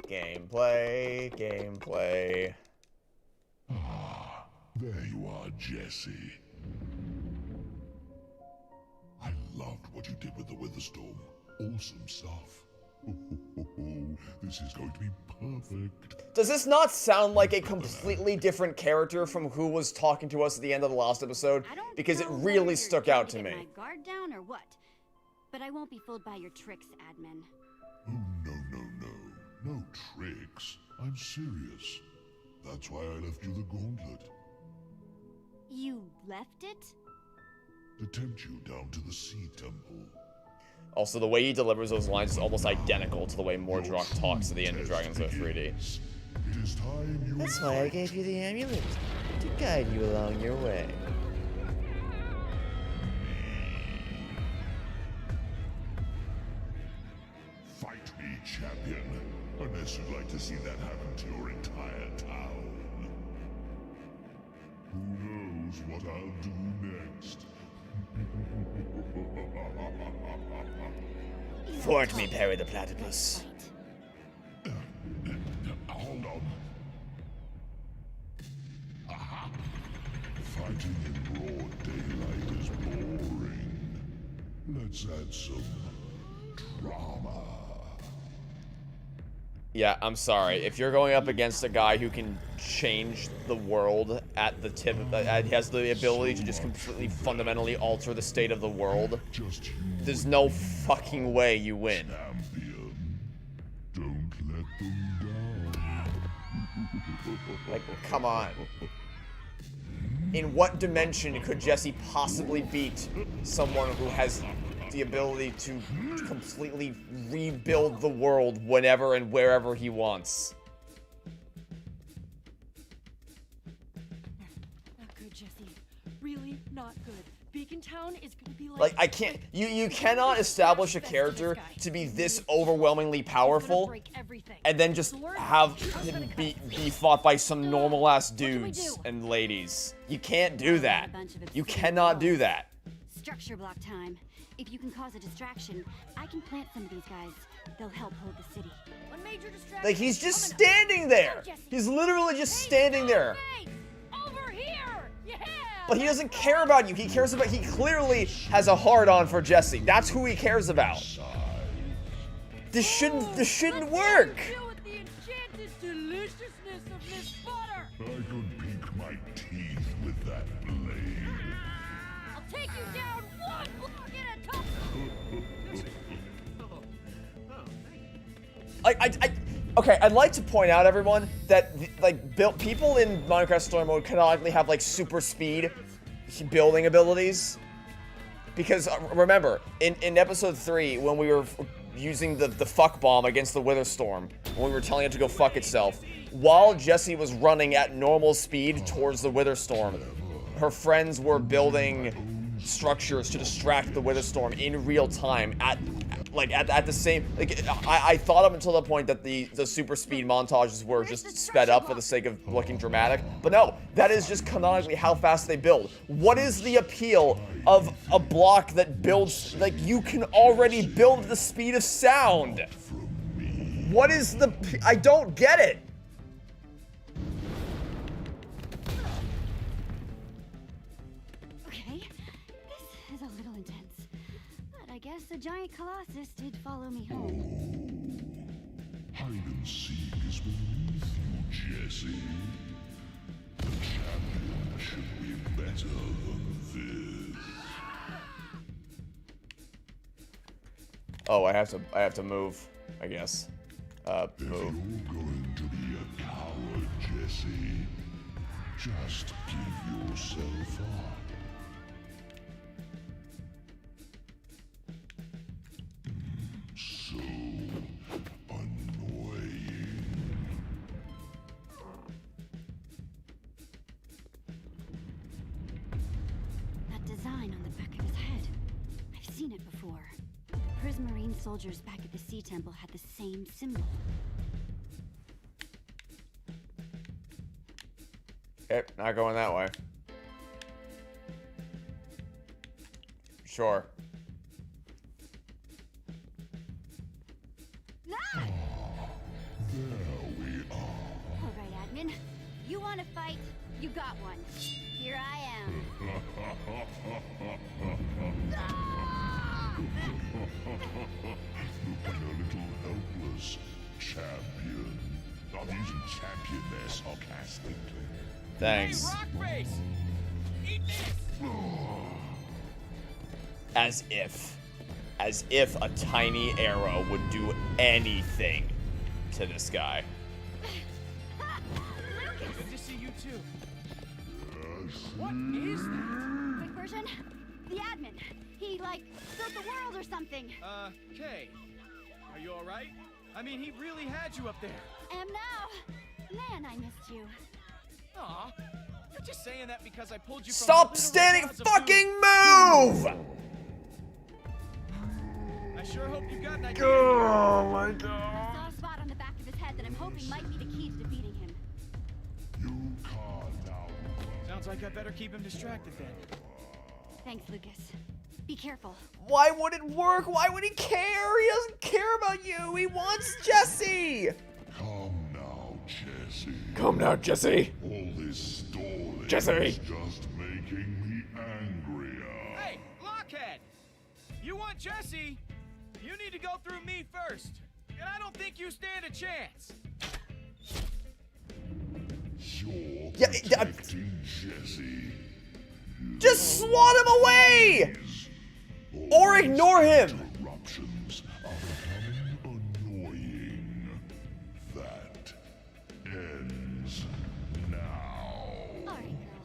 Gameplay. Ah, there you are, Jesse. I loved what you did with the Witherstorm. Awesome stuff. This is going to be perfect. Does this not sound like a completely different character from who was talking to us at the end of the last episode? Because it really stuck out to me. My guard down or what? But I won't be fooled by your tricks, admin. Oh, no. No tricks. I'm serious. That's why I left you the gauntlet. You left it? To tempt you down to the Sea Temple. Also, the way he delivers those lines is almost identical to the way Mordroc talks at the end of Dragon's Lair 3D. It is time you... That's why I gave you the amulet, to guide you along your way. Fight me, champion. Unless you'd like to see that happen to your entire town. Who knows what I'll do next? Thwart me, Perry the Platypus. Hold on. Aha! Fighting in broad daylight is boring. Let's add some drama. Yeah, I'm sorry. If you're going up against a guy who can change the world at the tip, he has the ability to just completely fundamentally alter the state of the world, there's no fucking way you win. Champion, don't let them down. Like, come on. In what dimension could Jesse possibly beat someone who has the ability to completely rebuild the world whenever and wherever he wants? Not good, Jesse. Really not good. Beacon Town is gonna be Like, I can't. You cannot establish a character to be this overwhelmingly powerful and then just have him be fought by some normal ass dudes and ladies. You can't do that. You cannot do that. Structure block time. If you can cause a distraction, I can plant some of these guys. They'll help hold the city. One major distraction. Like, he's just standing there. He's literally just standing there. Over here. Yeah. But he doesn't care about you. He cares about. He clearly has a hard-on for Jesse. That's who he cares about. This shouldn't work. Deal with the enchanted deliciousness of Miss Butter. I could pick my teeth with that blade. I'll take you down one block at a time. Okay, I'd like to point out, everyone, that people in Minecraft Story Mode canonically have like super speed building abilities. Because remember, in episode 3, when we were using the fuck bomb against the Witherstorm, when we were telling it to go fuck itself, while Jesse was running at normal speed towards the Witherstorm, her friends were building structures to distract the Witherstorm in real time like at the same, like I thought up until the point that the super speed montages were just sped up for the sake of looking dramatic, but no, that is just canonically how fast they build. What is the appeal of a block that builds, like, you can already build the speed of sound? What is the, I don't get it. Okay, this is a little intense. But I guess the giant colossus did follow me home. Hide and seek is beneath you, Jesse. The champion should be better than this. Oh, I have to move, I guess. Move. If you're going to be a coward, Jesse, just give yourself up. So annoying. That design on the back of his head. I've seen it before. The Prismarine soldiers back at the Sea Temple had the same symbol. Okay, not going that way. Sure. Ah! There we are. All right, admin. You want to fight? You got one. Here I am. Looking a little helpless, champion. I'm using champion there sarcastically. Thanks. Hey, Rockface! Eat this! As if a tiny arrow would do anything to this guy. Good to see you too. What is that? Quick version? The admin. He, like, built the world or something. Kay. Are you alright? I mean, he really had you up there. Am now. Man, I missed you. Aw. You're just saying that because I pulled you from Stop the literal standing, jaws of fucking doom. move! I sure hope you got an idea. Oh my I god. saw a spot on the back of his head that I'm hoping might be the key to defeating him. You can't now. Sounds like I better keep him distracted then. Thanks, Lucas. Be careful. Why would it work? Why would he care? He doesn't care about you. He wants Jesse. Come now, Jesse. Come now, Jesse. All this stalling Jesse. is just making me angrier. Hey, Blockhead! You want Jesse? You need to go through me first. And I don't think you stand a chance. You're Yeah, protecting Jesse. Just swat him away! Or ignore him! Interruptions are becoming annoying. That ends now. All right, girl.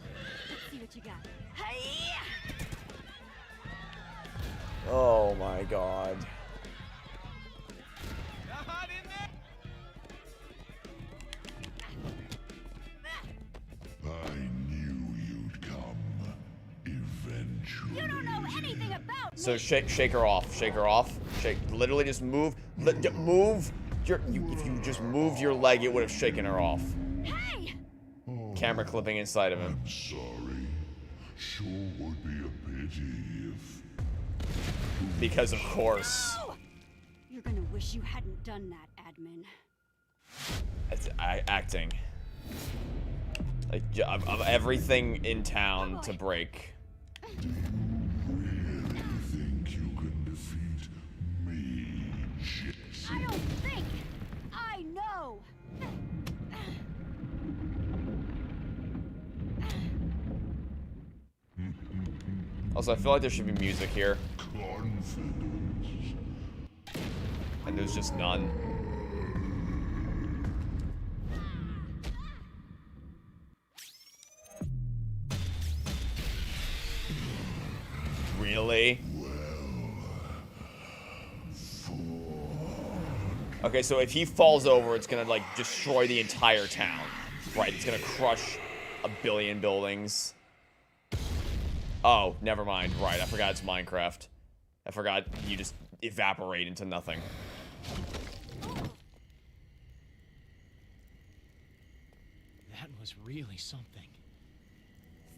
Let's see what you got. Hey! Oh my god. Not in there. I knew you'd come eventually. You don't know anything about me! So shake her off. Shake her off. Literally just move. Move your. If you just moved your leg, it would have shaken her off. Hey! Camera clipping inside of him. I'm sorry. Sure would be a pity if. Because of course. No! You're gonna wish you hadn't done that, admin. It's acting. Like of everything in town to break. Do you really think you can defeat me, Jesse? I don't think! I know! Also, I feel like there should be music here. Confidence. And there's just none. Really? Okay, so if he falls over, it's gonna, like, destroy the entire town. Right, it's gonna crush a billion buildings. Oh, never mind. Right, I forgot it's Minecraft. I forgot you just evaporate into nothing. That was really something.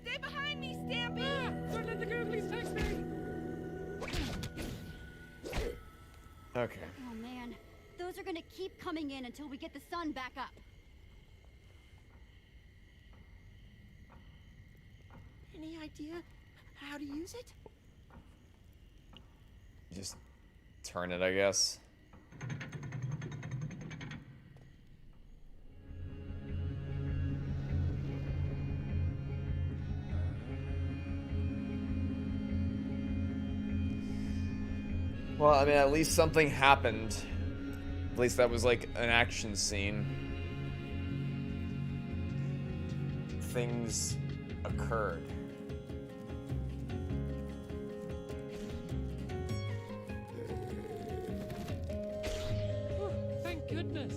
Stay behind me, Stampy! Don't let the Googlies text me! Okay. Oh man, those are gonna keep coming in until we get the sun back up. Any idea how to use it? Just turn it, I guess. Well, I mean, at least something happened. At least that was like an action scene. Things occurred. Thank goodness.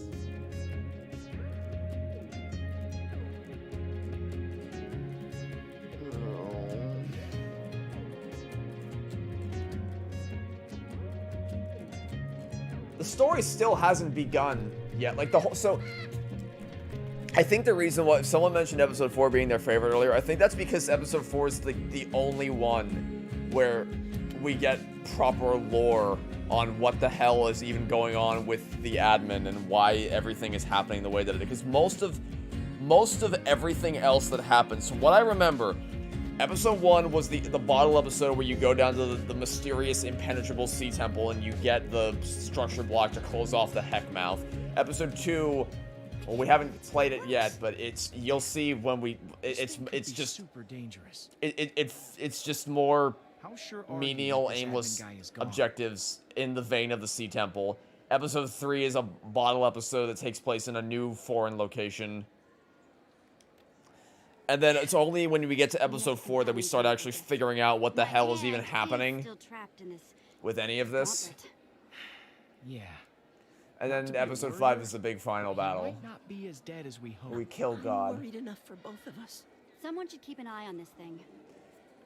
The story still hasn't begun yet. Like the whole, so I think the reason why someone mentioned episode 4 being their favorite earlier, I think that's because episode 4 is the only one where we get proper lore on what the hell is even going on with the admin and why everything is happening the way that it is. Because most of everything else that happens, from what I remember, episode 1 was the bottle episode where you go down to the mysterious impenetrable sea temple and you get the structure block to close off the heck mouth. Episode 2, well, we haven't played it yet, but you'll see when it's just super dangerous. It's just more How sure are you menial, that this aimless admin guy is gone? objectives in the vein of the sea temple. Episode 3 is a bottle episode that takes place in a new foreign location. And then it's only when we get to episode 4 that we start actually figuring out what the hell is even happening Still trapped in this with any of this. gauntlet. Yeah. And then episode 5 is the big final battle. Might not be as dead as we hope. We kill I'm God. worried enough for both of us. Someone should keep an eye on this thing.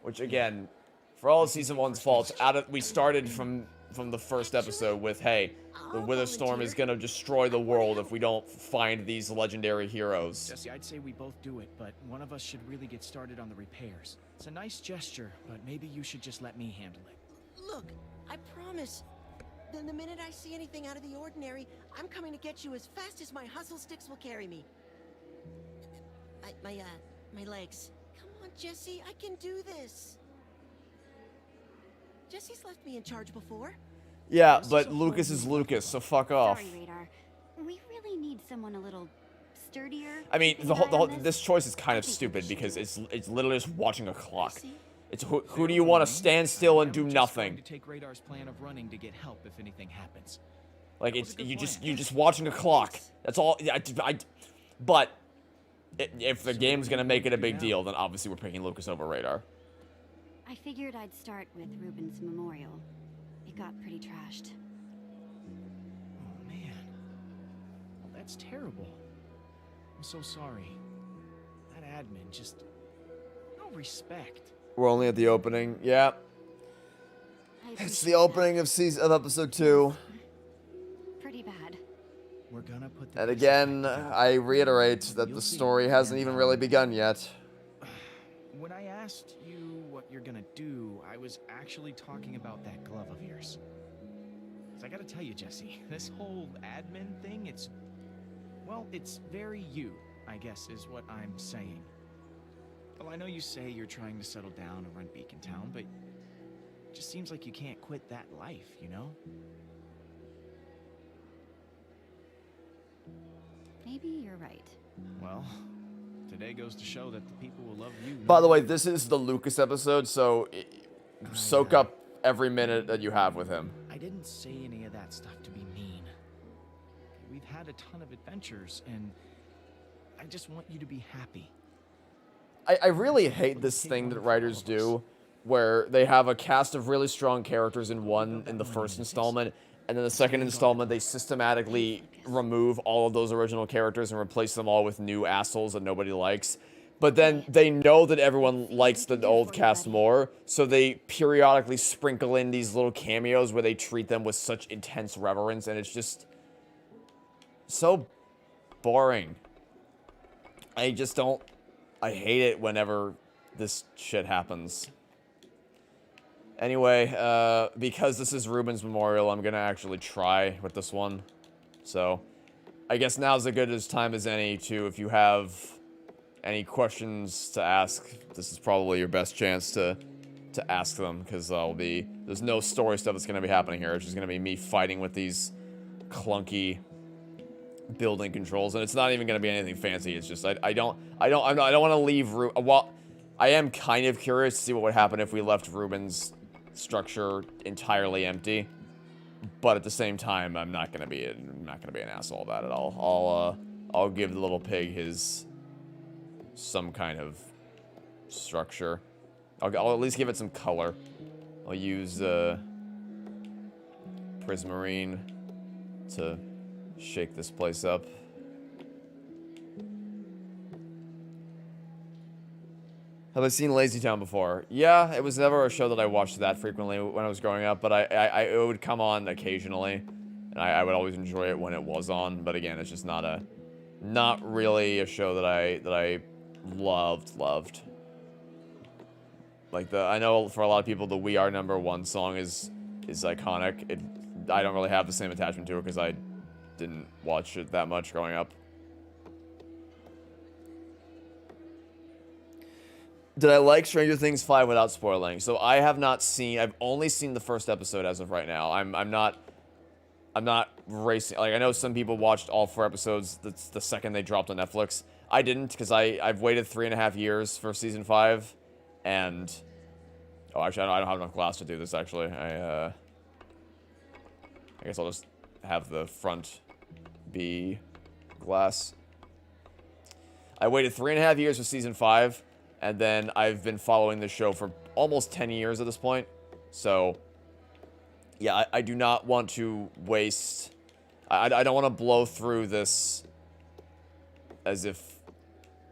Which again, for all of season 1's faults, we started from the first episode with, hey, the Wither Storm is gonna destroy the world if we don't find these legendary heroes. Jesse, I'd say we both do it, but one of us should really get started on the repairs. It's a nice gesture, but maybe you should just let me handle it. Look, I promise. Then the minute I see anything out of the ordinary, I'm coming to get you as fast as my hustle sticks will carry me. My legs. Come on, Jesse, I can do this. Jesse's left me in charge before. Yeah, but Lucas is Lucas, so fuck off. Sorry, Radar. We really need someone a little sturdier. I mean, keeping the an whole, eye the whole on this choice is kind of I think we stupid should because do it. it's literally just watching a clock. It's who do you want to stand still and do I'm just nothing? going to take Radar's plan of running to get help if anything happens. Like That was it's a good you're plan. just watching a clock. That's all. But if the game's gonna make it a big deal, then obviously we're picking Lucas over Radar. I figured I'd start with Ruben's memorial. It got pretty trashed. Oh, man. Well, that's terrible. I'm so sorry. That admin just... no respect. We're only at the opening. Yeah, I it's appreciate the that. opening of episode 2. Pretty bad. We're gonna put the And pieces again, back together. I reiterate that You'll the see. story hasn't even really begun yet. When I asked you what you're gonna do, I was actually talking about that glove of yours. 'Cause I gotta tell you, Jesse, this whole admin thing, it's very you, I guess, is what I'm saying. Well, I know you say you're trying to settle down and run Beacon Town, but it just seems like you can't quit that life, you know? Maybe you're right. Well, today goes to show that the people will love you. By the way, this is the Lucas episode, so soak up every minute that you have with him. I didn't say any of that stuff to be mean. We've had a ton of adventures, and I just want you to be happy. I really hate this thing that writers do, where they have a cast of really strong characters in the first installment, and then the second installment they systematically remove all of those original characters and replace them all with new assholes that nobody likes. But then they know that everyone likes the old cast more, so they periodically sprinkle in these little cameos where they treat them with such intense reverence, and it's just so boring. I just don't... I hate it whenever this shit happens. Anyway, because this is Ruben's memorial, I'm gonna actually try with this one. So, I guess now's as good a time as any to, if you have any questions to ask, this is probably your best chance to ask them, because there's no story stuff that's gonna be happening here. It's just gonna be me fighting with these clunky building controls, and it's not even gonna be anything fancy. It's just I don't want to leave well, I am kind of curious to see what would happen if we left Ruben's structure entirely empty, but at the same time, I'm not gonna be an asshole about it. I'll give the little pig his some kind of structure. I'll at least give it some color. I'll use Prismarine to shake this place up. Have I seen Lazy Town before? Yeah, it was never a show that I watched that frequently when I was growing up, but it would come on occasionally, and I would always enjoy it when it was on. But again, it's just not really a show that I loved. Like I know for a lot of people the We Are #1 song is iconic. I don't really have the same attachment to it because I didn't watch it that much growing up. Did I like Stranger Things 5 without spoiling? So I have not seen... I've only seen the first episode as of right now. I'm not racing... Like, I know some people watched all 4 episodes the second they dropped on Netflix. I didn't, because I've waited 3.5 years for Season 5. And... Oh, actually, I don't have enough glass to do this, actually. I guess I'll just have the front be glass. I waited 3.5 years for Season 5. And then I've been following the show for almost 10 years at this point. So, yeah, I do not want to waste... I don't want to blow through this as if...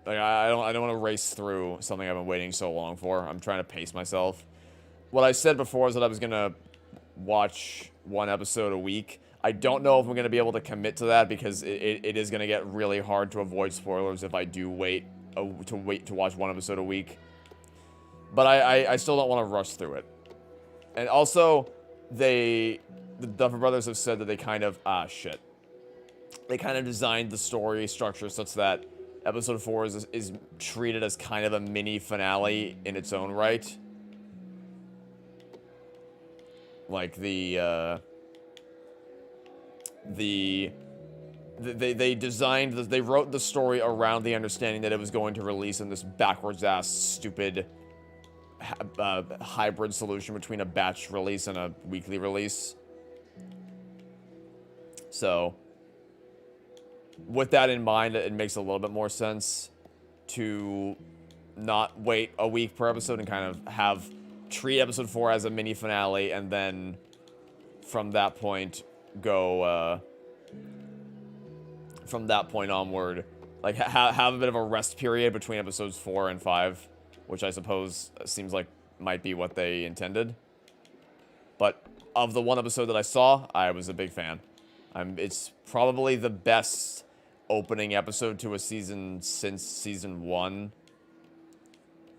Like, I don't want to race through something I've been waiting so long for. I'm trying to pace myself. What I said before is that I was going to watch 1 episode a week. I don't know if I'm going to be able to commit to that because it is going to get really hard to avoid spoilers if I do wait to watch 1 episode a week. But I still don't want to rush through it. And also, the Duffer Brothers have said that they kind of... They kind of designed the story structure such that episode 4 is treated as kind of a mini finale in its own right. Like they wrote the story around the understanding that it was going to release in this backwards-ass, stupid hybrid solution between a batch release and a weekly release. So, with that in mind, it makes a little bit more sense to not wait a week per episode and kind of treat episode 4 as a mini finale, and then from that point go from that point onward, like have a bit of a rest period between episodes 4 and 5, which I suppose seems like might be what they intended. But of the 1 episode that I saw, I was a big fan. It's probably the best opening episode to a season since season 1.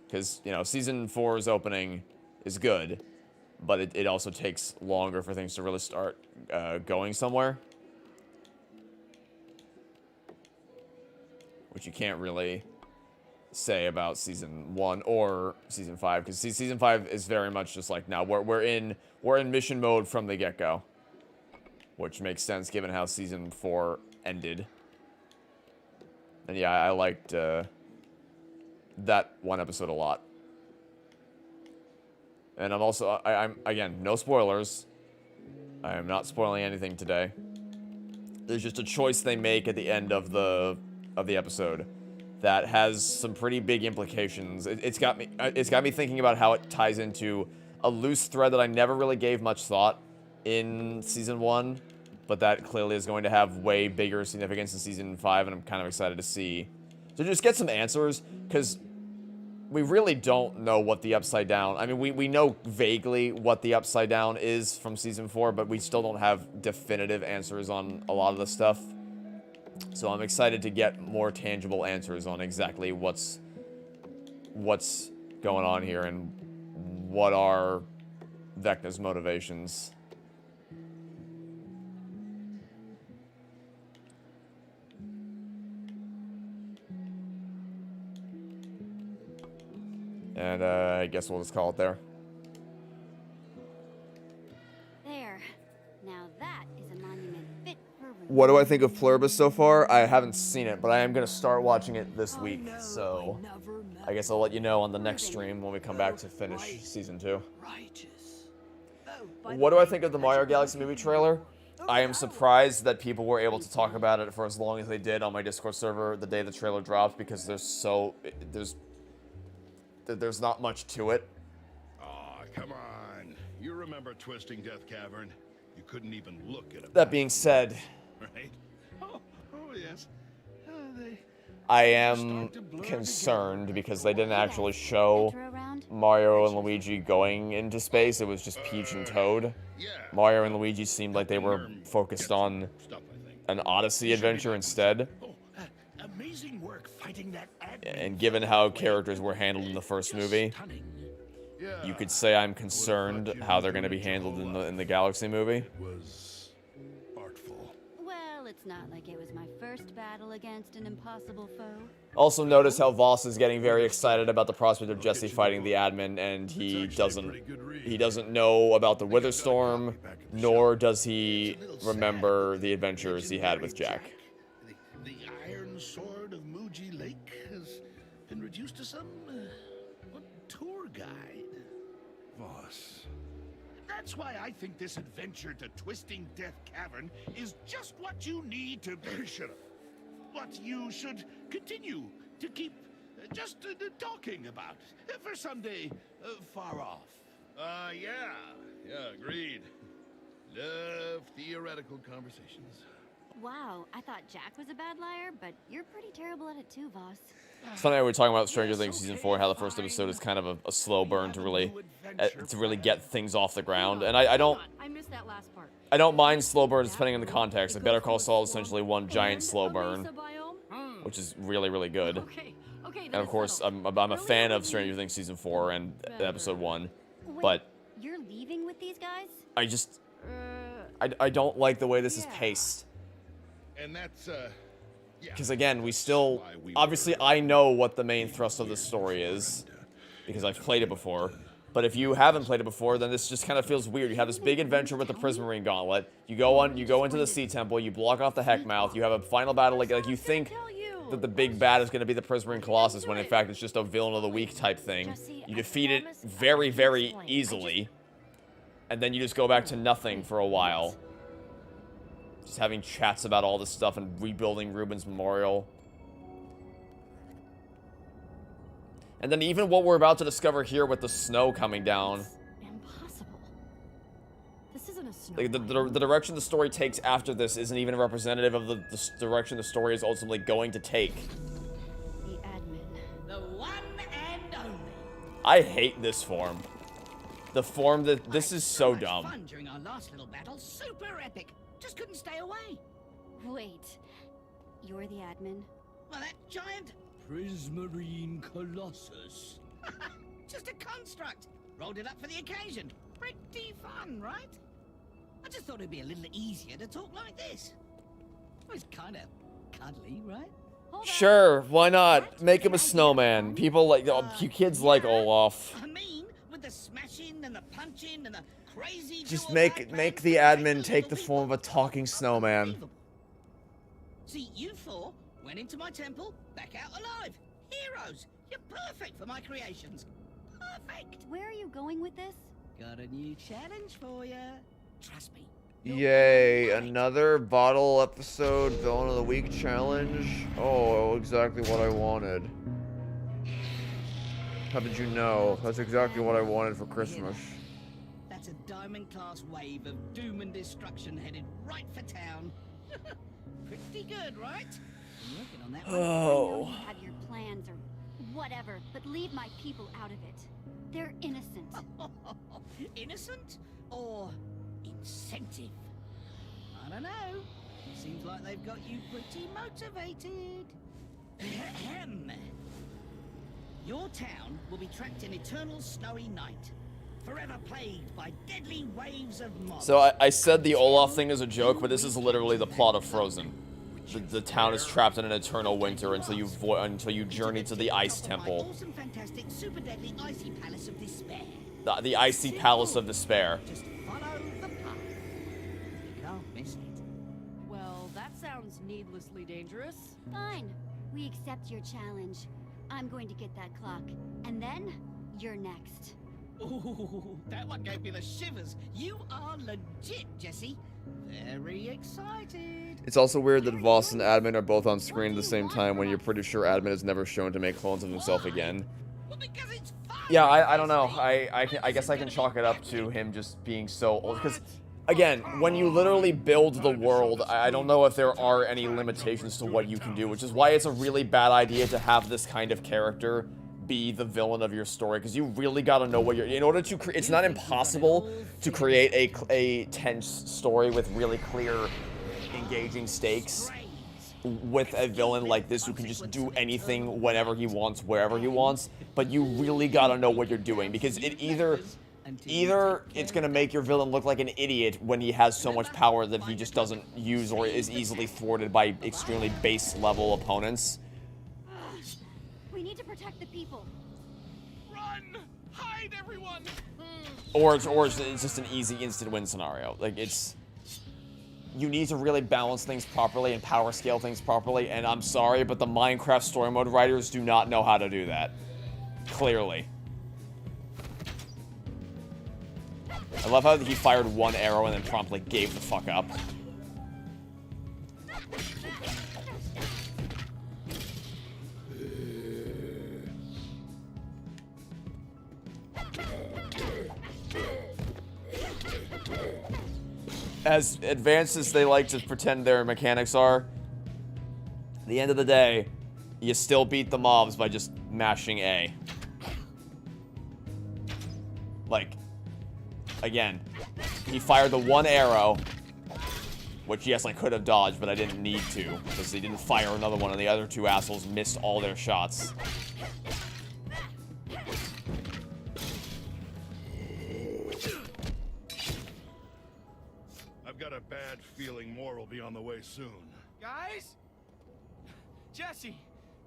Because, you know, season 4's opening is good, but it also takes longer for things to really start going somewhere. Which you can't really say about season 1 or season 5, because season 5 is very much just like, now we're in mission mode from the get-go, which makes sense given how season 4 ended. And yeah, I liked that 1 episode a lot. And I'm also, I'm again, no spoilers. I am not spoiling anything today. There's just a choice they make at the end of the episode that has some pretty big implications. It's got me thinking about how it ties into a loose thread that I never really gave much thought in season 1, but that clearly is going to have way bigger significance in season 5, and I'm kind of excited to see to just get some answers, because we really don't know what the Upside Down... I mean, we know vaguely what the Upside Down is from Season 4, but we still don't have definitive answers on a lot of the stuff. So I'm excited to get more tangible answers on exactly what's going on here and what are Vecna's motivations. And I guess we'll just call it there. There. Now that is a monument fit for Reuben. What do I think of Pluribus so far? I haven't seen it, but I am going to start watching it this week, so I guess I'll let you know on the next stream when we come back to finish Season 2. What do I think of the Mario Galaxy movie trailer? I am surprised that people were able to talk about it for as long as they did on my Discord server the day the trailer dropped, because there's not much to it. Aw, come on. You remember Twisting Death Cavern? You couldn't even look at it. That being said, Right? Oh yes. I am concerned because they didn't actually show Mario and Luigi going into space. It was just Peach and Toad. Mario and Luigi seemed like they were focused on an Odyssey adventure instead. Amazing work fighting that And given how characters were handled in the first movie, you could say I'm concerned how they're going to be handled in the Galaxy movie. Well, it's not like it was my first battle against an impossible foe. Also notice how Voss is getting very excited about the prospect of Jesse fighting the admin, and he doesn't know about the Witherstorm, nor does he remember the adventures he had with Jack. The Iron Sword of Muji Lake has been reduced to some tour guide. Voss. That's why I think this adventure to Twisting Death Cavern is just what you need to be. Shut up. What you should continue to keep just talking about for someday far off. Yeah, agreed. Love theoretical conversations. Wow, I thought Jack was a bad liar, but you're pretty terrible at it too, Voss. It's funny how we were talking about Stranger Things Season 4, how the first episode is kind of a slow burn to really get things off the ground. And I missed that last part. I don't mind slow burns depending on the context. Like Better Call Saul is essentially one giant slow burn, which is really, really good. Okay, and of course, I'm a fan of Stranger Things Season 4 and Episode 1, but You're leaving with these guys? I just... I don't like the way this is paced. And that's, Because again, we still... Obviously, I know what the main thrust of the story is, because I've played it before. But if you haven't played it before, then this just kind of feels weird. You have this big adventure with the Prismarine Gauntlet. You go into the Sea Temple, you block off the Heckmouth, you have a final battle, like you think that the big bad is going to be the Prismarine Colossus, when in fact it's just a villain of the week type thing. You defeat it very, very easily, and then you just go back to nothing for a while. Just having chats about all this stuff and rebuilding Reuben's memorial. And then even what we're about to discover here with the snow coming down. Impossible. This isn't a snow. Like the direction the story takes after this isn't even representative of the direction the story is ultimately going to take. The admin. The one and only. I hate this form. The form that this is so dumb. Fun during our last little battle, super epic. Just couldn't stay away. Wait. You're the admin? Well, that giant Prismarine Colossus. just a construct. Rolled it up for the occasion. Pretty fun, right? I just thought it'd be a little easier to talk like this. It was kind of cuddly, right? Sure, why not? Make him a snowman. People like you kids like Olaf. I mean, with the smashing and the punching and the crazy. Just make the admin take the form of a talking snowman. See, you four went into my temple, back out alive. Heroes! You're perfect for my creations. Perfect! Where are you going with this? Got a new challenge for you. Trust me. Yay, another bottle episode villain of the week challenge. Oh, exactly what I wanted. How did you know? That's exactly what I wanted for Christmas. That's a diamond-class wave of doom and destruction headed right for town. Pretty good, right? Working on that I know you have your plans or whatever, but leave my people out of it. They're innocent. Innocent or incentive? I don't know. Seems like they've got you pretty motivated. Ahem. Your town will be trapped in eternal snowy night, forever plagued by deadly waves of mobs. So I said the Olaf thing is a joke, but this is literally the plot of Frozen. The town is trapped in an eternal winter until you journey to the Ice Temple. Awesome, fantastic, super deadly, icy palace of despair. The Icy Palace of Despair. Just follow the path. You can't miss it. Well, that sounds needlessly dangerous. Fine. We accept your challenge. I'm going to get that clock. And then, you're next. Ooh, that one gave me the shivers. You are legit, Jesse. Very excited. It's also weird that Voss and Admin are both on screen at the same time when you're pretty sure Admin is never shown to make clones of himself again. Well, because it's fun. Yeah, I don't know. I guess I can chalk it up to him just being so old. Because, again, when you literally build the world, I don't know if there are any limitations to what you can do, which is why it's a really bad idea to have this kind of character be the villain of your story, because you really got to know what you're... In order to it's not impossible to create a tense story with really clear, engaging stakes with a villain like this who can just do anything whenever he wants, wherever he wants, but you really got to know what you're doing, because it either it's going to make your villain look like an idiot when he has so much power that he just doesn't use or is easily thwarted by extremely base level opponents. We need to protect the people. Run! Hide, everyone! Or it's just an easy instant win scenario. Like, it's... You need to really balance things properly and power scale things properly, and I'm sorry, but the Minecraft story mode writers do not know how to do that. Clearly. I love how he fired one arrow and then promptly gave the fuck up. As advanced as they like to pretend their mechanics are, at the end of the day, you still beat the mobs by just mashing A. Like, again, he fired the one arrow, which, yes, I could have dodged, but I didn't need to, because he didn't fire another one, and the other two assholes missed all their shots. I've got a bad feeling more will be on the way soon. Guys? Jesse,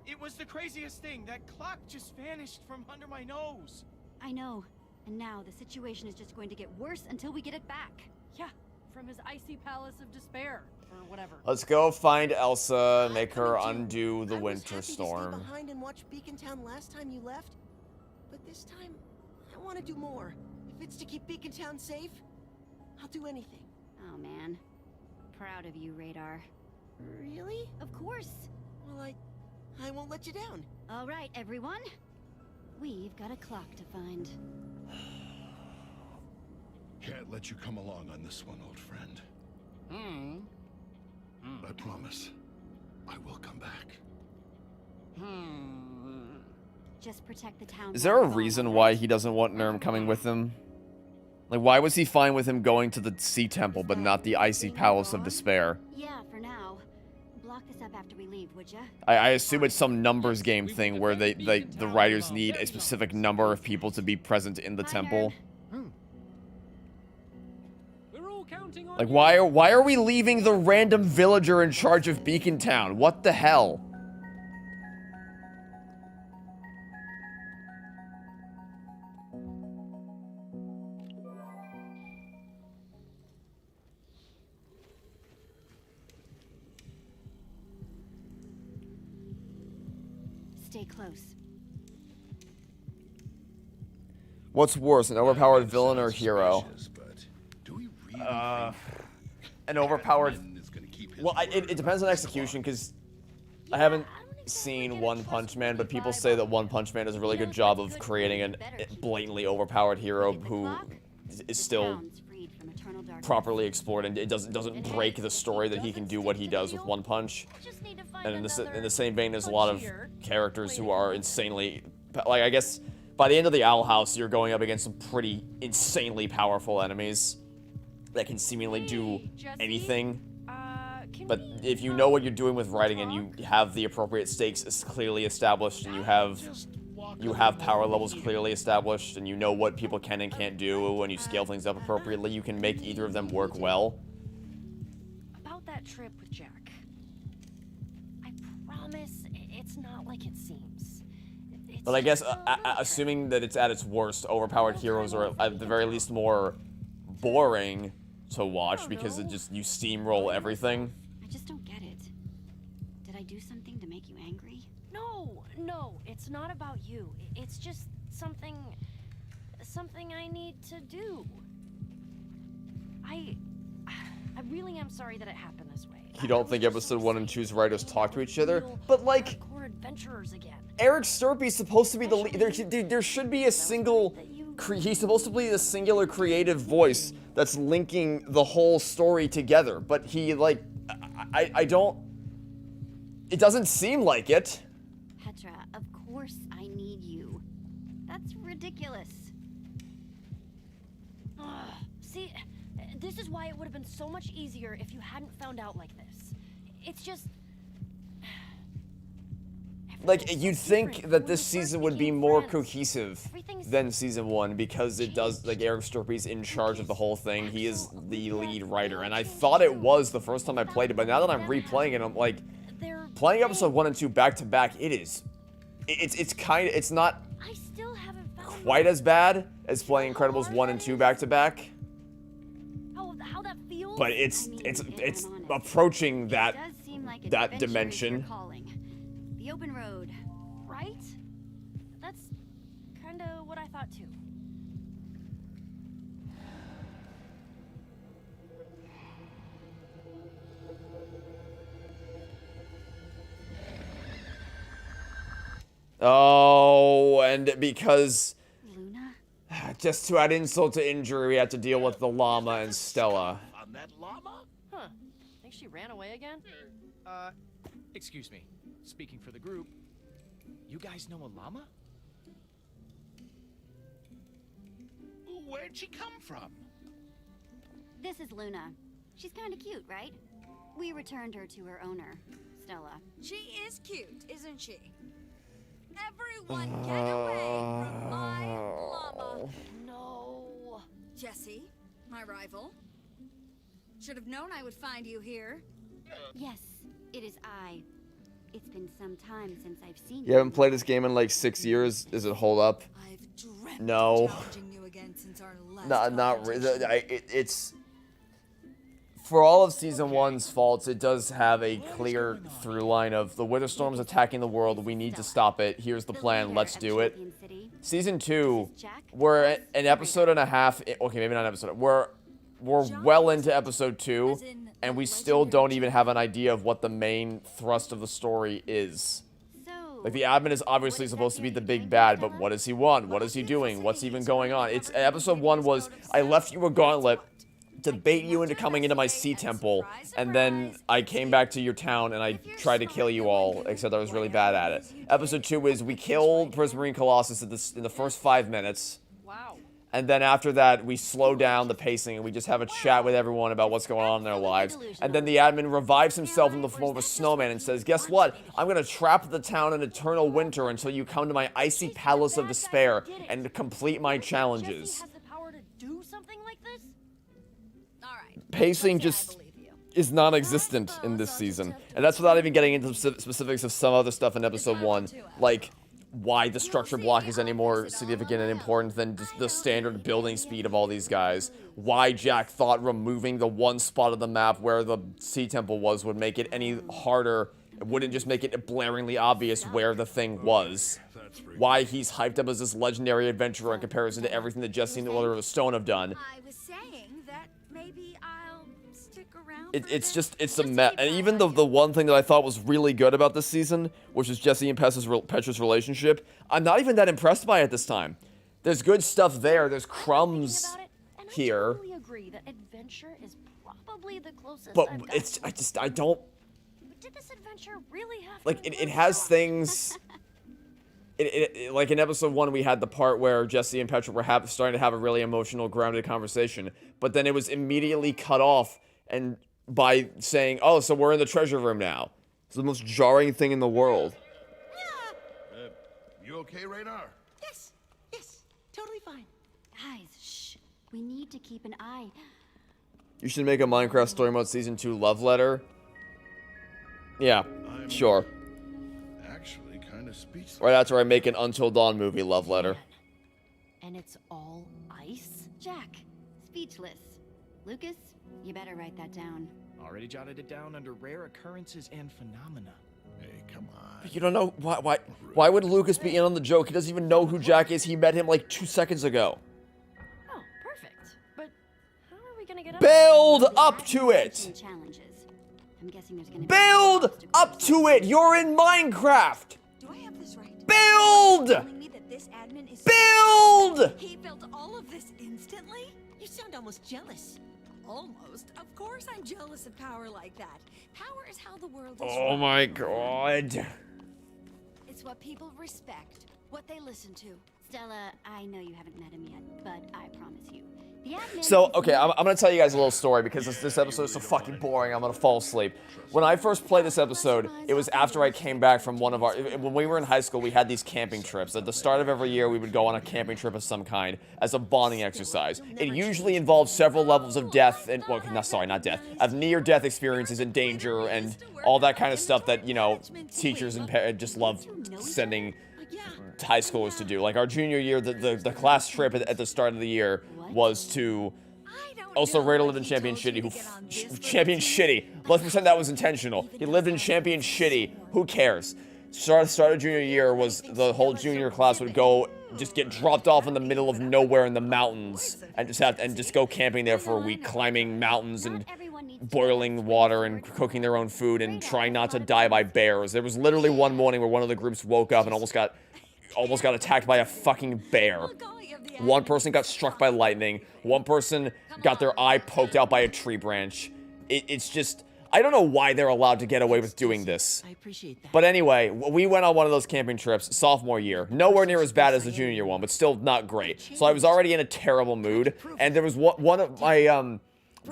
it was the craziest thing. That clock just vanished from under my nose. I know. And now the situation is just going to get worse until we get it back. Yeah, from his icy palace of despair, or whatever. Let's go find Elsa, make her undo the winter I was happy to storm. stay behind and watch Beacon Town last time you left, but this time I want to do more. If it's to keep Beacon Town safe, I'll do anything. Oh man. Proud of you, Radar. Really? Of course. Well, I won't let you down. All right, everyone. We've got a clock to find. Can't let you come along on this one, old friend. I promise, I will come back. Just protect the town. Is there a reason why he doesn't want Nurm coming with him? Like, why was he fine with him going to the Sea Temple, but not the Icy Palace of Despair? Yeah, for now. Block this up after we leave, would ya? I assume it's some numbers game thing where the writers need a specific number of people to be present in the temple. We're all counting on Like, why are we leaving the random villager in charge of Beacon Town? What the hell? Stay close. What's worse, an overpowered villain or hero? An overpowered... Well, it depends on execution, because I haven't seen One Punch Man, but people say that One Punch Man does a really good job of creating a blatantly overpowered hero who is still properly explored, and it doesn't break the story that he can do what he does with one punch. Just need to find And in the same vein, there's a lot of characters who are insanely, like, I guess by the end of the Owl House, you're going up against some pretty insanely powerful enemies that can seemingly do anything. But if you know what you're doing with writing and you have the appropriate stakes clearly established, and you have power levels clearly established, and you know what people can and can't do, and you scale things up appropriately, you can make either of them work well. About that trip with Jack, I promise it's not like it seems. But I guess, assuming that it's at its worst, overpowered heroes are at the very least more boring to watch because it just, you steamroll everything. I just don't get it. Did I do something to make you angry? No, it's not about you. It's just something I need to do. I really am sorry that it happened this way. You don't think episode 1 and 2's writers talk to each other? But like, Hardcore adventurers again. Eric Sturpey's supposed to be the lead. There should be a single, he's supposed to be a singular creative voice that's linking the whole story together. But he, like, I don't, it doesn't seem like it. Petra, of course I need you. That's ridiculous. See, this is why it would have been so much easier if you hadn't found out like this. It's just... Like, you'd think that this season would be more cohesive than season 1 because it does, like, Eric Sturpey's in charge of the whole thing. He is the lead writer, and I thought it was the first time I played it, but now that I'm replaying it, I'm like, playing episode 1 and 2 back to back, it's not quite as bad as playing Incredibles 1 and 2 back to back. How that feels? But it's approaching that dimension. The open road. Right? That's kind of what I thought too. Oh, and because just to add insult to injury, we had to deal with the llama and Stella. On that llama? Huh. Think she ran away again? Excuse me. Speaking for the group, you guys know a llama? Where'd she come from? This is Luna. She's kind of cute, right? We returned her to her owner, Stella. She is cute, isn't she? Everyone get away from my llama. No. Jesse, my rival. Should have known I would find you here. Yes, it is I. It's been some time since I've seen you. You haven't played this game in like 6 years. Does it hold up? No. Not really. It's for all of season 1's faults. It does have a clear through line of the Witherstorm's attacking the world. We need to stop it. Here's the plan. Let's do it. Season 2, we're an episode and a half. Okay, maybe not an episode. We're well into episode 2. And we still don't even have an idea of what the main thrust of the story is. Like, the admin is obviously supposed to be the big bad, but what does he want? What is he doing? What's even going on? It's episode 1 was, I left you a gauntlet to bait you into coming into my sea temple, and then I came back to your town and I tried to kill you all, except I was really bad at it. Episode 2 is, we killed Prismarine Colossus in the first 5 minutes. Wow. And then after that, we slow down the pacing and we just have a chat with everyone about what's going on in their lives. And then the admin revives himself in the form of a snowman and says, guess what? I'm going to trap the town in eternal winter until you come to my icy palace of despair and complete my challenges. Pacing just is non-existent in this season. And that's without even getting into the specifics of some other stuff in episode 1. Like, why the structure block is any more significant and important than just the standard building speed of all these guys. Why Jack thought removing the one spot of the map where the Sea Temple was would make it any harder. It wouldn't just make it blaringly obvious where the thing was. Why he's hyped up as this legendary adventurer in comparison to everything that Jesse and the Order of the Stone have done. I was saying that maybe I'll stick around. It's a mess. And even the one thing that I thought was really good about this season, which is Jesse and Petra's relationship, I'm not even that impressed by it this time. There's good stuff there. There's crumbs here. I totally agree that adventure is probably the closest But I've got. I don't. But did this adventure really have Like, to it has things... like in episode 1, we had the part where Jesse and Petra were starting to have a really emotional, grounded conversation, but then it was immediately cut off and by saying, "Oh, so we're in the treasure room now." It's the most jarring thing in the world. You okay, Radar? Yes, totally fine. Guys, shh. We need to keep an eye. You should make a Minecraft Story Mode Season 2 love letter. Yeah, sure. Actually, kind of speechless. Right after I make an Until Dawn movie love letter. And it's all ice? Jack, speechless. Lucas, you better write that down. Already jotted it down under rare occurrences and phenomena. Hey, come on. You don't know why would Lucas be in on the joke? He doesn't even know who Jack is. He met him like 2 seconds ago. Oh, perfect. But how are we gonna get Build up to it. Challenges. I'm guessing there's gonna Build up to it. You're in Minecraft. Do I have this right? Build. Telling me that this admin is Build. He built all of this instantly? You sound almost jealous. Almost. Of course I'm jealous of power like that. Power is how the world is Oh run. my god. It's what people respect, what they listen to. Stella, I know you haven't met him yet, but I promise you. The admin So, is okay, I'm gonna tell you guys a little story because this episode is so fucking boring, I'm gonna fall asleep. When I first played this episode, it was after I came back from one of our... When we were in high school, we had these camping trips. At the start of every year, we would go on a camping trip of some kind as a bonding exercise. It usually involved several levels of death and... Well, no, sorry, not death. Of near-death experiences and danger and all that kind of stuff that, you know, teachers and just love sending high schoolers to do. Like, our junior year, the class trip at the start of the year was to... Also, Raider lived in Champion Shitty, Champion Shitty. Let's pretend that was intentional. He lived in Champion Shitty. Who cares? Start of junior year was the whole junior class would go, just get dropped off in the middle of nowhere in the mountains and just go camping there for a week, climbing mountains and boiling water and cooking their own food and trying not to die by bears. There was literally one morning where one of the groups woke up and almost got attacked by a fucking bear. One person got struck by lightning. One person got their eye poked out by a tree branch. It's just... I don't know why they're allowed to get away with doing this. I appreciate that. But anyway, we went on one of those camping trips sophomore year. Nowhere near as bad as the junior one, but still not great. So I was already in a terrible mood. And there was one of my...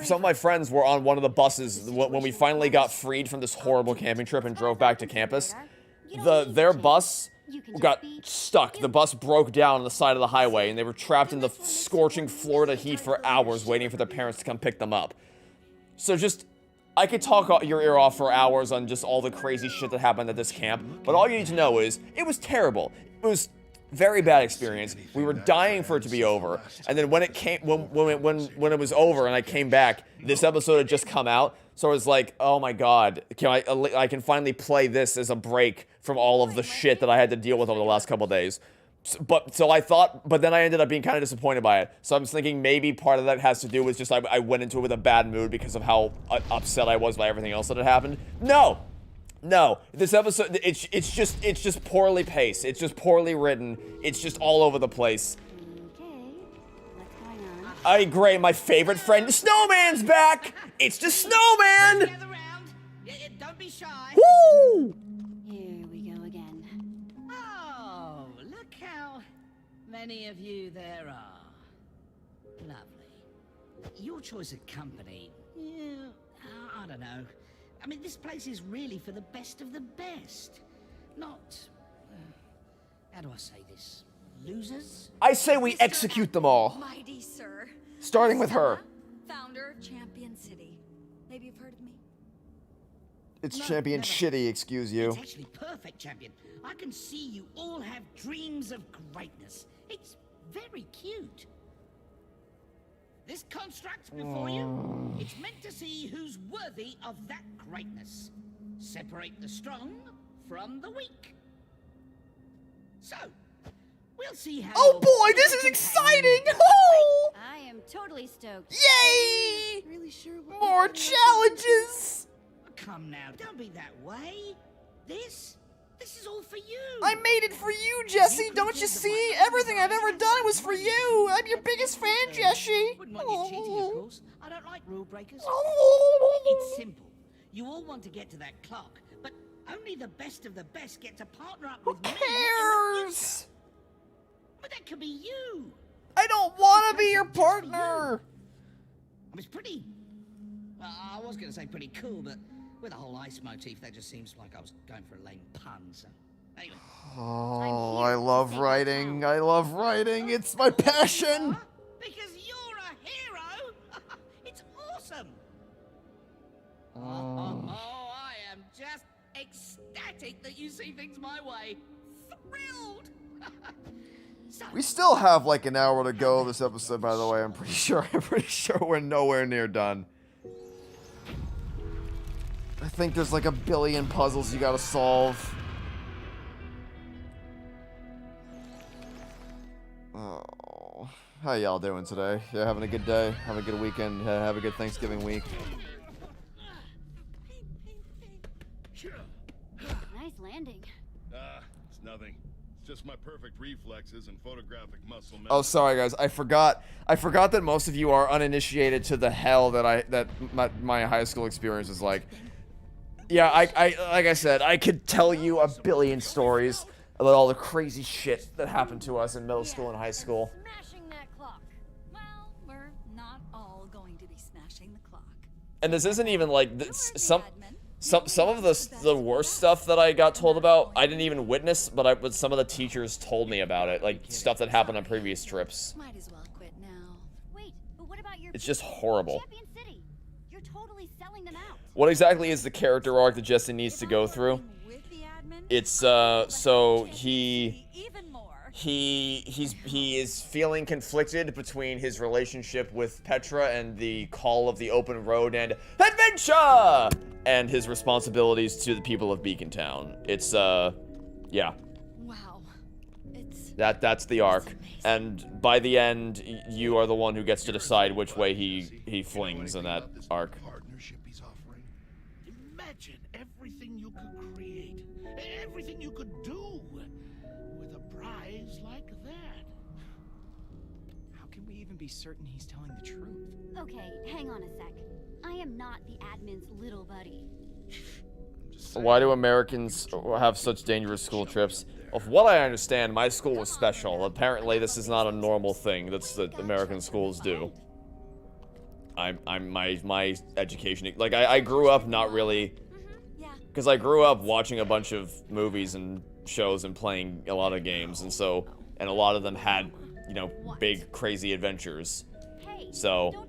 some of my friends were on one of the buses when we finally got freed from this horrible camping trip and drove back to campus. Their bus... got stuck. The bus broke down on the side of the highway, and they were trapped in the scorching Florida heat for hours waiting for their parents to come pick them up. So just, I could talk your ear off for hours on just all the crazy shit that happened at this camp, but all you need to know is, it was terrible. It was very bad experience. We were dying for it to be over, and then when it came, when it was over and I came back, this episode had just come out, so I was like, oh my god, I can finally play this as a break from all of the shit that I had to deal with over the last couple days. But then I ended up being kind of disappointed by it. So I'm thinking maybe part of that has to do with just I went into it with a bad mood because of how upset I was by everything else that had happened. No, this episode, it's just poorly paced. It's just poorly written. It's just all over the place. Great, my favorite friend, the Snowman's back! It's the Snowman! Gather round. Don't be shy. Woo! Here we go again. Oh, look how many of you there are. Lovely. Your choice of company. Yeah, I don't know. I mean, this place is really for the best of the best. Not... how do I say this? Losers? I say we execute them all. Mighty sir. Starting with her. Founder of Champion City. Maybe you've heard of me? It's No, Champion never. Shitty, excuse you. It's actually perfect, Champion. I can see you all have dreams of greatness. It's very cute. This construct before you, it's meant to see who's worthy of that greatness. Separate the strong from the weak. So, we'll see how... Oh boy, this is exciting! Oh! I am totally stoked. Yay! Really sure what More challenges! Come now, don't be that way. This is all for you. I made it for you, Jesse. Don't you see? Everything I've ever done was for you. I'm your biggest fan, Jesse. Wouldn't want you cheating, of course. I don't like rule breakers. Oh. It's simple. You all want to get to that clock, but only the best of the best get to partner up with me. Who cares? But that could be you. I don't want to be your partner. It's pretty... I was going to say pretty cool, but with the whole ice motif, that just seems like I was going for a lame pun, so... Anyway. Oh, I love writing. I love writing. It's my passion. Because you're a hero? It's awesome. Oh. I am just ecstatic that you see things my way. Thrilled. We still have like an hour to go this episode, by the way. I'm pretty sure we're nowhere near done. I think there's like a billion puzzles you gotta solve. Oh, how y'all doing today? Yeah, having a good day, having a good weekend, have a good Thanksgiving week. Nice landing. It's nothing. It's just my perfect reflexes and photographic muscle memory. Oh, sorry guys, I forgot that most of you are uninitiated to the hell that my high school experience is like. Yeah, I like I said, I could tell you a billion stories about all the crazy shit that happened to us in middle school and high school. Smashing that clock. Well, we're not all going to be smashing the clock. And this isn't even like some of the worst stuff that I got told about, I didn't even witness, but some of the teachers told me about it, like stuff that happened on previous trips. Might as well quit now. Wait, but what about your It's just horrible. Champion City? You're totally selling them out. What exactly is the character arc that Jesse needs to go through? It's so he is feeling conflicted between his relationship with Petra and the call of the open road and adventure, and his responsibilities to the people of Beacon Town. It's yeah. Wow. That's the arc, and by the end, you are the one who gets to decide which way he flings in that arc. Imagine everything you could create, everything you could do with a prize like that. How can we even be certain he's telling the truth? Okay, hang on a sec. I am not the admin's little buddy. Why do Americans have such dangerous school trips? Of what I understand, my school was special. Apparently, this is not a normal thing that American schools do. My education, like I grew up not really, because I grew up watching a bunch of movies and shows and playing a lot of games, and a lot of them had, you know, big crazy adventures. So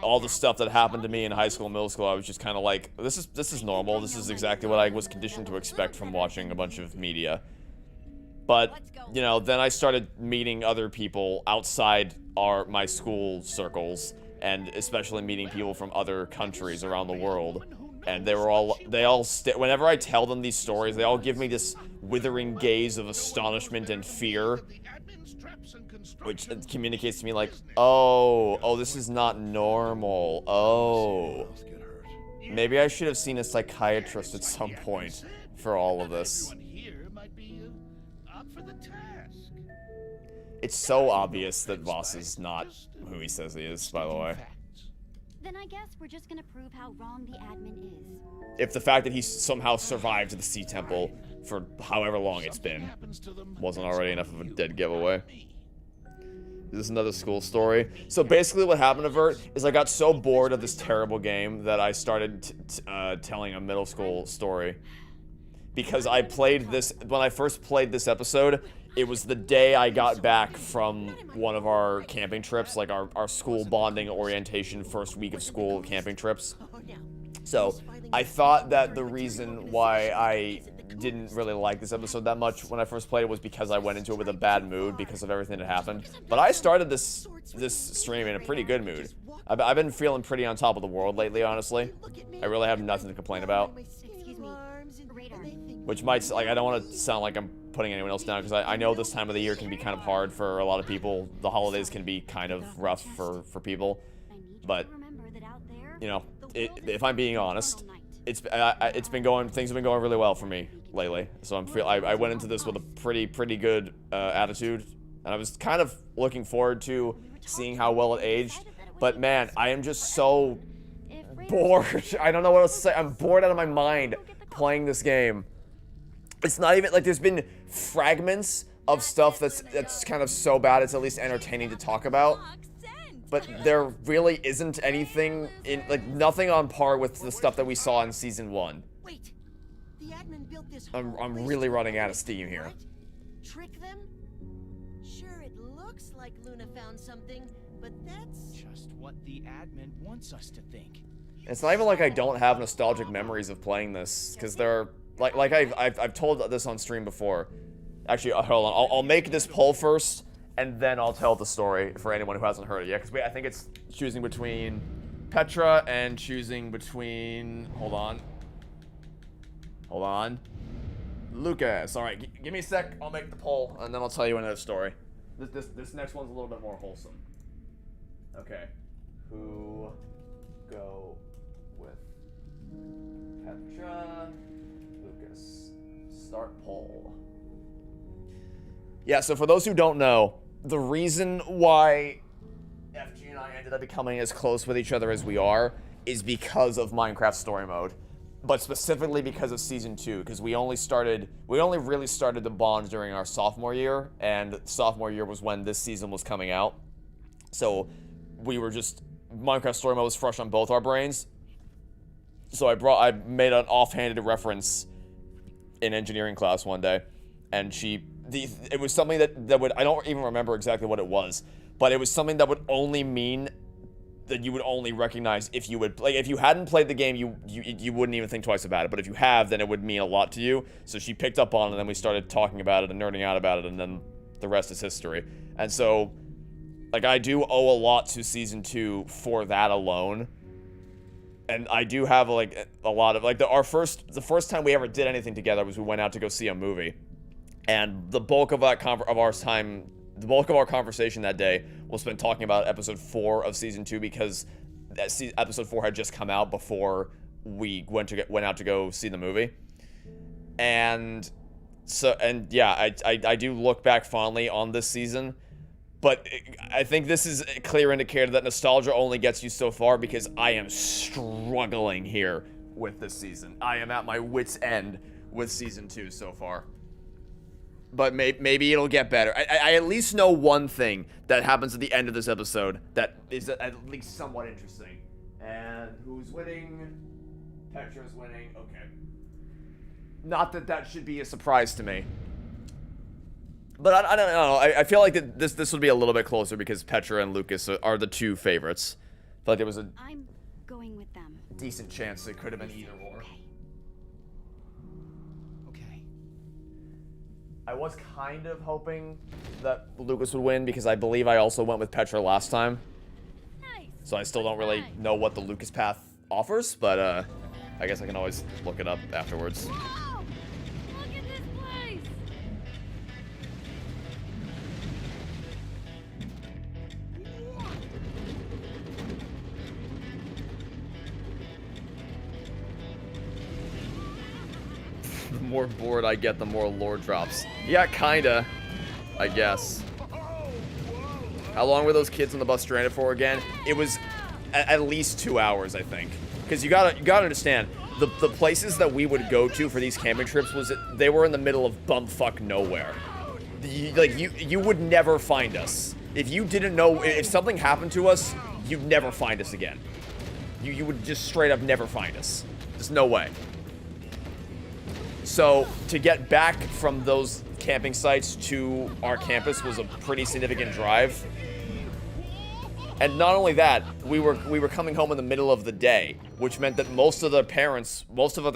all the stuff that happened to me in high school and middle school, I was just kind of like, this is normal. This is exactly what I was conditioned to expect from watching a bunch of media. But, you know, then I started meeting other people outside my school circles, and especially meeting people from other countries around the world. And whenever I tell them these stories, they all give me this withering gaze of astonishment and fear, which communicates to me like, oh, this is not normal. Oh, maybe I should have seen a psychiatrist at some point for all of this. It's so obvious that Voss is not who he says he is, by the way. Then I guess we're just gonna prove how wrong the admin is. If the fact that he somehow survived the Sea Temple for however long it's been wasn't already enough of a dead giveaway. Is this another school story? So basically what happened to Vert is I got so bored of this terrible game that I started telling a middle school story. Because I played this, when I first played this episode, it was the day I got back from one of our camping trips, like our school bonding orientation first week of school camping trips. So I thought that the reason why I didn't really like this episode that much when I first played it was because I went into it with a bad mood because of everything that happened. But I started this stream in a pretty good mood. I've been feeling pretty on top of the world lately, honestly. I really have nothing to complain about. Excuse me, radar. Which might, like, I don't want to sound like I'm putting anyone else down, because I know this time of the year can be kind of hard for a lot of people. The holidays can be kind of rough for people. But, you know, if I'm being honest, things have been going really well for me lately. So I went into this with a pretty good attitude, and I was kind of looking forward to seeing how well it aged. But man, I am just so bored. I don't know what else to say. I'm bored out of my mind playing this game. It's not even like there's been fragments of stuff that's kind of so bad it's at least entertaining to talk about. But there really isn't anything in like nothing on par with the stuff that we saw in season 1. Wait, the admin built this. I'm really running out of steam here. What? Trick them? Sure, it looks like Luna found something, but that's Just what the admin wants us to think. It's not even like I don't have nostalgic memories of playing this, because they're like I've told this on stream before. Actually, hold on. I'll make this poll first, and then I'll tell the story for anyone who hasn't heard it yet. Because I think it's choosing between Petra and choosing between. Hold on. Lucas. All right, give me a sec. I'll make the poll, and then I'll tell you another story. This next one's a little bit more wholesome. Okay, who go with Petra, Lucas? Start poll. Yeah, so for those who don't know, the reason why FG and I ended up becoming as close with each other as we are is because of Minecraft Story Mode. But specifically because of Season 2, because we only really started to bond during our sophomore year, and sophomore year was when this season was coming out. So we were just, Minecraft Story Mode was fresh on both our brains. So I made an offhanded reference in engineering class one day, and it was something that would, I don't even remember exactly what it was, but it was something that would only mean that you would only recognize if you would, like, if you hadn't played the game, you wouldn't even think twice about it, but if you have, then it would mean a lot to you. So she picked up on it, and then we started talking about it and nerding out about it, and then the rest is history. And so, like, I do owe a lot to Season 2 for that alone. And I do have, like, a lot of, like, the first time we ever did anything together was we went out to go see a movie. And the bulk of our conversation that day was spent talking about episode 4 of season 2, because episode 4 had just come out before we went out to go see the movie. And so, and yeah, I do look back fondly on this season, but I think this is a clear indicator that nostalgia only gets you so far, because I am struggling here with this season. I am at my wit's end with season 2 so far. But maybe it'll get better. I at least know one thing that happens at the end of this episode that is at least somewhat interesting. And who's winning? Petra's winning. Okay. Not that should be a surprise to me. But I don't know. I feel like that this would be a little bit closer because Petra and Lucas are the two favorites. I feel like there was a I'm going with them. decent chance it could have been either or. I was kind of hoping that Lucas would win because I believe I also went with Petra last time. Nice. So I still don't really know what the Lucas path offers, but I guess I can always look it up afterwards. Whoa! Look at this place! The more bored I get, the more lore drops. Yeah, kinda. I guess. How long were those kids on the bus stranded for again? It was at least 2 hours, I think. Because you gotta understand, the places that we would go to for these camping trips they were in the middle of bumfuck nowhere. You would never find us. If you didn't know, if something happened to us, you'd never find us again. You would just straight up never find us. There's no way. So, to get back from those camping sites to our campus was a pretty significant drive. And not only that, we were coming home in the middle of the day, which meant that most of the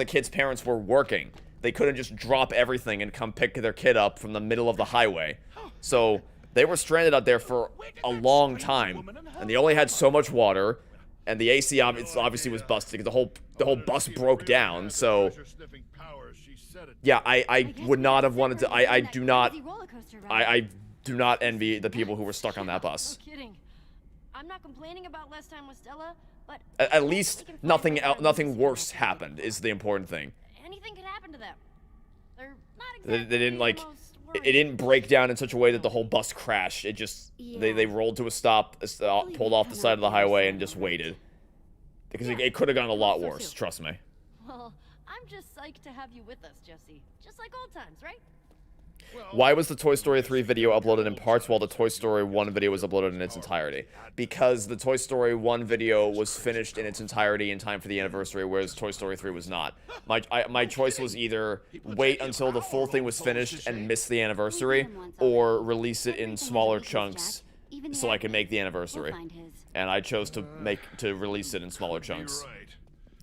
kids' parents were working. They couldn't just drop everything and come pick their kid up from the middle of the highway. So, they were stranded out there for a long time, and they only had so much water, and the AC obviously was busted because the whole bus broke down. So, yeah, I would not have wanted to. I do not envy the people who were stuck on that bus. No kidding. I'm not complaining about last time with Stella, but At least nothing worse happened is the important thing. anything could happen to them. They're not They exactly didn't like. the most It didn't break down in such a way that the whole bus crashed. It just they rolled to a stop, pulled off the side of the highway, and just waited. Because it could have gone a lot worse, trust me. Well, I'm just psyched to have you with us, Jesse. Just like old times, right? Why was the Toy Story 3 video uploaded in parts while the Toy Story 1 video was uploaded in its entirety? Because the Toy Story 1 video was finished in its entirety in time for the anniversary, whereas Toy Story 3 was not. My choice was either wait until the full thing was finished and miss the anniversary, or release it in smaller chunks so I could make the anniversary. And I chose to release it in smaller chunks.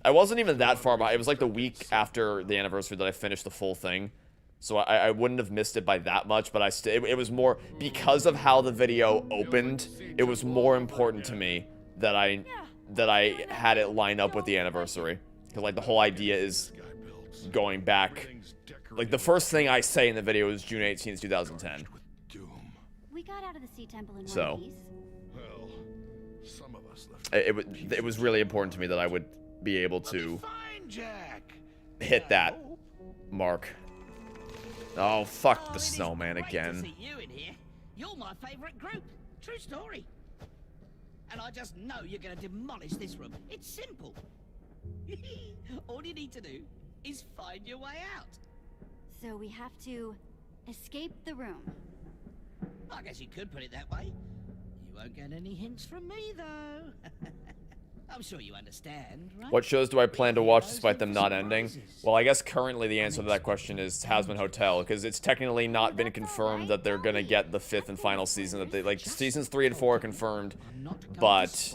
I wasn't even that far behind. It was like the week after the anniversary that I finished the full thing. So I wouldn't have missed it by that much, but it was more, because of how the video opened, it was more important to me that I had it line up with the anniversary. Because, like, the whole idea is going back. Like, the first thing I say in the video is June 18th, 2010. We got out of the Sea Temple in So, one piece. Well, some of us left. it was really important to me that I would be able to hit that mark. Oh, fuck the snowman again. See you in here. You're my favorite group. True story. And I just know you're gonna demolish this room. It's simple. All you need to do is find your way out. So we have to escape the room. I guess you could put it that way. You won't get any hints from me, though. I'm sure you understand, right? What shows do I plan to watch despite them not ending? Well, I guess currently the answer to that question is Hazbin Hotel, because it's technically not been confirmed that they're gonna get the 5th and final season. That they, like, seasons 3 and 4 are confirmed, but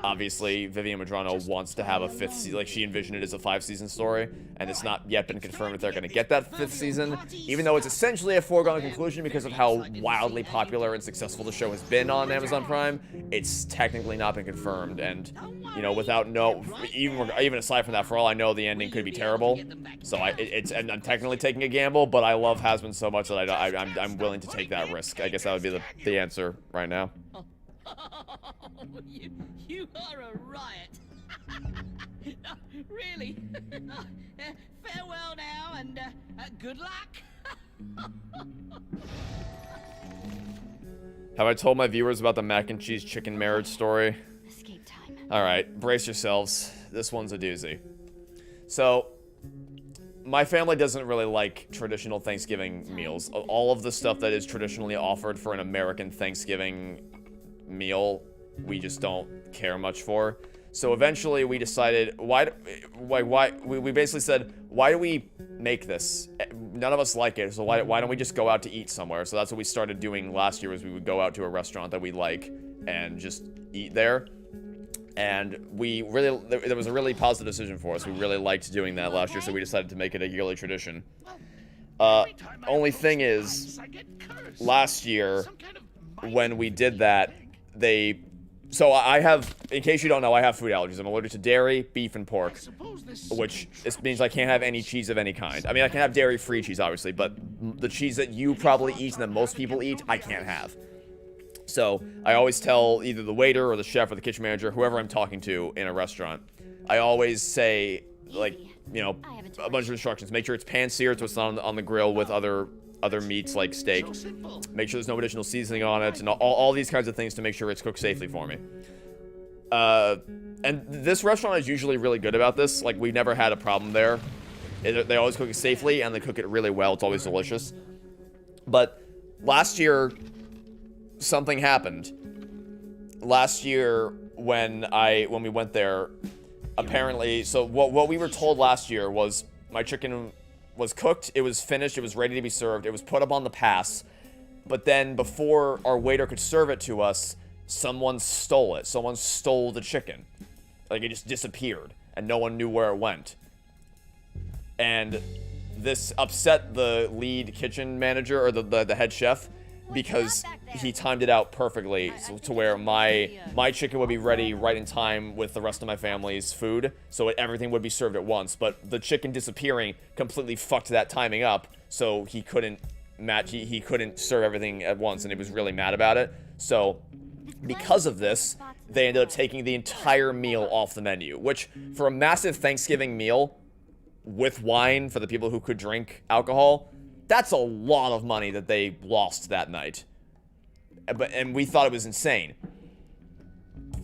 obviously Vivian Madrano wants to have a 5th season. Like, she envisioned it as a 5-season story, and it's not yet been confirmed if they're gonna get that 5th season, even though it's essentially a foregone conclusion because of how wildly popular and successful the show has been on Amazon Prime. It's technically not been confirmed, and, you know, without even aside from that, for all I know, the ending could be terrible. So and I'm technically taking a gamble, but I love Hazbin so much that I'm willing to take that risk. I guess that would be the answer right now. You are a riot. No, really. Farewell now, and good luck. Have I told my viewers about the mac and cheese chicken marriage story? Escape time. Alright, brace yourselves. This one's a doozy. So, my family doesn't really like traditional Thanksgiving meals. All of the stuff that is traditionally offered for an American Thanksgiving meal, we just don't care much for. So eventually we decided, we basically said, why do we make this? None of us like it, so why don't we just go out to eat somewhere? So that's what we started doing last year, was we would go out to a restaurant that we like and just eat there. And there was a really positive decision for us. We really liked doing that last year, so we decided to make it a yearly tradition. Only thing is, last year, when we did that, so I have, in case you don't know, I have food allergies. I'm allergic to dairy, beef, and pork, which means I can't have any cheese of any kind. I mean, I can have dairy-free cheese, obviously, but the cheese that you probably eat and that most people eat, I can't have. So I always tell either the waiter or the chef or the kitchen manager, whoever I'm talking to in a restaurant, I always say, like, you know, a bunch of instructions. Make sure it's pan-seared so it's not on the grill with other meats like steak. Make sure there's no additional seasoning on it, and all these kinds of things to make sure it's cooked safely for me. And this restaurant is usually really good about this. Like, we've never had a problem there. They always cook it safely, and they cook it really well. It's always delicious. But last year, something happened. Last year, when we went there, apparently, so what we were told last year was my chicken was cooked, it was finished, it was ready to be served, it was put up on the pass, but then before our waiter could serve it to us, someone stole it. Someone stole the chicken. Like, it just disappeared, and no one knew where it went. And this upset the lead kitchen manager, or the head chef, because he timed it out perfectly to where my chicken would be ready right in time with the rest of my family's food, so everything would be served at once. But the chicken disappearing completely fucked that timing up, so he couldn't he couldn't serve everything at once, and he was really mad about it. So because of this, they ended up taking the entire meal off the menu, which for a massive Thanksgiving meal with wine for the people who could drink alcohol, that's a lot of money that they lost that night. And we thought it was insane.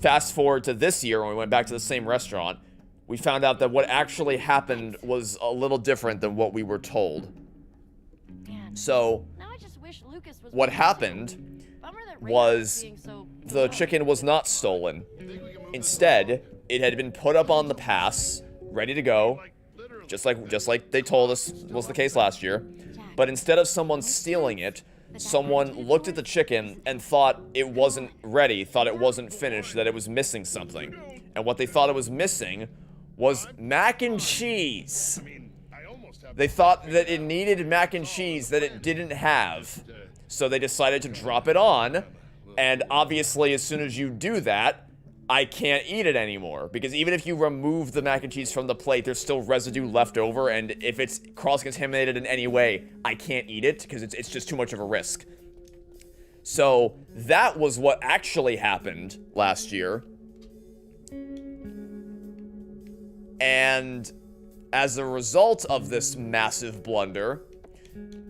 fast forward to this year when we went back to the same restaurant, we found out that what actually happened was a little different than what we were told. So, Now I just wish Lucas was what happened was the chicken was not stolen. Instead, it had been put up on the pass, ready to go, just like they told us was the case last year. But instead of someone stealing it, someone looked at the chicken and thought it wasn't ready, thought it wasn't finished, that it was missing something. And what they thought it was missing was mac and cheese. They thought that it needed mac and cheese that it didn't have. So they decided to drop it on. And obviously, as soon as you do that, I can't eat it anymore. Because even if you remove the mac and cheese from the plate, there's still residue left over. And if it's cross-contaminated in any way, I can't eat it because it's just too much of a risk. So that was what actually happened last year. And as a result of this massive blunder,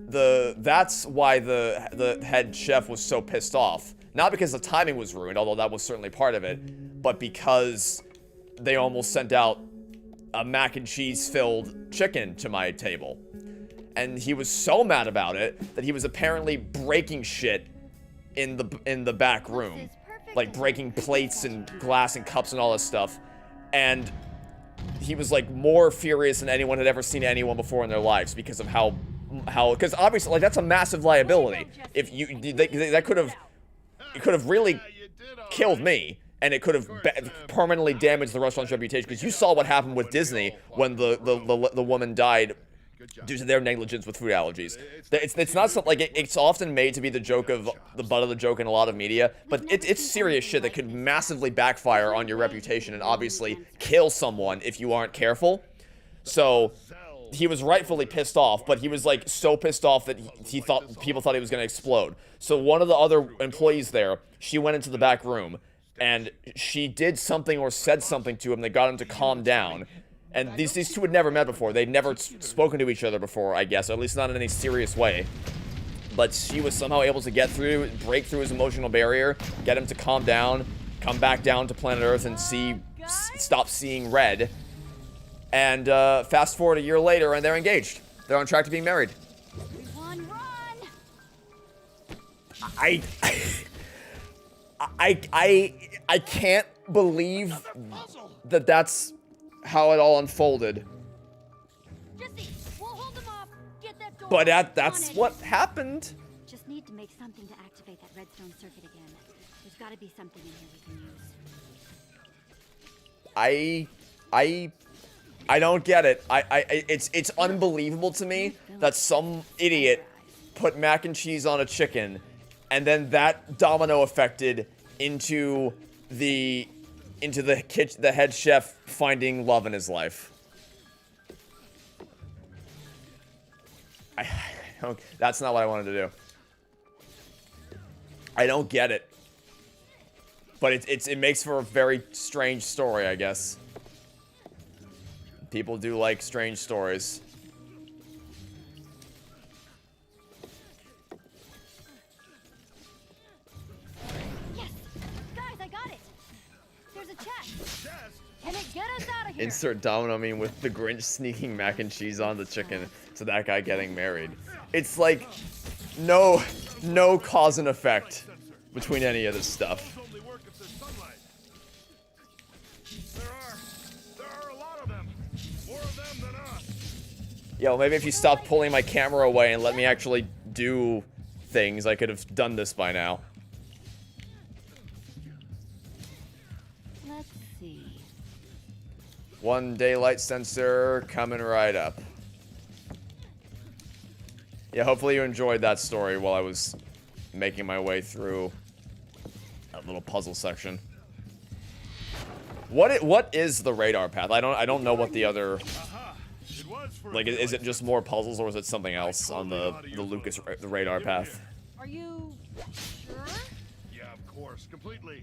that's why the head chef was so pissed off. Not because the timing was ruined, although that was certainly part of it, but because they almost sent out a mac and cheese filled chicken to my table. And he was so mad about it that he was apparently breaking shit in the back room. Like breaking plates and glass and cups and all this stuff. And he was like more furious than anyone had ever seen anyone before in their lives because of how because obviously like that's a massive liability. If that could have really killed me, and it could have permanently damaged the restaurant's reputation, because you saw what happened with Disney when the woman died due to their negligence with food allergies. It's not something like it's often made to be the joke of the butt of the joke in a lot of media, but it's serious shit that could massively backfire on your reputation and obviously kill someone if you aren't careful. So he was rightfully pissed off, but he was like so pissed off that people thought he was going to explode. So one of the other employees there, she went into the back room and she did something or said something to him that got him to calm down. And these two had never met before. They'd never spoken to each other before, I guess, or at least not in any serious way. But she was somehow able to break through his emotional barrier, get him to calm down, come back down to planet Earth and stop seeing red. And fast forward a year later, and they're engaged. They're on track to being married. I can't believe that that's how it all unfolded. But that's what happened. Just need to make something to activate that redstone circuit again. There's got to be something in here we can use. I don't get it. It's unbelievable to me that some idiot put mac and cheese on a chicken, and then that domino affected into the head chef finding love in his life. That's not what I wanted to do. I don't get it. But it makes for a very strange story, I guess. People do like strange stories. Yes! Guys, I got it! There's a chest! Can it get us out of here? Insert domino meme with the Grinch sneaking mac and cheese on the chicken to that guy getting married. It's like no cause and effect between any of this stuff. Yo, maybe if you stopped pulling my camera away and let me actually do things, I could have done this by now. Let's see. One daylight sensor coming right up. Yeah, hopefully you enjoyed that story while I was making my way through that little puzzle section. What is the radar path? I don't know what the other... Like, is it just more puzzles, or is it something else on the Lucas radar path? Are you sure? Yeah, of course, completely.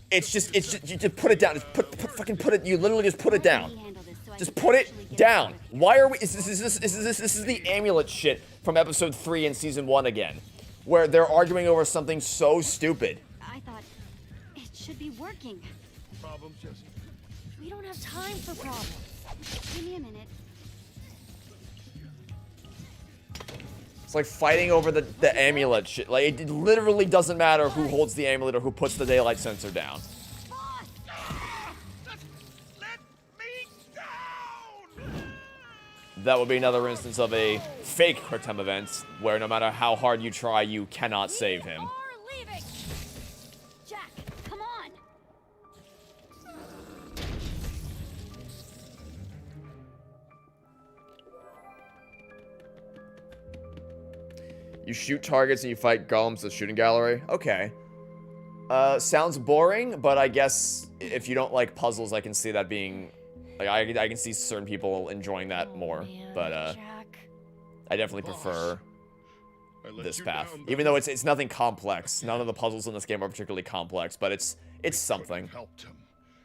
It's just you just put it down. Just fucking put it. You literally just put it down. Just put it down. Why are we? This is the amulet shit from episode 3 in season 1 again, where they're arguing over something so stupid. I thought it should be working. Problems, Jesse? We don't have time for problems. Give me a minute. It's like fighting over the amulet shit. Like, it literally doesn't matter who holds the amulet or who puts the daylight sensor down. That would be another instance of a fake quick time event where no matter how hard you try, you cannot save him. Leaving. Jack, come on. You shoot targets and you fight golems at the shooting gallery? Okay. Sounds boring, but I guess if you don't like puzzles, I can see that being... Like, I can see certain people enjoying that more, but, I definitely prefer this path. Even though it's nothing complex. None of the puzzles in this game are particularly complex, but it's something. Helped him.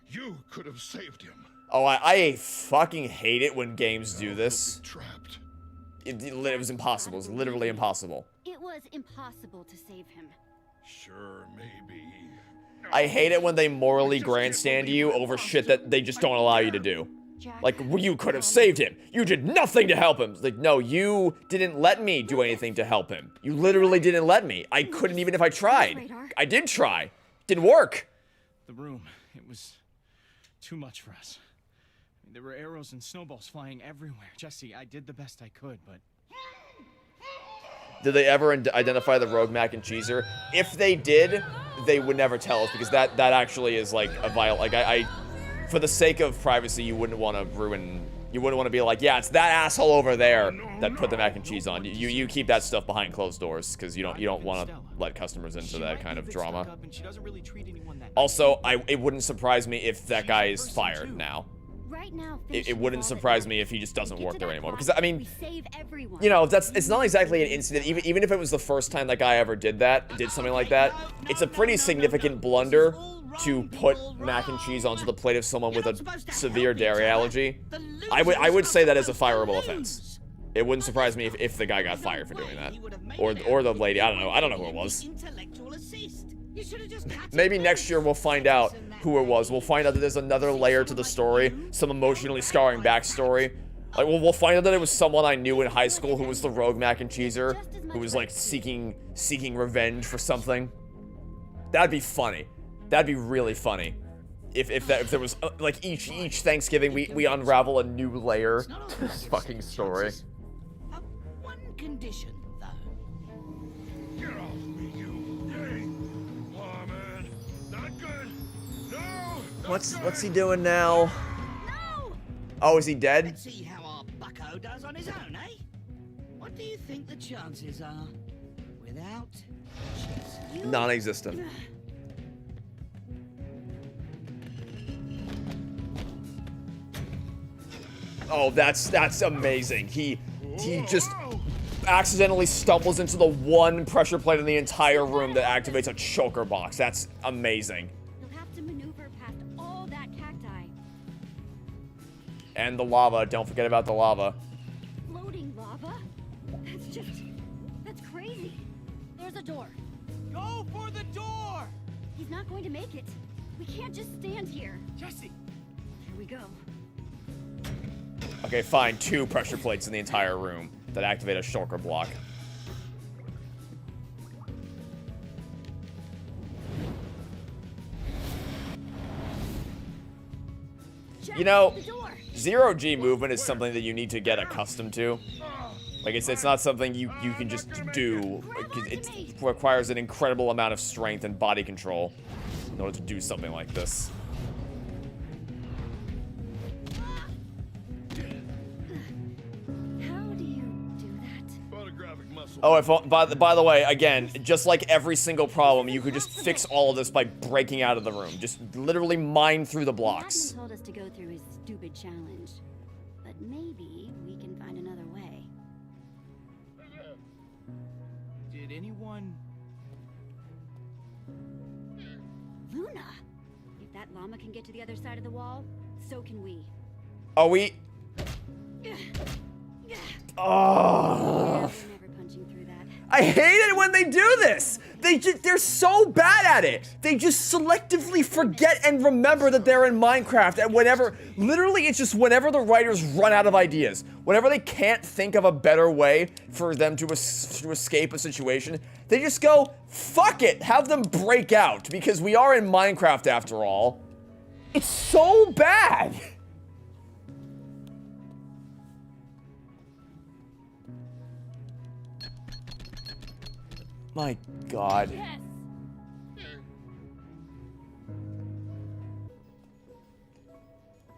You could have saved him. Oh, I fucking hate it when games do this. Trapped. It was impossible. It was literally impossible. It was impossible to save him. Sure, maybe. I hate it when they morally grandstand you over shit that they just don't allow you to do. Like, well, you could have saved him. You did nothing to help him. It's like, no, you didn't let me do anything to help him. You literally didn't let me. I couldn't even if I tried. I did try. Didn't work. The room, it was too much for us. There were arrows and snowballs flying everywhere. Jesse, I did the best I could, but... Did they ever identify the rogue mac and cheeser? If they did, they would never tell us because that actually is like a viol. Like I, for the sake of privacy, you wouldn't want to ruin. You wouldn't want to be like, yeah, it's that asshole over there that put the mac and cheese on. You keep that stuff behind closed doors because you don't want to let customers into that kind of drama. Also, it wouldn't surprise me if that guy is fired now. Right now, it wouldn't surprise me if he just doesn't work there anymore. Because, I mean, you know, it's not exactly an incident. Even if it was the first time that guy ever did something like that, it's a pretty significant blunder to put mac and cheese onto the plate of someone with a severe dairy allergy. I would say that is a fireable offense. It wouldn't surprise me if the guy got fired for doing that. Or the lady. I don't know who it was. Maybe next year we'll find out who it was. We'll find out that there's another layer to the story, some emotionally scarring backstory. Like, we'll find out that it was someone I knew in high school who was the rogue mac and cheeser, who was like seeking revenge for something. That'd be funny. That'd be really funny. If there was like each Thanksgiving we unravel a new layer to this fucking story. One condition, though. Get off me, you! Hey! Oh, man. Not good! No! What's he doing now? No! Oh, is he dead? Let's see how our bucko does on his own, eh? What do you think the chances are? Without Jesse? Non-existent. Oh, that's amazing. He just accidentally stumbles into the one pressure plate in the entire room that activates a choker box. That's amazing. You'll have to maneuver past all that cacti. And the lava. Don't forget about the lava. Floating lava? That's crazy. There's a door. Go for the door! He's not going to make it. We can't just stand here. Jesse! Here we go. Okay, fine. 2 pressure plates in the entire room that activate a shulker block. You know, 0G movement is something that you need to get accustomed to. Like, it's not something you can just do. It requires an incredible amount of strength and body control in order to do something like this. Oh, by the way, again, just like every single problem, you could just fix all of this by breaking out of the room. Just literally mine through the blocks. He told us to go through his stupid challenge, but maybe we can find another way. Did anyone... Luna! If that llama can get to the other side of the wall, so can we. Oh, we... Oh. Never punching through that. I hate it when they do this! they're so bad at it. They just selectively forget and remember that they're in Minecraft and whenever, literally it's just whenever the writers run out of ideas, whenever they can't think of a better way for them to escape a situation, they just go, fuck it, have them break out because we are in Minecraft after all. It's so bad. My God. Yes.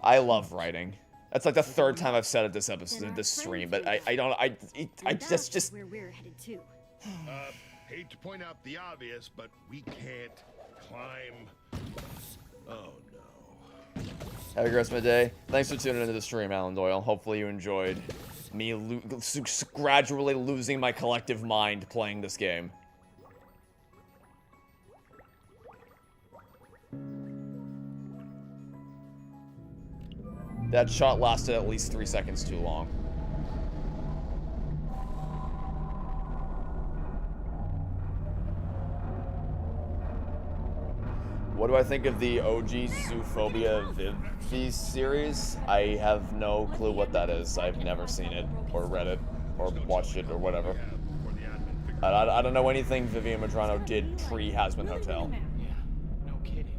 I love writing. That's like the third time I've said it this episode, this stream, but I just. Where we're headed to. Hate to point out the obvious, but we can't climb. Oh no. Have a great rest of my day. Thanks for tuning into the stream, Alan Doyle. Hopefully you enjoyed me gradually losing my collective mind playing this game. That shot lasted at least 3 seconds too long. What do I think of the OG Zoophobia Viv series? I have no clue what that is. I've never seen it, or read it, or watched it, or whatever. I don't know anything Vivian Madrano did pre-Hazbin Hotel. Yeah, no kidding.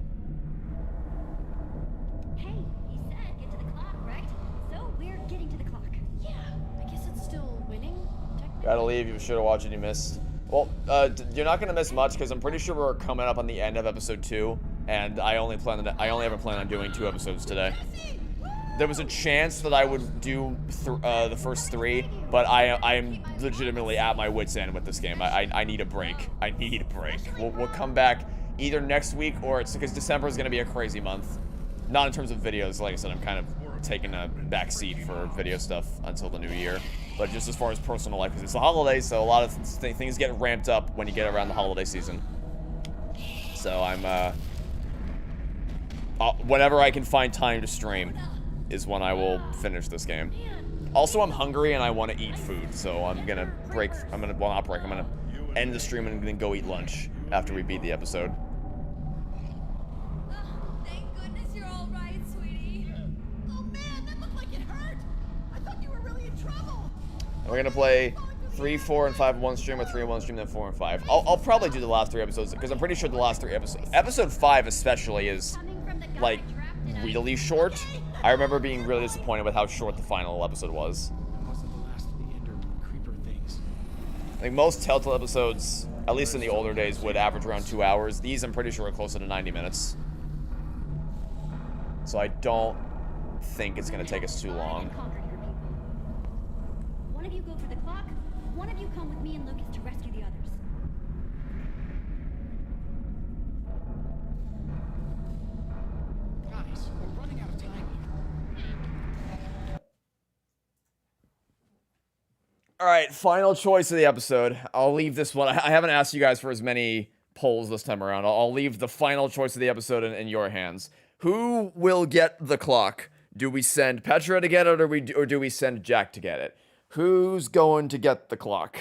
Hey, he said get to the clock, right? So we're getting to the clock. Yeah, I guess it's still winning. Gotta leave. You should have watched it. You missed. Well, you're not gonna miss much because I'm pretty sure we're coming up on the end of episode 2, and I only have a plan on doing 2 episodes today. There was a chance that I would do the first 3, but I'm legitimately at my wit's end with this game. I need a break. I need a break. We'll come back either next week or it's because December is gonna be a crazy month. Not in terms of videos. Like I said, I'm kind of taking a back seat for video stuff until the new year. But just as far as personal life, because it's the holidays, so a lot of things get ramped up when you get around the holiday season. So I'm, whenever I can find time to stream is when I will finish this game. Also, I'm hungry and I want to eat food, so I'm gonna end the stream and then go eat lunch after we beat the episode. Thank goodness you're all right, sweetie. Oh man, that looked like it hurt. I thought you were really in trouble. And we're gonna play 3, 4, and 5 in one stream, or 3 in one stream, then 4 and 5. I'll probably do the last 3 episodes, because I'm pretty sure the last 3 episodes. Episode 5 especially is, like, really short. I remember being really disappointed with how short the final episode was. It wasn't the last of the Ender creeper things. I think most Telltale episodes, at least in the older days, would average around 2 hours. These, I'm pretty sure, are closer to 90 minutes. So I don't think it's gonna take us too long. One of you go for the clock, one of you come with me and Lucas to rescue the others. Guys, we're running out of time here. Alright, final choice of the episode. I'll leave this one. I haven't asked you guys for as many polls this time around. I'll leave the final choice of the episode in your hands. Who will get the clock? Do we send Petra to get it, or do we send Jack to get it? Who's going to get the clock?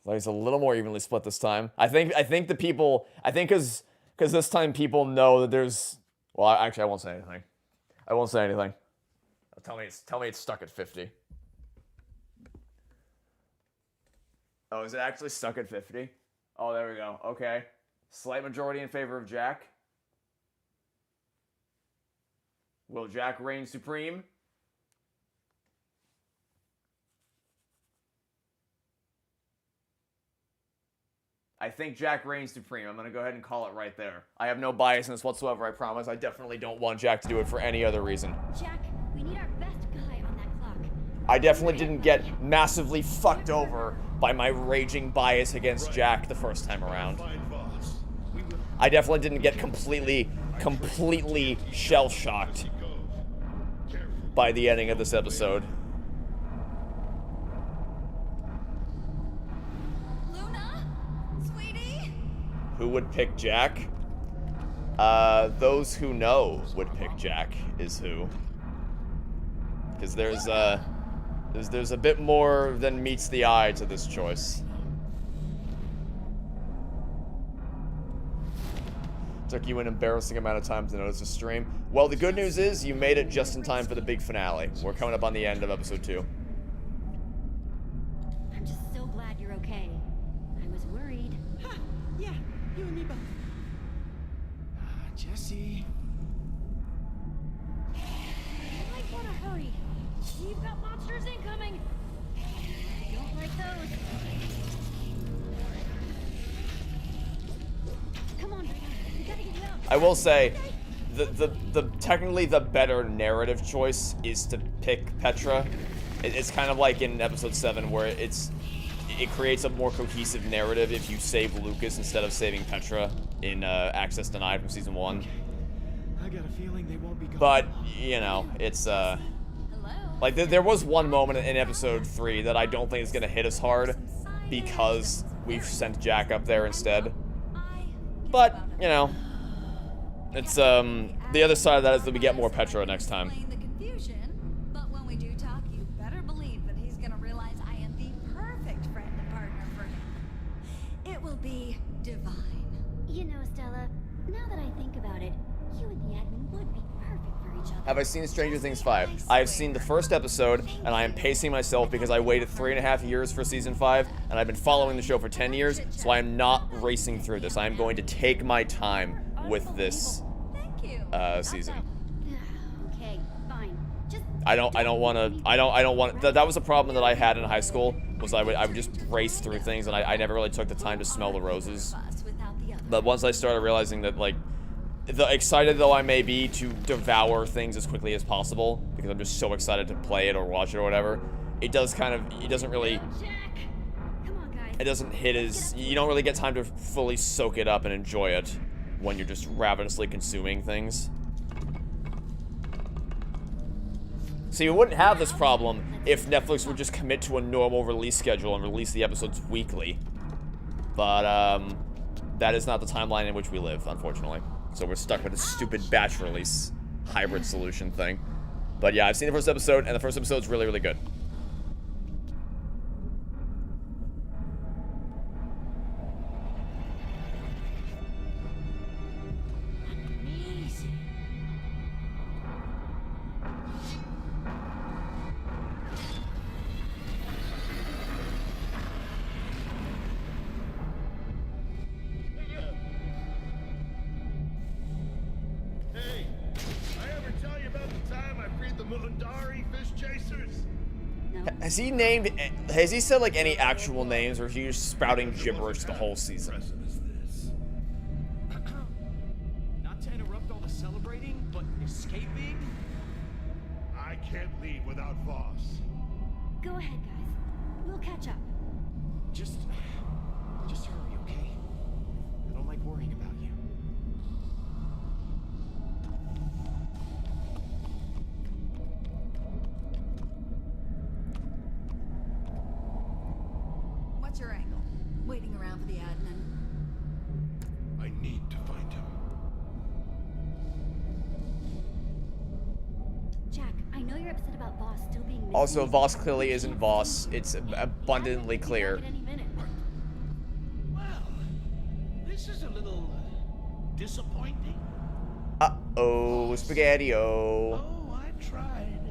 Like it's a little more evenly split this time. I think because this time people know that there's. Well, actually, I won't say anything. I won't say anything. Tell me it's stuck at 50. Oh, is it actually stuck at 50? Oh, there we go. Okay. Slight majority in favor of Jack. Will Jack reign supreme? I think Jack reigns supreme. I'm going to go ahead and call it right there. I have no bias in this whatsoever, I promise. I definitely don't want Jack to do it for any other reason. Jack, we need our best guy on that clock. I definitely didn't get massively fucked over by my raging bias against Jack the first time around. I definitely didn't get completely shell-shocked by the ending of this episode. Who would pick Jack? Those who know would pick Jack is who. because there's a bit more than meets the eye to this choice. Took you an embarrassing amount of time to notice the stream. Well, the good news is you made it just in time for the big finale. We're coming up on the end of episode 2. I'm just so glad you're okay. I was worried. Ha! Yeah, you and me both. Jesse. You might want to hurry. We've got monsters incoming. I don't like those. Come on, Rita. We gotta get you out. I will say, the technically the better narrative choice is to pick Petra. It's kind of like in episode 7 where it creates a more cohesive narrative if you save Lucas instead of saving Petra in Access Denied from season 1. I got a feeling they won't be gone. But, you know, it's like there was one moment in episode 3 that I don't think is gonna hit us hard because we've sent Jack up there instead. But, you know, it's the other side of that is that we get more Petra next time. The confusion, but when we do talk, you better believe that he's gonna realize I am the perfect friend and partner for him. It will be divine. You know, Stella, now that I think about it, you and the admin would be perfect for each other. Have I seen Stranger Things 5? I have seen the first episode, and I am pacing myself because I waited 3.5 years for season 5, and I've been following the show for 10 years, so I am not racing through this. I am going to take my time with this season. Okay, fine. Just I don't want that was a problem that I had in high school, was I would just race through things, and I never really took the time to smell the roses. But once I started realizing that, like, excited though I may be to devour things as quickly as possible, because I'm just so excited to play it or watch it or whatever, it doesn't really, it doesn't hit as, you don't really get time to fully soak it up and enjoy it when you're just ravenously consuming things. See, we wouldn't have this problem if Netflix would just commit to a normal release schedule and release the episodes weekly. But, that is not the timeline in which we live, unfortunately. So we're stuck with a stupid batch release hybrid solution thing. But yeah, I've seen the first episode, and the first episode's really, really good. Hey, I ever tell you about the time I freed the Mundari fish chasers? Has he said like any actual names, or is he just spouting gibberish the whole season? Not to interrupt all the celebrating, but escaping? I can't leave without Voss. go ahead, guys. We'll catch up. Just hurry, okay? I don't like worrying about you. What's your angle? Waiting around for the admin. I need to find him. Jack, I know you're upset about Voss still being missing. Also, Voss clearly isn't Voss. It's abundantly clear. Well, this is a little disappointing. Uh-oh, Spaghetti-O. Oh, I tried.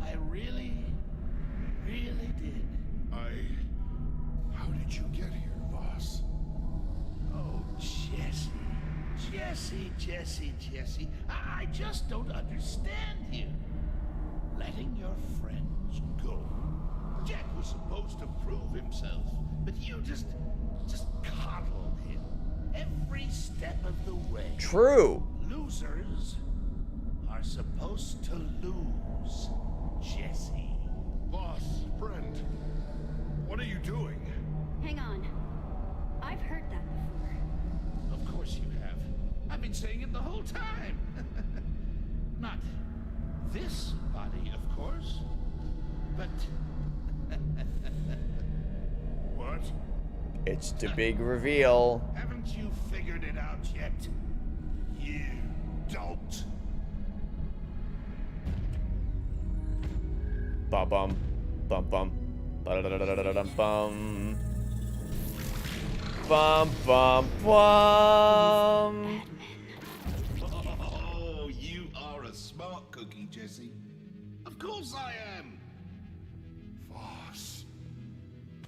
I really did. How did you get here, Voss? Oh, Jesse. I just don't understand you. Letting your friends go. Jack was supposed to prove himself, but you just coddled him every step of the way. True. Losers are supposed to lose, Jesse. Boss, friend, what are you doing? Hang on. I've heard that before. Of course you have. I've been saying it the whole time. Not this body, of course, but... What? It's the big reveal. Haven't you figured it out yet? You don't. Bum bum. Bum bum. Ba-da-da-da-da-da-dum-bum. Bum bum bum. Oh, you are a smart cookie, Jesse. Of course I am. Voss.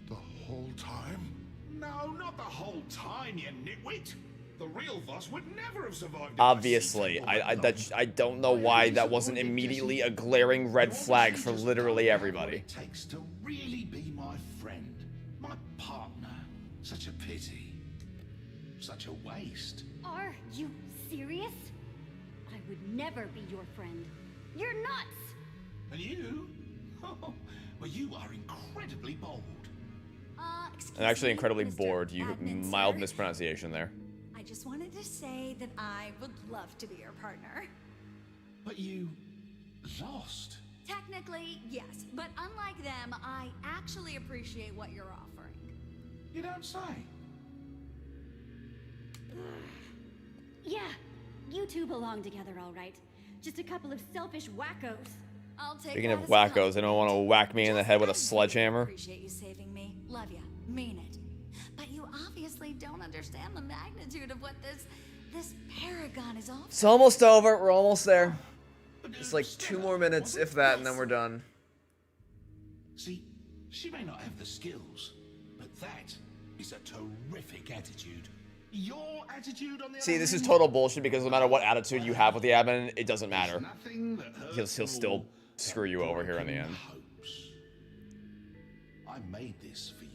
The whole time? No, not the whole time, you nitwit. The real Voss would never have survived. Obviously, I don't know why that wasn't immediately a glaring red flag for literally everybody. It takes to really be my friend, my partner. Such a pity. Such a waste. Are you serious? I would never be your friend. You're nuts! And you? Oh, well, you are incredibly bold. And actually incredibly bored. You mild mispronunciation there. I just wanted to say that I would love to be your partner. But you lost. Technically, yes, but unlike them, I actually appreciate what you're offering. You don't say. Yeah, you two belong together, all right. Just a couple of selfish wackos. I'll take Speaking that of as a wackos, they don't want to whack me in the head with a sledgehammer. Appreciate you saving me. Love ya. Mean it. But you obviously don't understand the magnitude of what this paragon is offering. It's almost over. We're almost there. It's like 2 more minutes, if that, and then we're done. See, she may not have the skills, but that is a terrific attitude. Your attitude on the See, other this is hand, total bullshit because no matter what attitude you have with the admin, it doesn't matter. nothing that hurts He'll still screw you over here in the end. I made this for you.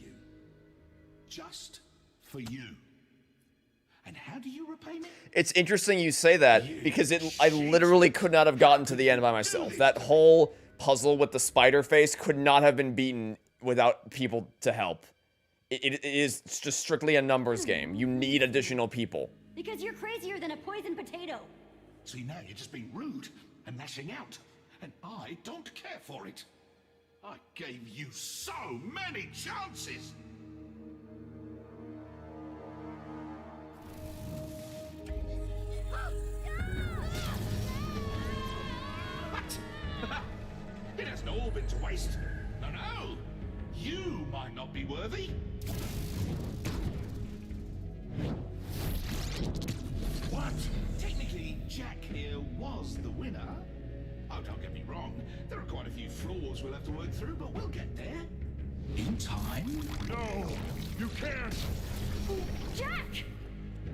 Just for you. And how do you repay me? It's interesting you say that because I literally could not have gotten to the end by myself. That whole puzzle with the spider face could not have been beaten without people to help. It is just strictly a numbers game. You need additional people. Because you're crazier than a poisoned potato. See, now you're just being rude and lashing out. And I don't care for it. I gave you so many chances. What? It hasn't all been to waste. No, no. You might not be worthy. What? Technically, Jack here was the winner. Oh, don't get me wrong. There are quite a few flaws we'll have to work through, but we'll get there. In time. No, you can't. Jack!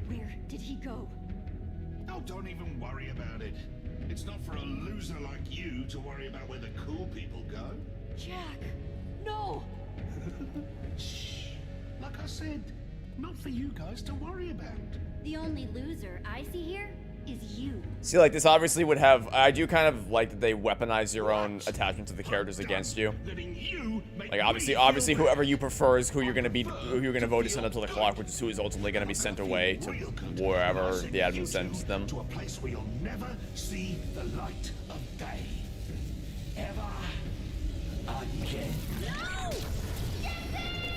Where did he go? Oh, don't even worry about it. It's not for a loser like you to worry about where the cool people go. Jack! No! Shh. Like I said, not for you guys to worry about. The only loser I see here is you. See, like, this obviously would have... I do kind of like that they weaponize your own attachment to the characters against you. Like, obviously, whoever you prefer is who you're gonna vote to send up to the clock, which is who is ultimately gonna be sent away to wherever the admin sends them. To a place where you'll never see the light of day. Ever again.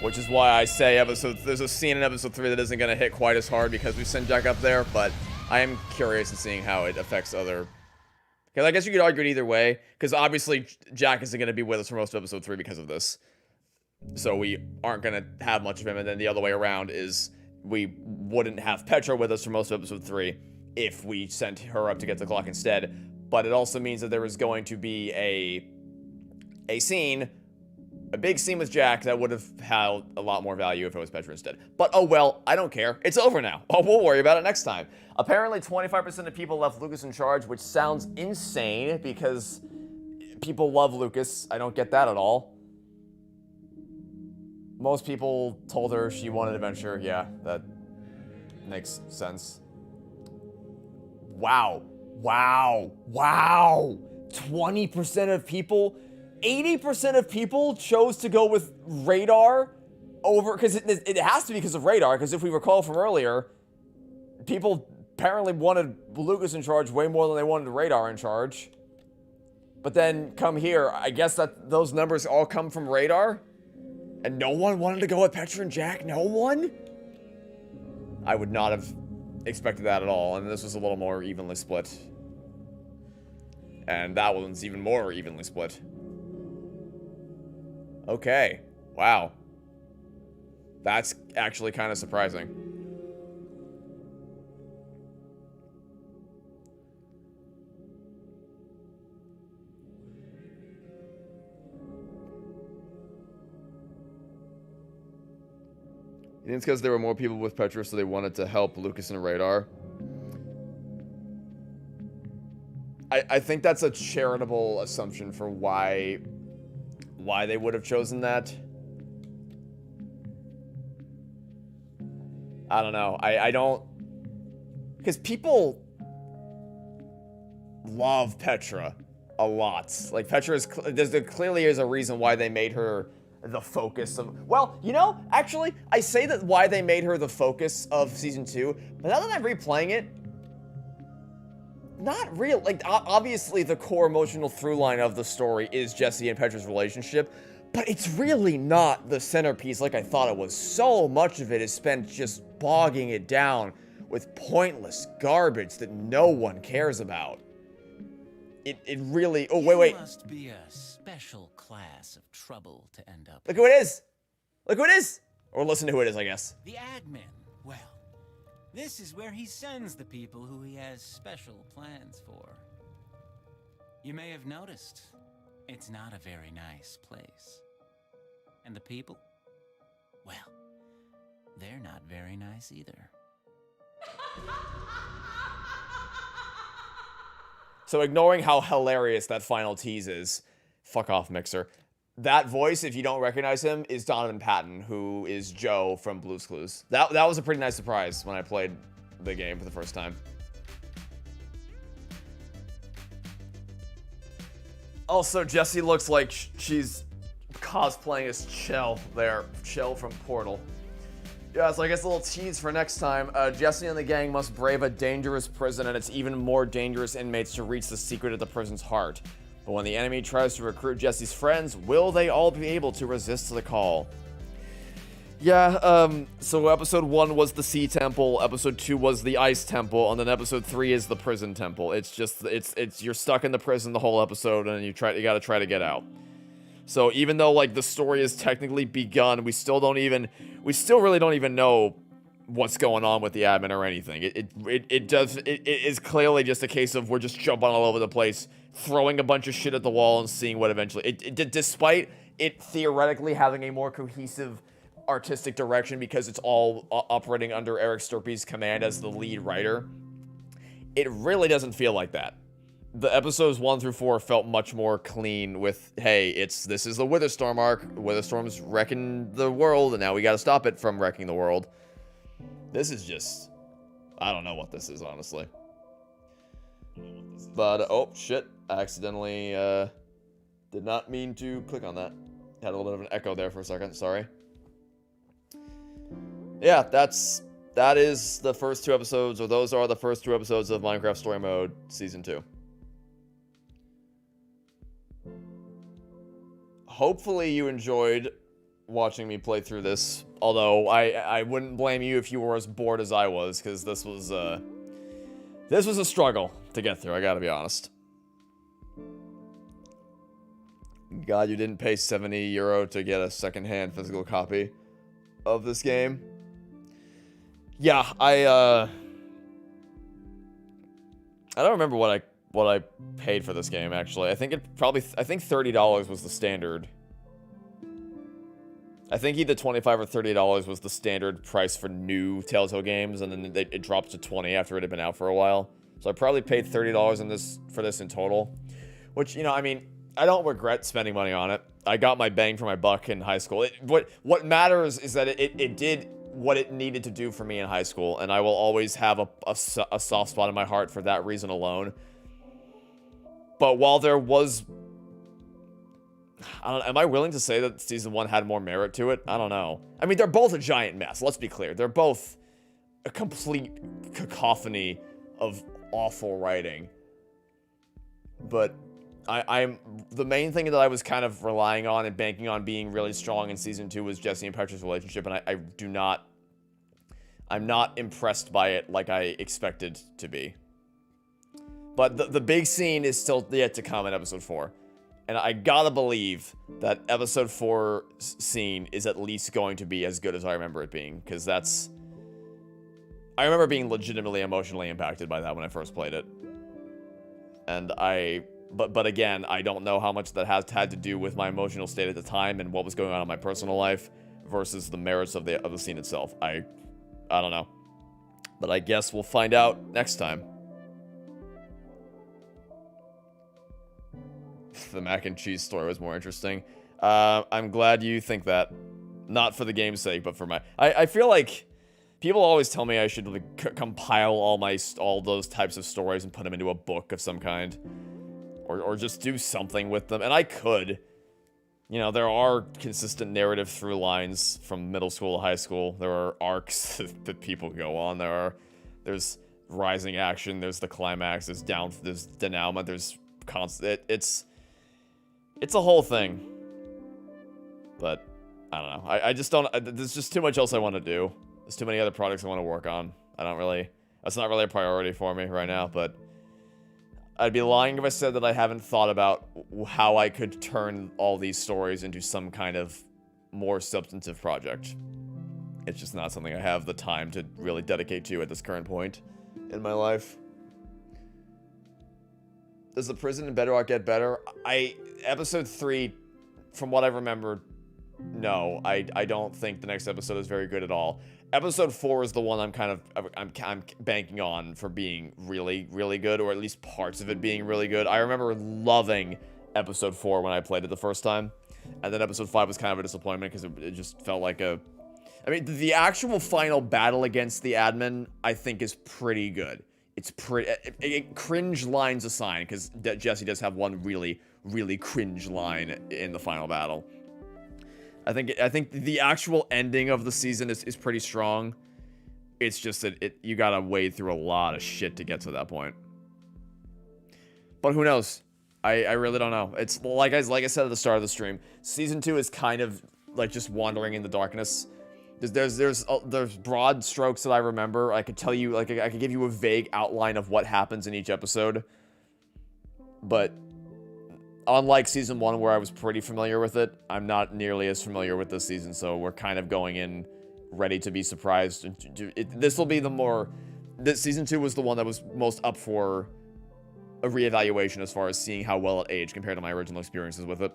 Which is why I say there's a scene in episode 3 that isn't gonna hit quite as hard because we sent Jack up there, but I am curious in seeing how it affects other... Because I guess you could argue it either way, because obviously Jack isn't gonna be with us for most of episode 3 because of this. So we aren't gonna have much of him, and then the other way around is we wouldn't have Petra with us for most of episode 3 if we sent her up to get the clock instead. But it also means that there is going to be a scene, a big scene with Jack that would have had a lot more value if it was Petra instead. But oh well, I don't care. It's over now. Oh, we'll worry about it next time. Apparently 25% of people left Lucas in charge, which sounds insane because people love Lucas. I don't get that at all. Most people told her she wanted adventure. Yeah, that makes sense. Wow. Wow. Wow. 20% of people... 80% of people chose to go with Radar over... Because it has to be because of Radar, because if we recall from earlier, people apparently wanted Lucas in charge way more than they wanted Radar in charge. But then come here, I guess that those numbers all come from Radar? And no one wanted to go with Petra and Jack? No one? I would not have expected that at all, and this was a little more evenly split. And that one's even more evenly split. Okay. Wow. That's actually kind of surprising. You think it's because there were more people with Petra, so they wanted to help Lucas and Radar? I think that's a charitable assumption for why they would have chosen that. I don't know. I don't... Because people love Petra a lot. Like, Petra is... There clearly is a reason why they made her the focus of... Well, you know, actually, I say that why they made her the focus of Season 2, but now that I'm replaying it, not real. Like, obviously, the core emotional through line of the story is Jesse and Petra's relationship, but it's really not the centerpiece like I thought it was. So much of it is spent just bogging it down with pointless garbage that no one cares about. It really... Oh, wait. You must be a special class of trouble to end up. Look who it is! Look who it is! Or listen to who it is, I guess. The admin. Well, this is where he sends the people who he has special plans for. You may have noticed, it's not a very nice place. And the people? Well, they're not very nice either. So ignoring how hilarious that final tease is, fuck off, Mixer. That voice, if you don't recognize him, is Donovan Patton, who is Joe from Blue's Clues. That was a pretty nice surprise when I played the game for the first time. Also, Jessie looks like she's cosplaying as Chell there. Chell from Portal. Yeah, so I guess a little tease for next time. Jesse and the gang must brave a dangerous prison and its even more dangerous inmates to reach the secret at the prison's heart. But when the enemy tries to recruit Jesse's friends, will they all be able to resist the call? Yeah, so episode 1 was the Sea Temple, episode 2 was the Ice Temple, and then episode 3 is the Prison Temple. It's just, it's you're stuck in the prison the whole episode, and you gotta try to get out. So even though, like, the story is technically begun, we still really don't even know what's going on with the admin or anything. It is clearly just a case of we're just jumping all over the place, throwing a bunch of shit at the wall and seeing what eventually... Despite it theoretically having a more cohesive artistic direction because it's all operating under Eric Sturpey's command as the lead writer, it really doesn't feel like that. The episodes 1 through 4 felt much more clean with, hey, this is the Witherstorm arc. Witherstorm's wrecking the world, and now we gotta stop it from wrecking the world. This is just... I don't know what this is, honestly. But, oh, shit. I accidentally, did not mean to click on that. Had a little bit of an echo there for a second, sorry. Yeah, that is the first 2 episodes, or those are the first 2 episodes of Minecraft Story Mode Season 2. Hopefully you enjoyed watching me play through this, although I wouldn't blame you if you were as bored as I was, because this was a struggle to get through, I gotta be honest. God, you didn't pay €70 to get a secondhand physical copy of this game. Yeah, I don't remember what I paid for this game, actually. I think $30 was the standard. I think either $25 or $30 was the standard price for new Telltale games, and then it dropped to $20 after it had been out for a while. So I probably paid $30 for this in total. Which, you know, I mean, I don't regret spending money on it. I got my bang for my buck in high school. What matters is that it did what it needed to do for me in high school, and I will always have a soft spot in my heart for that reason alone. But while there was... I don't know, am I willing to say that Season 1 had more merit to it? I don't know. I mean, they're both a giant mess, let's be clear. They're both a complete cacophony of awful writing. But the main thing that I was kind of relying on and banking on being really strong in Season 2 was Jesse and Petra's relationship, and I'm not impressed by it like I expected to be. But the big scene is still yet to come in Episode 4. And I gotta believe that episode 4 scene is at least going to be as good as I remember it being, because that's... I remember being legitimately emotionally impacted by that when I first played it. And but again, I don't know how much that had to do with my emotional state at the time and what was going on in my personal life versus the merits of the scene itself. I don't know. But I guess we'll find out next time. The mac and cheese story was more interesting. I'm glad you think that. Not for the game's sake, but for my... I feel like people always tell me I should like, compile all those types of stories and put them into a book of some kind. Or just do something with them. And I could. You know, there are consistent narrative through lines from middle school to high school. There are arcs that people go on. There's rising action. There's the climax. There's denouement. There's constant... It's a whole thing. But, I don't know. I just don't... There's just too much else I want to do. There's too many other projects I want to work on. That's not really a priority for me right now, but... I'd be lying if I said that I haven't thought about how I could turn all these stories into some kind of more substantive project. It's just not something I have the time to really dedicate to at this current point in my life. Does the prison in Bedrock get better? Episode 3, from what I remember, no. I don't think the next episode is very good at all. Episode 4 is the one I'm banking on for being really, really good, or at least parts of it being really good. I remember loving episode 4 when I played it the first time, and then episode 5 was kind of a disappointment because it just felt like a... I mean, the actual final battle against the admin, I think, is pretty good. It's pretty... cringe lines aside, because Jesse does have one really, really cringe line in the final battle. I think the actual ending of the season is pretty strong. It's just that you gotta wade through a lot of shit to get to that point. But who knows? I really don't know. It's like I said at the start of the stream, season 2 is kind of like just wandering in the darkness. There's broad strokes that I remember. I could tell you, like, I could give you a vague outline of what happens in each episode. But unlike season 1, where I was pretty familiar with it, I'm not nearly as familiar with this season, so we're kind of going in ready to be surprised. This will be the more... This season 2 was the one that was most up for a reevaluation as far as seeing how well it aged compared to my original experiences with it.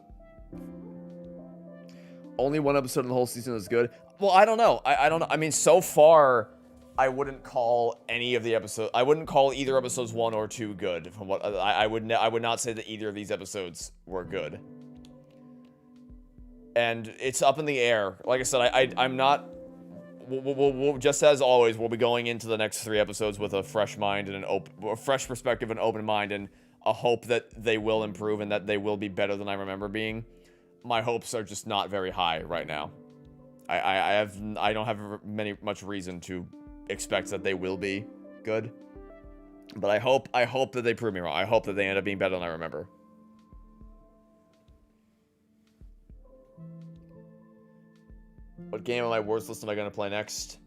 Only one episode in the whole season is good. Well, I don't know. I don't know. I mean, so far, I wouldn't call any of the episodes... I wouldn't call either episodes 1 or 2 good. From what I would not say that either of these episodes were good. And it's up in the air. Like I said, I'm not... We'll just as always, we'll be going into the next 3 episodes with a fresh mind and a fresh perspective and open mind and a hope that they will improve and that they will be better than I remember being. My hopes are just not very high right now. I don't have much reason to expect that they will be good, but I hope that they prove me wrong. I hope that they end up being better than I remember. What game on my worst list am I going to play next?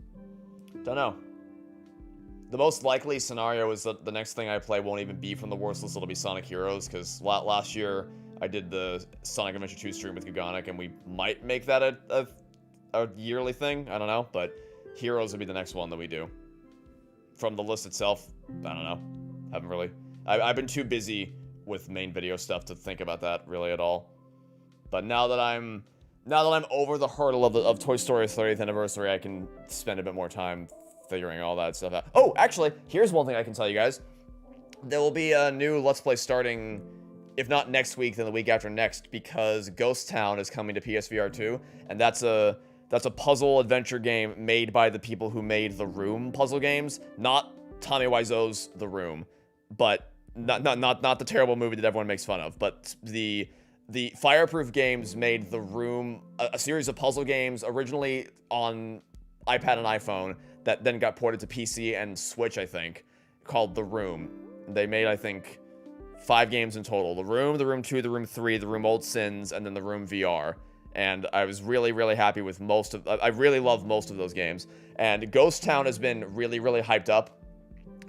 Don't know. The most likely scenario is that the next thing I play won't even be from the worst list. It'll be Sonic Heroes, because last year I did the Sonic Adventure 2 stream with Gugonic, and we might make that a yearly thing. I don't know, but Heroes will be the next one that we do. From the list itself, I don't know. Haven't really... I've been too busy with main video stuff to think about that really at all. But now that I'm over the hurdle of Toy Story's 30th anniversary, I can spend a bit more time figuring all that stuff out. Oh, actually, here's one thing I can tell you guys. There will be a new Let's Play starting, if not next week, then the week after next, because Ghost Town is coming to PSVR 2, and that's a puzzle adventure game made by the people who made The Room puzzle games, not Tommy Wiseau's The Room, but not the terrible movie that everyone makes fun of, but the Fireproof Games made The Room, a series of puzzle games originally on iPad and iPhone that then got ported to PC and Switch, I think, called The Room. They made, I think, 5 games in total. The Room, The Room 2, The Room 3, The Room Old Sins, and then The Room VR. And I was really, really happy with I really love most of those games. And Ghost Town has been really, really hyped up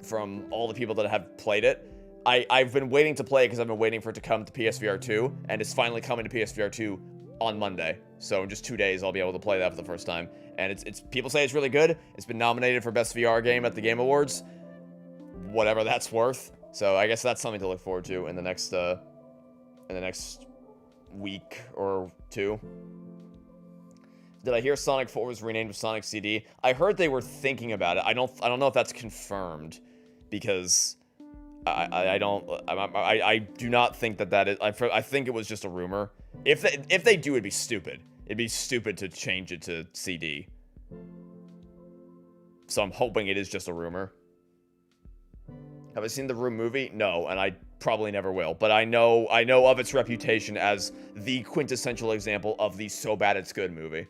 from all the people that have played it. I've been waiting to play because I've been waiting for it to come to PSVR 2, and it's finally coming to PSVR 2 on Monday. So in just 2 days, I'll be able to play that for the first time. And it's people say it's really good. It's been nominated for Best VR Game at the Game Awards. Whatever that's worth. So I guess that's something to look forward to in the next week or two. Did I hear Sonic 4 was renamed Sonic CD? I heard they were thinking about it. I don't know if that's confirmed, because I do not think that is. I think it was just a rumor. If they do, it'd be stupid. It'd be stupid to change it to CD. So I'm hoping it is just a rumor. Have I seen the Room movie? No, and I probably never will. But I know of its reputation as the quintessential example of the so bad it's good movie.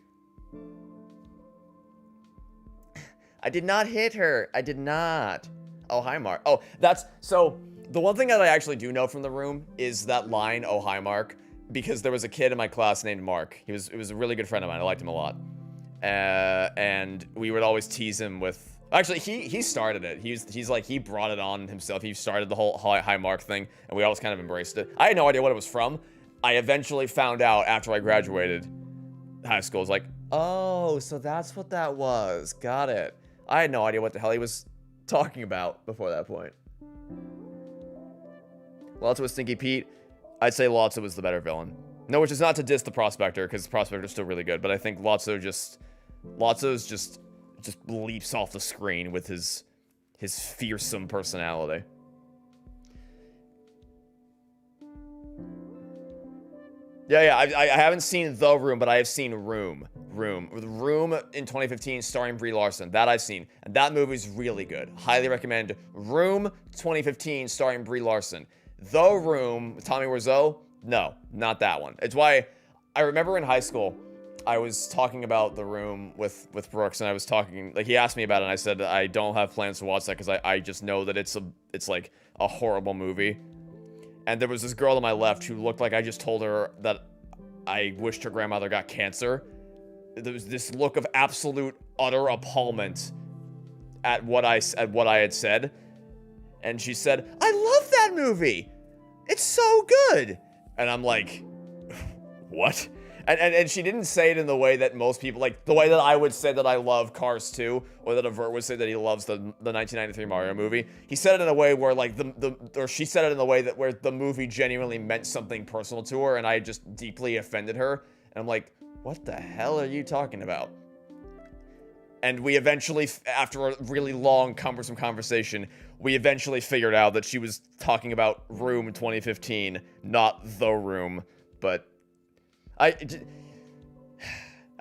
I did not hit her. I did not. Oh, hi, Mark. Oh, that's... So, the one thing that I actually do know from The Room is that line, oh, hi, Mark. Because there was a kid in my class named Mark. He was a really good friend of mine. I liked him a lot. And we would always tease him with... Actually, he started it. He's like, he brought it on himself. He started the whole hi, Mark thing. And we always kind of embraced it. I had no idea what it was from. I eventually found out after I graduated high school. I was like, oh, so that's what that was. Got it. I had no idea what the hell he was talking about before that point. Lotso was Stinky Pete. I'd say Lotso was the better villain. No, which is not to diss the Prospector, because the Prospector's still really good, but I think Lotso's just leaps off the screen with his fearsome personality. Yeah, I haven't seen The Room, but I have seen Room in 2015 starring Brie Larson. That I've seen, and that movie's really good. Highly recommend Room 2015 starring Brie Larson. The Room with Tommy Wiseau? No, not that one. It's why I remember in high school I was talking about The Room with Brooks, and I was talking, like, he asked me about it, and I said I don't have plans to watch that because I just know that it's like a horrible movie. And there was this girl on my left who looked like I just told her that I wished her grandmother got cancer. There was this look of absolute, utter appallment at what I had said. And she said, I love that movie! It's so good! And I'm like, what? And she didn't say it in the way that most people, like, the way that I would say that I love Cars 2, or that Avert would say that he loves the 1993 Mario movie. He said it in a way where, like, or she said it in a way that where the movie genuinely meant something personal to her, and I just deeply offended her. And I'm like, what the hell are you talking about? And we eventually, after a really long, cumbersome conversation, we eventually figured out that she was talking about Room 2015, not The Room. But I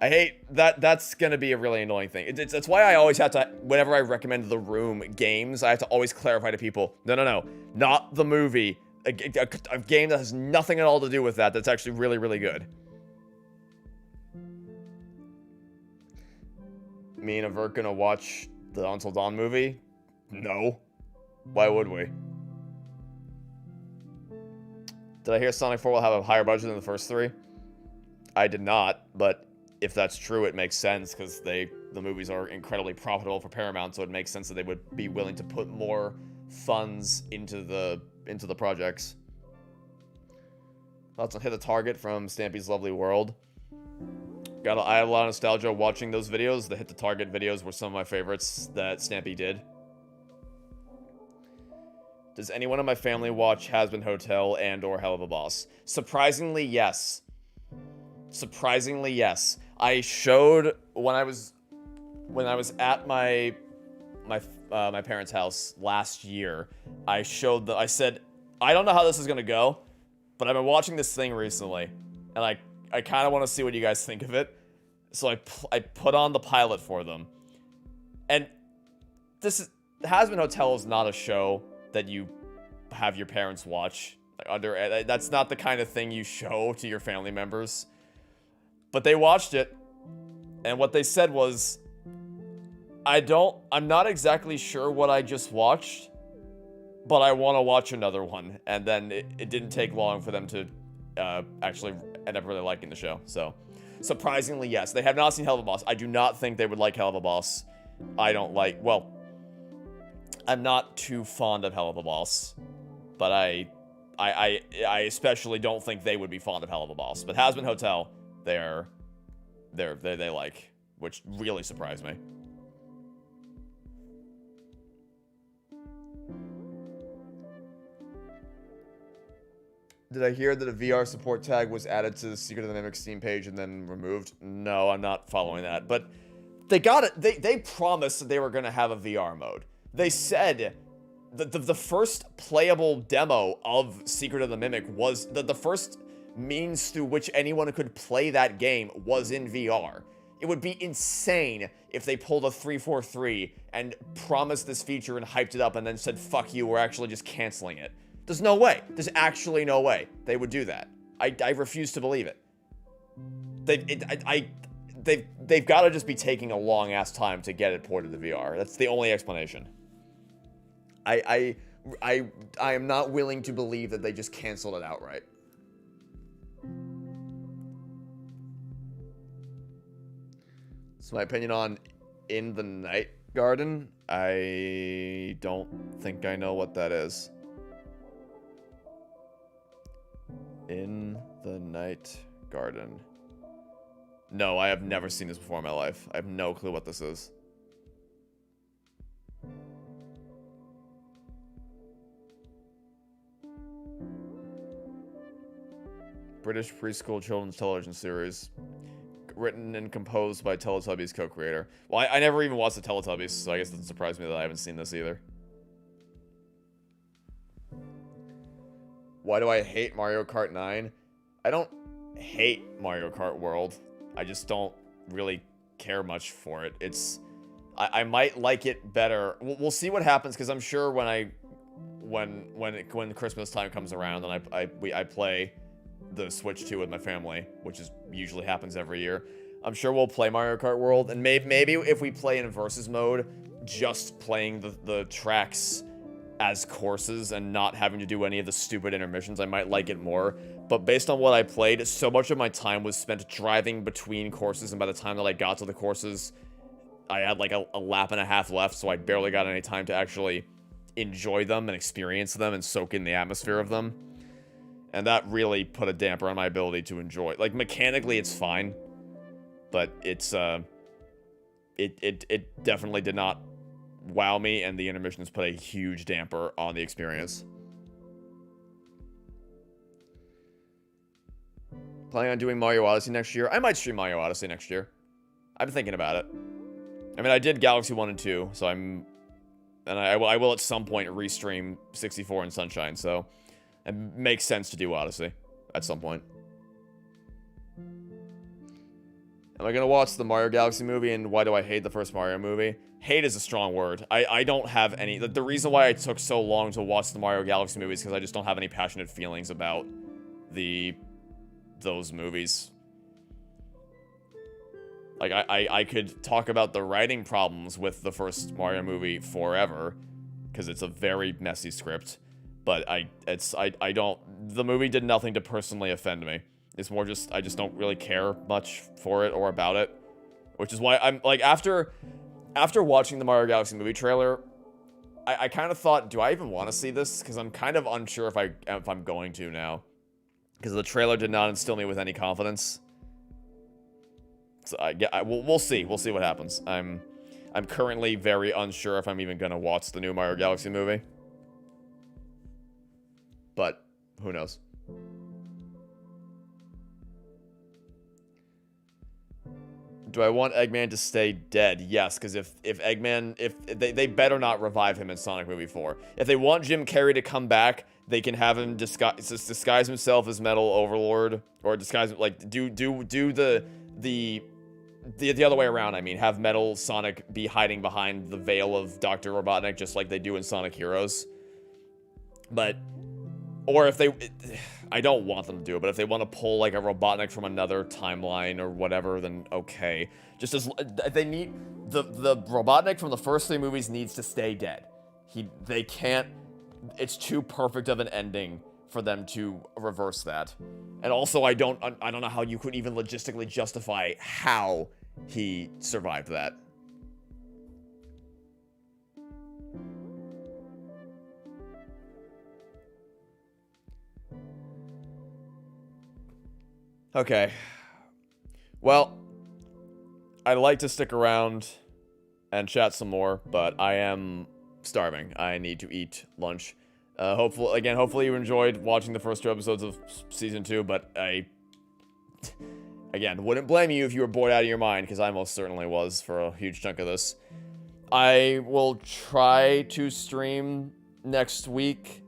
hate that. That's gonna be a really annoying thing. That's why I always have to, whenever I recommend The Room games, I have to always clarify to people, no, not the movie. A game that has nothing at all to do with that. That's actually really, really good. Me and Avert gonna watch the Until Dawn movie? No. Why would we? Did I hear Sonic 4 will have a higher budget than the first three? I did not, but if that's true, it makes sense, because the movies are incredibly profitable for Paramount, so it makes sense that they would be willing to put more funds into the projects. Thoughts on Hit the Target from Stampy's Lovely World? I had a lot of nostalgia watching those videos. The Hit the Target videos were some of my favorites that Stampy did. Does anyone in my family watch Hazbin Hotel and or Hell of a Boss? Surprisingly, yes. Surprisingly, yes. I showed when I was at my parents' house last year. I said, I don't know how this is gonna go, but I've been watching this thing recently, and I kind of want to see what you guys think of it. So I put on the pilot for them, and Hazbin Hotel is not a show that you have your parents watch. That's not the kind of thing you show to your family members. But they watched it, and what they said was, I'm not exactly sure what I just watched, but I want to watch another one. And then it didn't take long for them to actually end up really liking the show. So, surprisingly, yes. They have not seen Hell of a Boss. I do not think they would like Hell of a Boss. I'm not too fond of Hell of a Boss. but I especially don't think they would be fond of Hell of a Boss. But Hazbin Hotel, they like, which really surprised me. Did I hear that a VR support tag was added to the Secret of the Mimic Steam page and then removed? No, I'm not following that. But they got it. They promised that they were going to have a VR mode. They said that the first playable demo of Secret of the Mimic was the first means through which anyone could play that game was in VR. It would be insane if they pulled a 343 and promised this feature and hyped it up and then said, fuck you, we're actually just canceling it. There's no way. There's actually no way they would do that. I refuse to believe it. They've got to just be taking a long ass time to get it ported to VR. That's the only explanation. I am not willing to believe that they just canceled it outright. So my opinion on In the Night Garden, I don't think I know what that is. In the Night Garden. No, I have never seen this before in my life. I have no clue what this is. British preschool children's television series. Written and composed by Teletubbies co-creator. Well, I never even watched the Teletubbies, so I guess it doesn't surprise me that I haven't seen this either. Why do I hate Mario Kart 9? I don't hate Mario Kart World. I just don't really care much for it. I might like it better. We'll see what happens, because I'm sure when Christmas time comes around and I play the Switch 2 with my family, which usually happens every year, I'm sure we'll play Mario Kart World, and maybe if we play in versus mode, just playing the tracks as courses and not having to do any of the stupid intermissions, I might like it more. But based on what I played, so much of my time was spent driving between courses, and by the time that I got to the courses, I had like a lap and a half left, so I barely got any time to actually enjoy them and experience them and soak in the atmosphere of them. And that really put a damper on my ability to enjoy. Like, mechanically, it's fine, but it's, it definitely did not wow me, and the intermissions put a huge damper on the experience. Planning on doing Mario Odyssey next year? I might stream Mario Odyssey next year. I've been thinking about it. I mean, I did Galaxy 1 and 2, so I will at some point restream 64 and Sunshine, so it makes sense to do Odyssey at some point. Am I gonna watch the Mario Galaxy movie, and why do I hate the first Mario movie? Hate is a strong word. I don't have any... The reason why I took so long to watch the Mario Galaxy movie is because I just don't have any passionate feelings about those movies. Like, I could talk about the writing problems with the first Mario movie forever, because it's a very messy script, but I don't... The movie did nothing to personally offend me. It's more just, I just don't really care much for it or about it, which is why I'm, like, after watching the Mario Galaxy movie trailer, I kind of thought, do I even want to see this? Because I'm kind of unsure if I'm going to now, because the trailer did not instill me with any confidence. So we'll see. We'll see what happens. I'm currently very unsure if I'm even gonna watch the new Mario Galaxy movie, but who knows? Do I want Eggman to stay dead? Yes, because if Eggman, they better not revive him in Sonic Movie 4. If they want Jim Carrey to come back, they can have him disguise himself as Metal Overlord, or disguise, like, do the other way around. I mean, have Metal Sonic be hiding behind the veil of Dr. Robotnik, just like they do in Sonic Heroes. But, or if they... I don't want them to do it, but if they want to pull, like, a Robotnik from another timeline or whatever, then okay. Just as... They need... The Robotnik from the first 3 movies needs to stay dead. They can't... It's too perfect of an ending for them to reverse that. And also, I don't know how you could even logistically justify how he survived that. Okay. Well, I'd like to stick around and chat some more, but I am starving. I need to eat lunch. Hopefully you enjoyed watching the first 2 episodes of Season 2, but again, wouldn't blame you if you were bored out of your mind, because I most certainly was for a huge chunk of this. I will try to stream next week,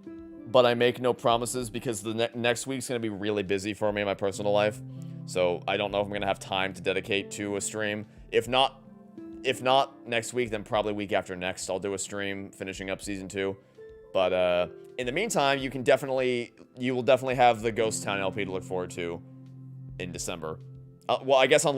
but I make no promises because the next week's going to be really busy for me in my personal life. So I don't know if I'm going to have time to dedicate to a stream. If not next week, then probably week after next I'll do a stream finishing up Season 2. But in the meantime, you will definitely have the Ghost Town LP to look forward to in December. Well, I guess I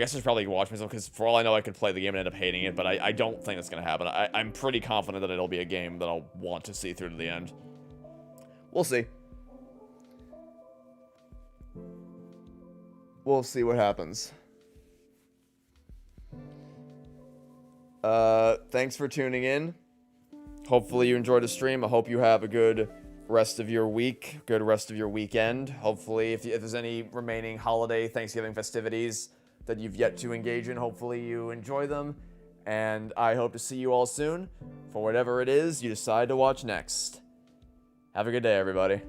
should probably watch myself, because for all I know I could play the game and end up hating it, but I don't think that's going to happen. I'm pretty confident that it'll be a game that I'll want to see through to the end. We'll see. We'll see what happens. Thanks for tuning in. Hopefully you enjoyed the stream. I hope you have a good rest of your week, good rest of your weekend. Hopefully, if there's any remaining holiday, Thanksgiving festivities that you've yet to engage in, hopefully you enjoy them. And I hope to see you all soon for whatever it is you decide to watch next. Have a good day, everybody.